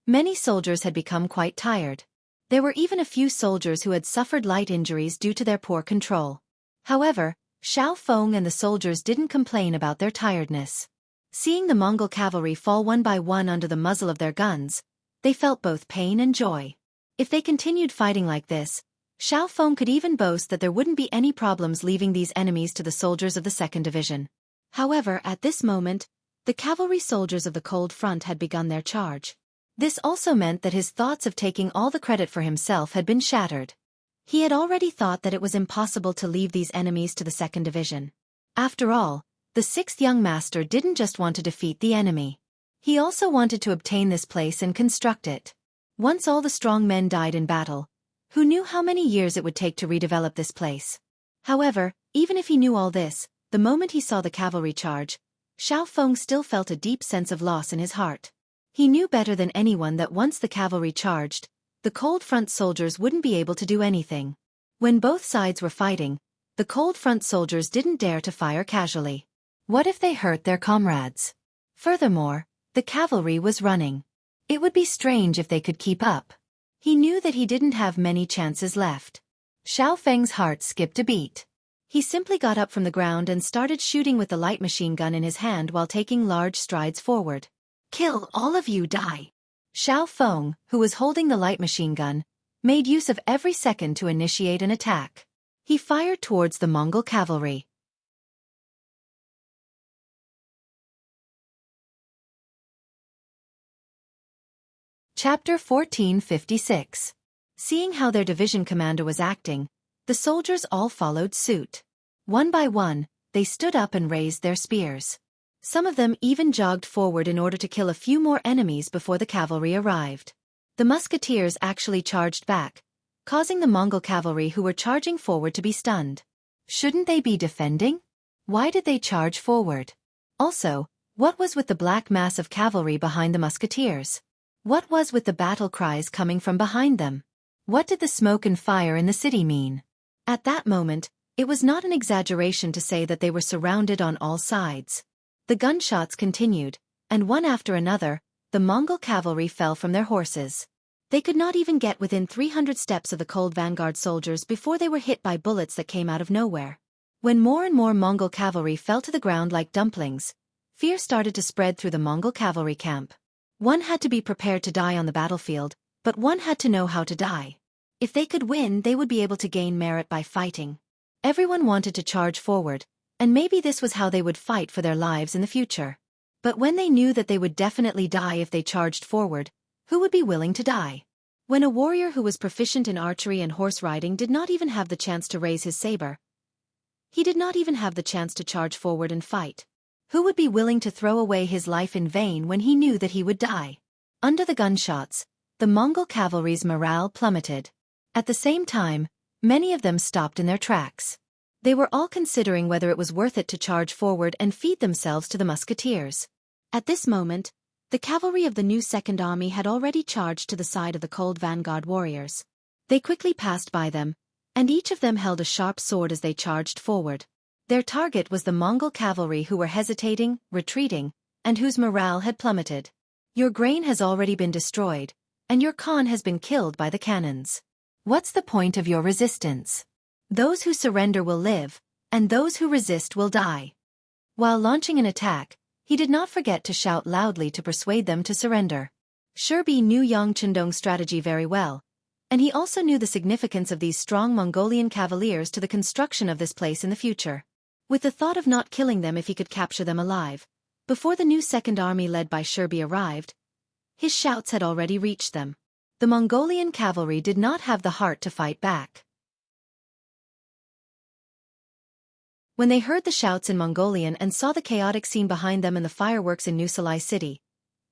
many soldiers had become quite tired. There were even a few soldiers who had suffered light injuries due to their poor control. However, Xiaofeng and the soldiers didn't complain about their tiredness. Seeing the Mongol cavalry fall one by one under the muzzle of their guns, they felt both pain and joy. If they continued fighting like this, Xiaofeng could even boast that there wouldn't be any problems leaving these enemies to the soldiers of the 2nd Division. However, at this moment, the cavalry soldiers of the Cold Front had begun their charge. This also meant that his thoughts of taking all the credit for himself had been shattered. He had already thought that it was impossible to leave these enemies to the 2nd Division. After all, the 6th young master didn't just want to defeat the enemy. He also wanted to obtain this place and construct it. Once all the strong men died in battle, who knew how many years it would take to redevelop this place? However, even if he knew all this, the moment he saw the cavalry charge, Xiaofeng still felt a deep sense of loss in his heart. He knew better than anyone that once the cavalry charged, the Cold Front soldiers wouldn't be able to do anything. When both sides were fighting, the Cold Front soldiers didn't dare to fire casually. What if they hurt their comrades? Furthermore, the cavalry was running. It would be strange if they could keep up. He knew that he didn't have many chances left. Xiaofeng's heart skipped a beat. He simply got up from the ground and started shooting with the light machine gun in his hand while taking large strides forward. "Kill all of you, die!" Xiaofeng, who was holding the light machine gun, made use of every second to initiate an attack. He fired towards the Mongol cavalry. Chapter 1456. Seeing how their division commander was acting, the soldiers all followed suit. One by one, they stood up and raised their spears. Some of them even jogged forward in order to kill a few more enemies before the cavalry arrived. The musketeers actually charged back, causing the Mongol cavalry who were charging forward to be stunned. Shouldn't they be defending? Why did they charge forward? Also, what was with the black mass of cavalry behind the musketeers? What was with the battle cries coming from behind them? What did the smoke and fire in the city mean? At that moment, it was not an exaggeration to say that they were surrounded on all sides. The gunshots continued, and one after another, the Mongol cavalry fell from their horses. They could not even get within 300 steps of the cold vanguard soldiers before they were hit by bullets that came out of nowhere. When more and more Mongol cavalry fell to the ground like dumplings, fear started to spread through the Mongol cavalry camp. One had to be prepared to die on the battlefield, but one had to know how to die. If they could win, they would be able to gain merit by fighting. Everyone wanted to charge forward, and maybe this was how they would fight for their lives in the future. But when they knew that they would definitely die if they charged forward, who would be willing to die? When a warrior who was proficient in archery and horse riding did not even have the chance to raise his saber, he did not even have the chance to charge forward and fight. Who would be willing to throw away his life in vain when he knew that he would die? Under the gunshots, the Mongol cavalry's morale plummeted. At the same time, many of them stopped in their tracks. They were all considering whether it was worth it to charge forward and feed themselves to the musketeers. At this moment, the cavalry of the new Second Army had already charged to the side of the cold vanguard warriors. They quickly passed by them, and each of them held a sharp sword as they charged forward. Their target was the Mongol cavalry who were hesitating, retreating, and whose morale had plummeted. Your grain has already been destroyed, and your Khan has been killed by the cannons. What's the point of your resistance? Those who surrender will live, and those who resist will die. While launching an attack, he did not forget to shout loudly to persuade them to surrender. Shirbi knew Yang Chendong's strategy very well, And he also knew the significance of these strong Mongolian cavaliers to the construction of this place in the future. With the thought of not killing them if he could capture them alive, before the new second army led by Shirbi arrived, his shouts had already reached them. The Mongolian cavalry did not have the heart to fight back. When they heard the shouts in Mongolian and saw the chaotic scene behind them and the fireworks in New Salai City,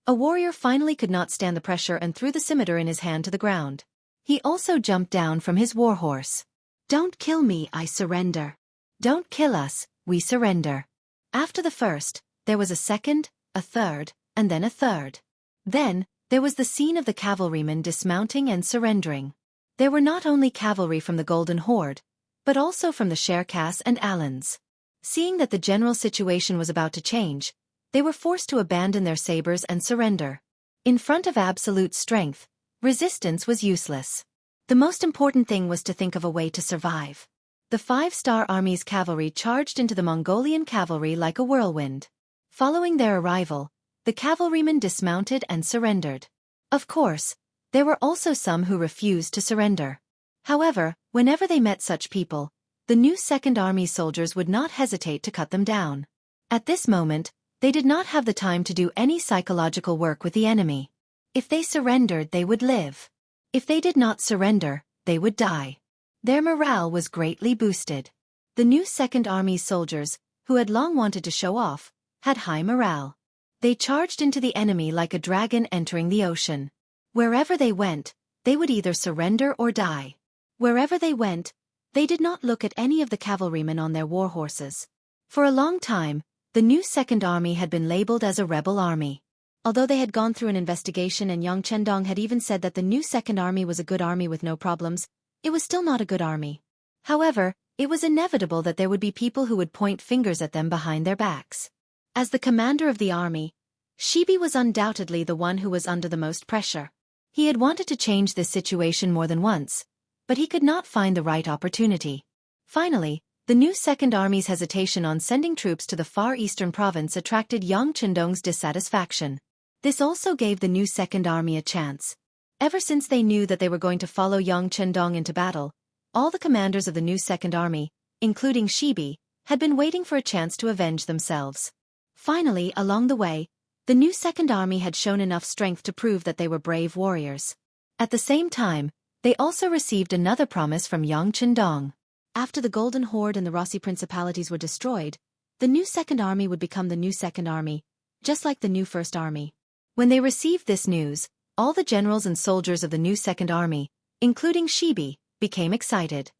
a warrior finally could not stand the pressure and threw the scimitar in his hand to the ground. He also jumped down from his warhorse. "Don't kill me, I surrender. Don't kill us, we surrender." After the first, there was a second, a third, and then a third. Then, there was the scene of the cavalrymen dismounting and surrendering. There were not only cavalry from the Golden Horde, but also from the Sherkas and Alans. Seeing that the general situation was about to change, they were forced to abandon their sabers and surrender. In front of absolute strength, resistance was useless. The most important thing was to think of a way to survive. The five-star army's cavalry charged into the Mongolian cavalry like a whirlwind. Following their arrival, the cavalrymen dismounted and surrendered. Of course, there were also some who refused to surrender. However, whenever they met such people, the new Second Army soldiers would not hesitate to cut them down. At this moment, they did not have the time to do any psychological work with the enemy. If they surrendered, they would live. If they did not surrender, they would die. Their morale was greatly boosted. The new Second Army soldiers, who had long wanted to show off, had high morale. They charged into the enemy like a dragon entering the ocean. Wherever they went, they would either surrender or die. Wherever they went, they did not look at any of the cavalrymen on their war horses. For a long time, the new Second Army had been labeled as a rebel army. Although they had gone through an investigation and Yang Chendong had even said that the new Second Army was a good army with no problems, it was still not a good army. However, it was inevitable that there would be people who would point fingers at them behind their backs. As the commander of the army, Shibi was undoubtedly the one who was under the most pressure. He had wanted to change this situation more than once, but he could not find the right opportunity. Finally, the new Second Army's hesitation on sending troops to the far eastern province attracted Yang Chendong's dissatisfaction. This also gave the new Second Army a chance. Ever since they knew that they were going to follow Yang Chendong into battle, all the commanders of the new Second Army, including Shibi, had been waiting for a chance to avenge themselves. Finally, along the way, the new Second Army had shown enough strength to prove that they were brave warriors. At the same time, they also received another promise from Yang Chendong. After the Golden Horde and the Rossi Principalities were destroyed, the new Second Army would become the new Second Army, just like the new First Army. When they received this news, all the generals and soldiers of the new Second Army, including Shibi, became excited.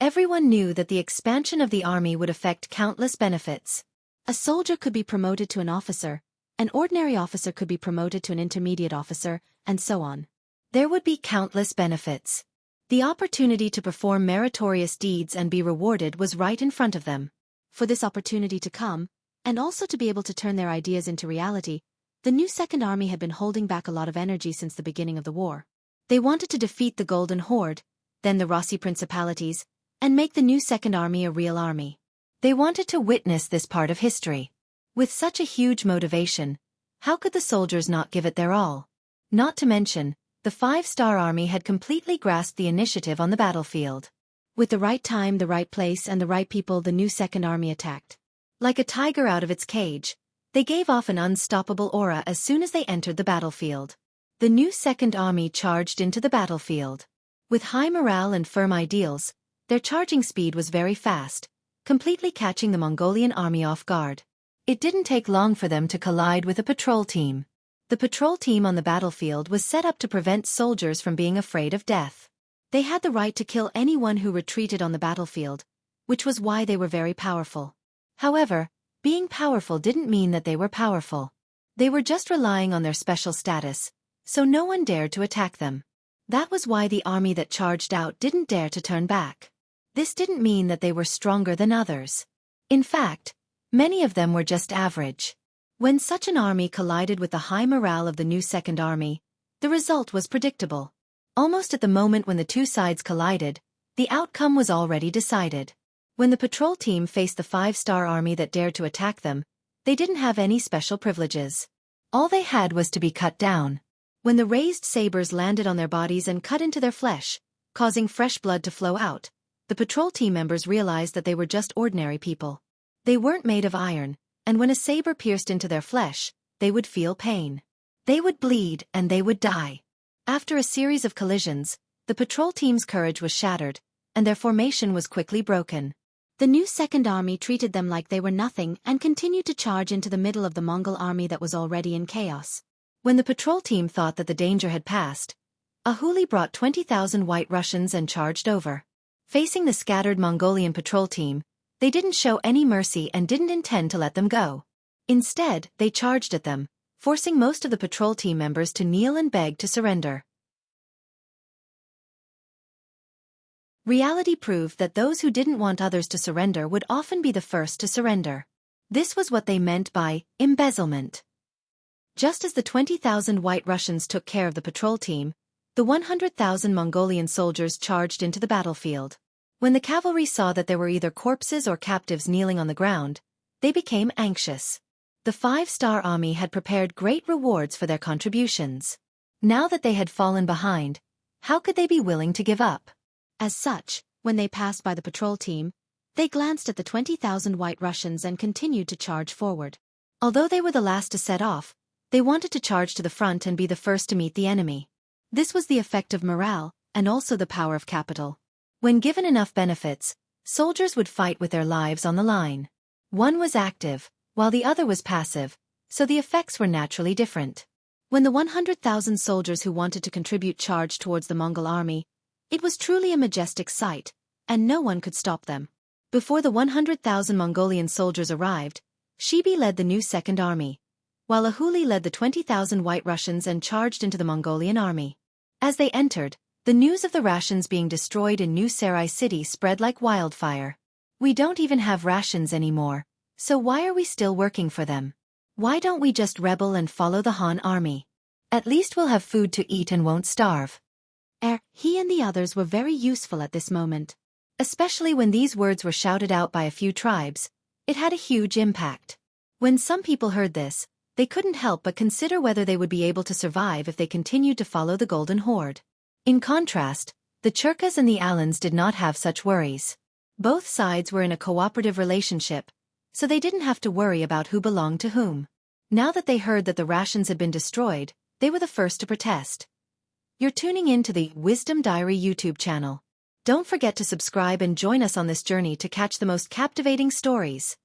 Everyone knew that the expansion of the army would affect countless benefits. A soldier could be promoted to an officer, an ordinary officer could be promoted to an intermediate officer, and so on. There would be countless benefits. The opportunity to perform meritorious deeds and be rewarded was right in front of them. For this opportunity to come, and also to be able to turn their ideas into reality, the new Second Army had been holding back a lot of energy since the beginning of the war. They wanted to defeat the Golden Horde, then the Rossi Principalities, and make the new Second Army a real army. They wanted to witness this part of history. With such a huge motivation, how could the soldiers not give it their all? Not to mention, the five-star army had completely grasped the initiative on the battlefield. With the right time, the right place, and the right people, the new Second Army attacked. Like a tiger out of its cage, they gave off an unstoppable aura as soon as they entered the battlefield. The new Second Army charged into the battlefield. With high morale and firm ideals, their charging speed was very fast, completely catching the Mongolian army off guard. It didn't take long for them to collide with a patrol team. The patrol team on the battlefield was set up to prevent soldiers from being afraid of death. They had the right to kill anyone who retreated on the battlefield, which was why they were very powerful. However, being powerful didn't mean that they were powerful. They were just relying on their special status, so no one dared to attack them. That was why the army that charged out didn't dare to turn back. This didn't mean that they were stronger than others. In fact, many of them were just average. When such an army collided with the high morale of the new Second Army, the result was predictable. Almost at the moment when the two sides collided, the outcome was already decided. When the patrol team faced the five-star army that dared to attack them, they didn't have any special privileges. All they had was to be cut down. When the raised sabers landed on their bodies and cut into their flesh, causing fresh blood to flow out, the patrol team members realized that they were just ordinary people. They weren't made of iron, and when a saber pierced into their flesh, they would feel pain. They would bleed and they would die. After a series of collisions, the patrol team's courage was shattered, and their formation was quickly broken. The new Second Army treated them like they were nothing and continued to charge into the middle of the Mongol army that was already in chaos. When the patrol team thought that the danger had passed, a huli brought 20,000 White Russians and charged over. Facing the scattered Mongolian patrol team, they didn't show any mercy and didn't intend to let them go. Instead, they charged at them, forcing most of the patrol team members to kneel and beg to surrender. Reality proved that those who didn't want others to surrender would often be the first to surrender. This was what they meant by embezzlement. Just as the 20,000 White Russians took care of the patrol team, the 100,000 Mongolian soldiers charged into the battlefield. When the cavalry saw that there were either corpses or captives kneeling on the ground, they became anxious. The 5-star army had prepared great rewards for their contributions. Now that they had fallen behind, how could they be willing to give up? As such, when they passed by the patrol team, they glanced at the 20,000 White Russians and continued to charge forward. Although they were the last to set off, they wanted to charge to the front and be the first to meet the enemy. This was the effect of morale, and also the power of capital. When given enough benefits, soldiers would fight with their lives on the line. One was active, while the other was passive, so the effects were naturally different. When the 100,000 soldiers who wanted to contribute charged towards the Mongol army, it was truly a majestic sight, and no one could stop them. Before the 100,000 Mongolian soldiers arrived, Shibi led the new Second Army, while a huli led the 20,000 White Russians and charged into the Mongolian army. As they entered, the news of the rations being destroyed in New Sarai City spread like wildfire. We don't even have rations anymore, so why are we still working for them? Why don't we just rebel and follow the Han army? At least we'll have food to eat and won't starve. He and the others were very useful at this moment. Especially when these words were shouted out by a few tribes, it had a huge impact. When some people heard this, they couldn't help but consider whether they would be able to survive if they continued to follow the Golden Horde. In contrast, the Churkas and the Alans did not have such worries. Both sides were in a cooperative relationship, so they didn't have to worry about who belonged to whom. Now that they heard that the rations had been destroyed, they were the first to protest. You're tuning in to the Wisdom Diary YouTube channel. Don't forget to subscribe and join us on this journey to catch the most captivating stories.